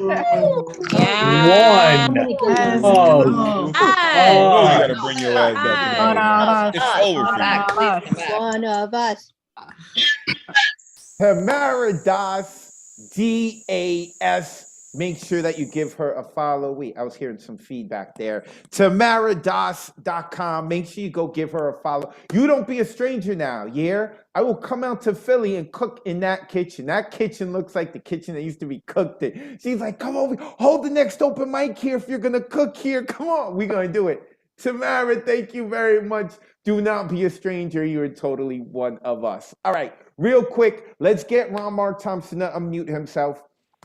One. Oh, You gotta bring your ass back to the It's over for you. One of us. Tamara Das, DAS. Make sure that you give her a follow. Wait, I was hearing some feedback there. TamaraDas.com. Make sure you go give her a follow. You don't be a stranger now, yeah? I will come out to Philly and cook in that kitchen. That kitchen looks like the kitchen that used to be cooked in. She's like, come over, hold the next open mic here if you're going to cook here. Come on, we're going to do it. Tamara, thank you very much. Do not be a stranger. You're totally one of us. All right, real quick, let's get Ron Mark Thompson to unmute himself.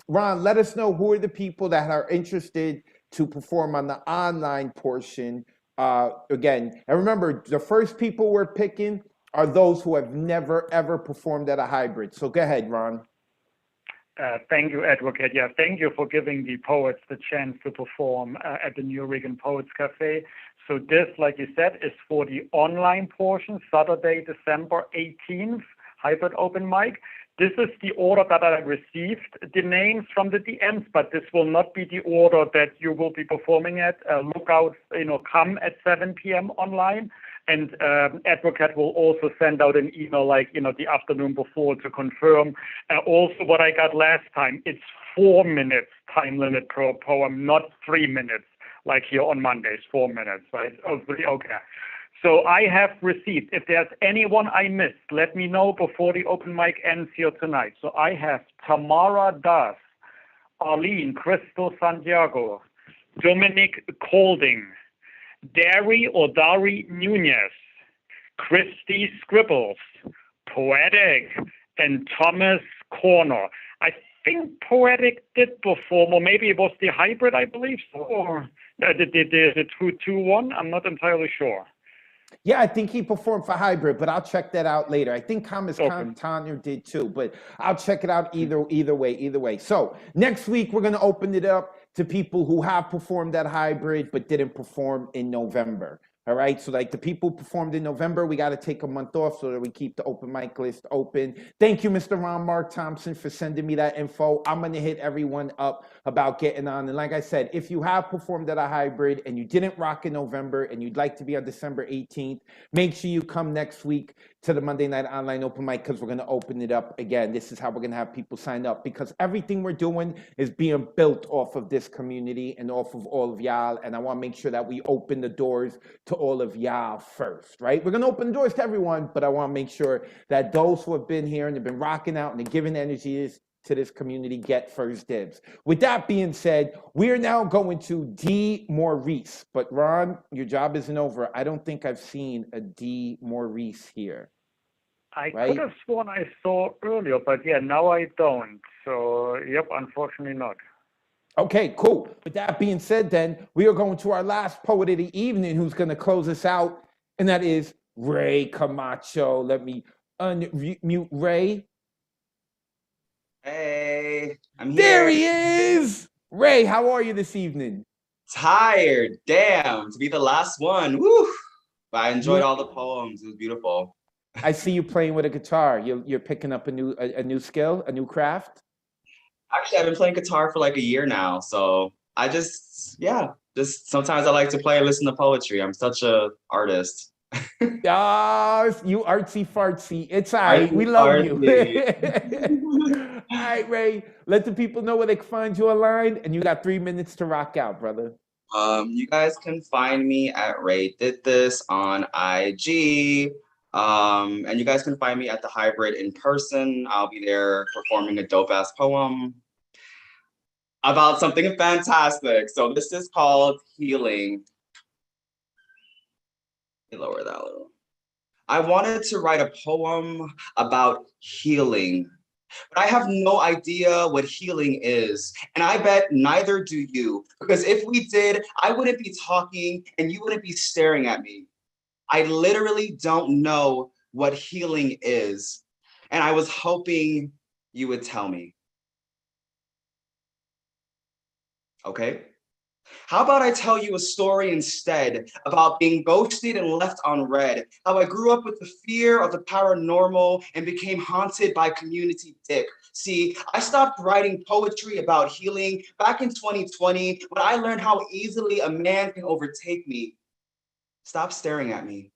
Ron, let us know who are the people that are interested to perform on the online portion. Again, and remember, the first people we're picking are those who have never, ever performed at a hybrid. So go ahead, Ron. Thank you, Advocate. Yeah, thank you for giving the poets the chance to perform at the New Rican Poets Cafe. So this, like you said, is for the online portion, Saturday, December 18th, hybrid open mic. This is the order that I received, the names from the DMs, but this will not be the order that you will be performing at. Look out, come at 7 p.m. online. And Advocate will also send out an email the afternoon before to confirm. Also, what I got last time, it's 4 minutes time limit per poem, not 3 minutes, like here on Mondays, 4 minutes, right? Okay. So I have received, if there's anyone I missed, let me know before the open mic ends here tonight. So I have Tamara Das, Arlene Crystal Santiago, Dominic Colding, Dari Nunez, Christy Scribbles, Poetic, and Thomas Corner. I think Poetic did perform, or maybe it was the hybrid, I believe, or the 2-2-1. I'm not entirely sure. Yeah, I think he performed for hybrid, but I'll check that out later. I think Thomas Tanner did too, but I'll check it out either way. So next week, we're going to open it up to people who have performed at hybrid, but didn't perform in November. All right, so like the people who performed in November, we got to take a month off so that we keep the open mic list open. Thank you, Mr. Ron Mark Thompson, for sending me that info. I'm going to hit everyone up about getting on. And like I said, if you have performed at a hybrid and you didn't rock in November and you'd like to be on December 18th, make sure you come next week to the Monday Night Online Open Mic because we're going to open it up again. This is how we're going to have people sign up because everything we're doing is being built off of this community and off of all of y'all. And I want to make sure that we open the doors to all of y'all first, right? We're going to open the doors to everyone, but I want to make sure that those who have been here and have been rocking out and they're giving energies to this community get first dibs. With that being said, we're now going to D. Maurice. But Ron, your job isn't over. I don't think I've seen a D. Maurice here. I could have sworn I saw earlier, but yeah, now I don't. So, yep, unfortunately not. Okay, cool. With that being said, then, we are going to our last poet of the evening who's going to close us out, and that is Ray Camacho. Let me unmute Ray. Hey, I'm here. There he is! Ray, how are you this evening? Tired. Damn. To be the last one. Woo. But I enjoyed all the poems. It was beautiful. I see you playing with a guitar. You're picking up a new skill, a new craft. Actually, I've been playing guitar for like a year now. So I just sometimes I like to play and listen to poetry. I'm such a artist. Ah, you artsy fartsy. It's all right. We love you. All right, Ray. Let the people know where they can find you online, and you got 3 minutes to rock out, brother. You guys can find me at Ray Did This on IG. And you guys can find me at the Hybrid in person. I'll be there performing a dope ass poem about something fantastic. So this is called Healing. Lower that a little. I wanted to write a poem about healing, but I have no idea what healing is. And I bet neither do you, because if we did, I wouldn't be talking and you wouldn't be staring at me. I literally don't know what healing is. And I was hoping you would tell me. Okay? How about I tell you a story instead about being ghosted and left on red, how I grew up with the fear of the paranormal and became haunted by community dick. See, I stopped writing poetry about healing back in 2020 when I learned how easily a man can overtake me. Stop staring at me.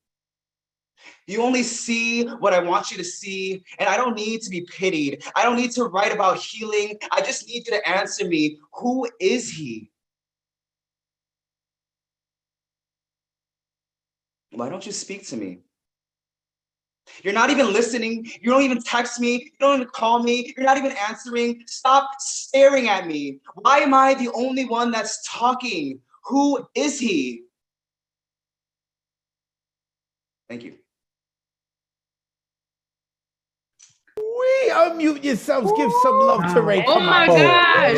You only see what I want you to see, and I don't need to be pitied. I don't need to write about healing. I just need you to answer me, who is he? Why don't you speak to me? You're not even listening. You don't even text me. You don't even call me. You're not even answering. Stop staring at me. Why am I the only one that's talking? Who is he? Thank you. Unmute yourselves. Give some love to Ray. Oh Come my on. gosh.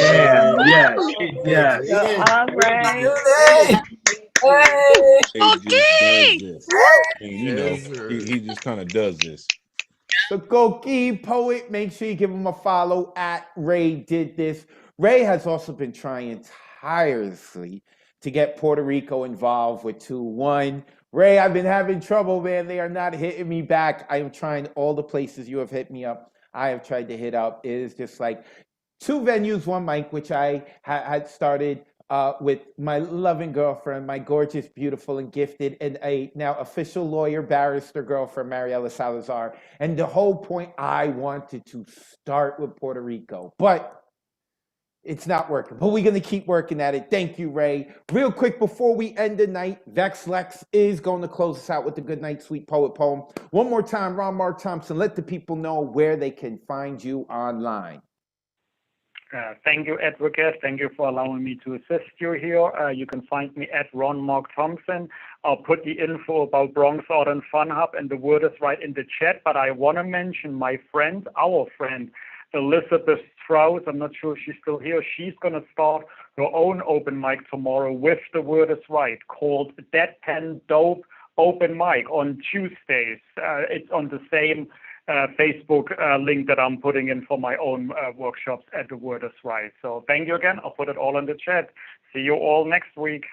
Yeah. All right. You know, he just kind of does this. The Goki Poet, make sure you give him a follow at Ray Did This. Ray has also been trying tirelessly to get Puerto Rico involved with 2-1. Ray, I've been having trouble, man. They are not hitting me back. I am trying all the places you have hit me up. I have tried to hit up. It is just like 2 venues, 1 mic, which I had started with my loving girlfriend, my gorgeous, beautiful, and gifted, and a now official lawyer, barrister girlfriend, Mariela Salazar. And the whole point, I wanted to start with Puerto Rico, but it's not working. But we're going to keep working at it. Thank you, Ray. Real quick, before we end the night, Vex Lex is going to close us out with the Good Night Sweet Poet poem. One more time, Ron Mark Thompson, let the people know where they can find you online. Thank you, Advocate. Thank you for allowing me to assist you here. You can find me at Ron Mark Thompson. I'll put the info about Bronx Art and Fun Hub and the word is right in the chat, but I want to mention my friend, our friend, Elizabeth Strauss. I'm not sure if she's still here. She's going to start her own open mic tomorrow with the word is right, called Deadpan Dope Open Mic on Tuesdays. It's on the same Facebook link that I'm putting in for my own workshops at The Word is Right. So thank you again. I'll put it all in the chat. See you all next week.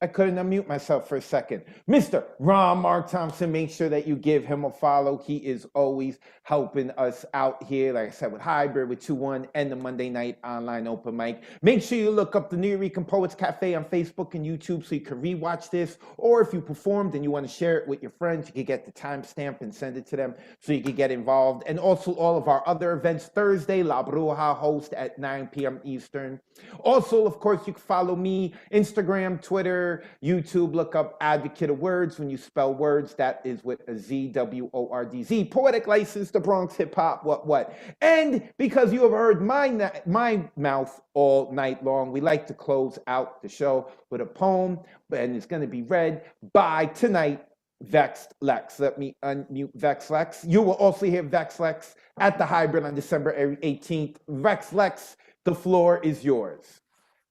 I couldn't unmute myself for a second. Mr. Ron Mark Thompson, make sure that you give him a follow. He is always helping us out here, like I said, with Hybrid, with 2-1, and the Monday night online open mic. Make sure you look up the New Rican Poets Cafe on Facebook and YouTube so you can rewatch this. Or if you performed and you want to share it with your friends, you can get the timestamp and send it to them so you can get involved. And also all of our other events, Thursday, La Bruja host at 9 p.m. Eastern. Also, of course, you can follow me, Instagram, Twitter, YouTube, look up Advocate of Wordz. When you spell words, that is with a Z, W-O-R-D-Z. Poetic license, the Bronx hip hop, what. And because you have heard my mouth all night long, we like to close out the show with a poem, and it's going to be read by tonight, Vex Lex. Let me unmute Vex Lex. You will also hear Vex Lex at the Hybrid on December 18th. Vex Lex, the floor is yours.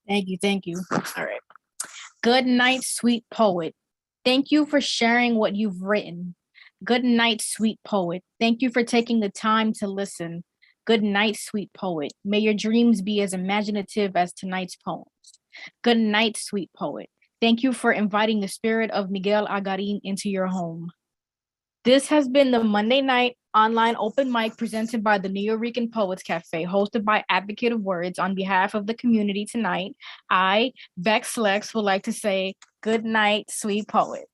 Thank you. All right. Good night, sweet poet. Thank you for sharing what you've written. Good night, sweet poet. Thank you for taking the time to listen. Good night, sweet poet. May your dreams be as imaginative as tonight's poems. Good night, sweet poet. Thank you for inviting the spirit of Miguel Agarin into your home. This has been the Monday night online open mic presented by the New Rican Poets Cafe, hosted by Advocate of Wordz. On behalf of the community tonight, I, Vex Lex, would like to say good night, sweet poet.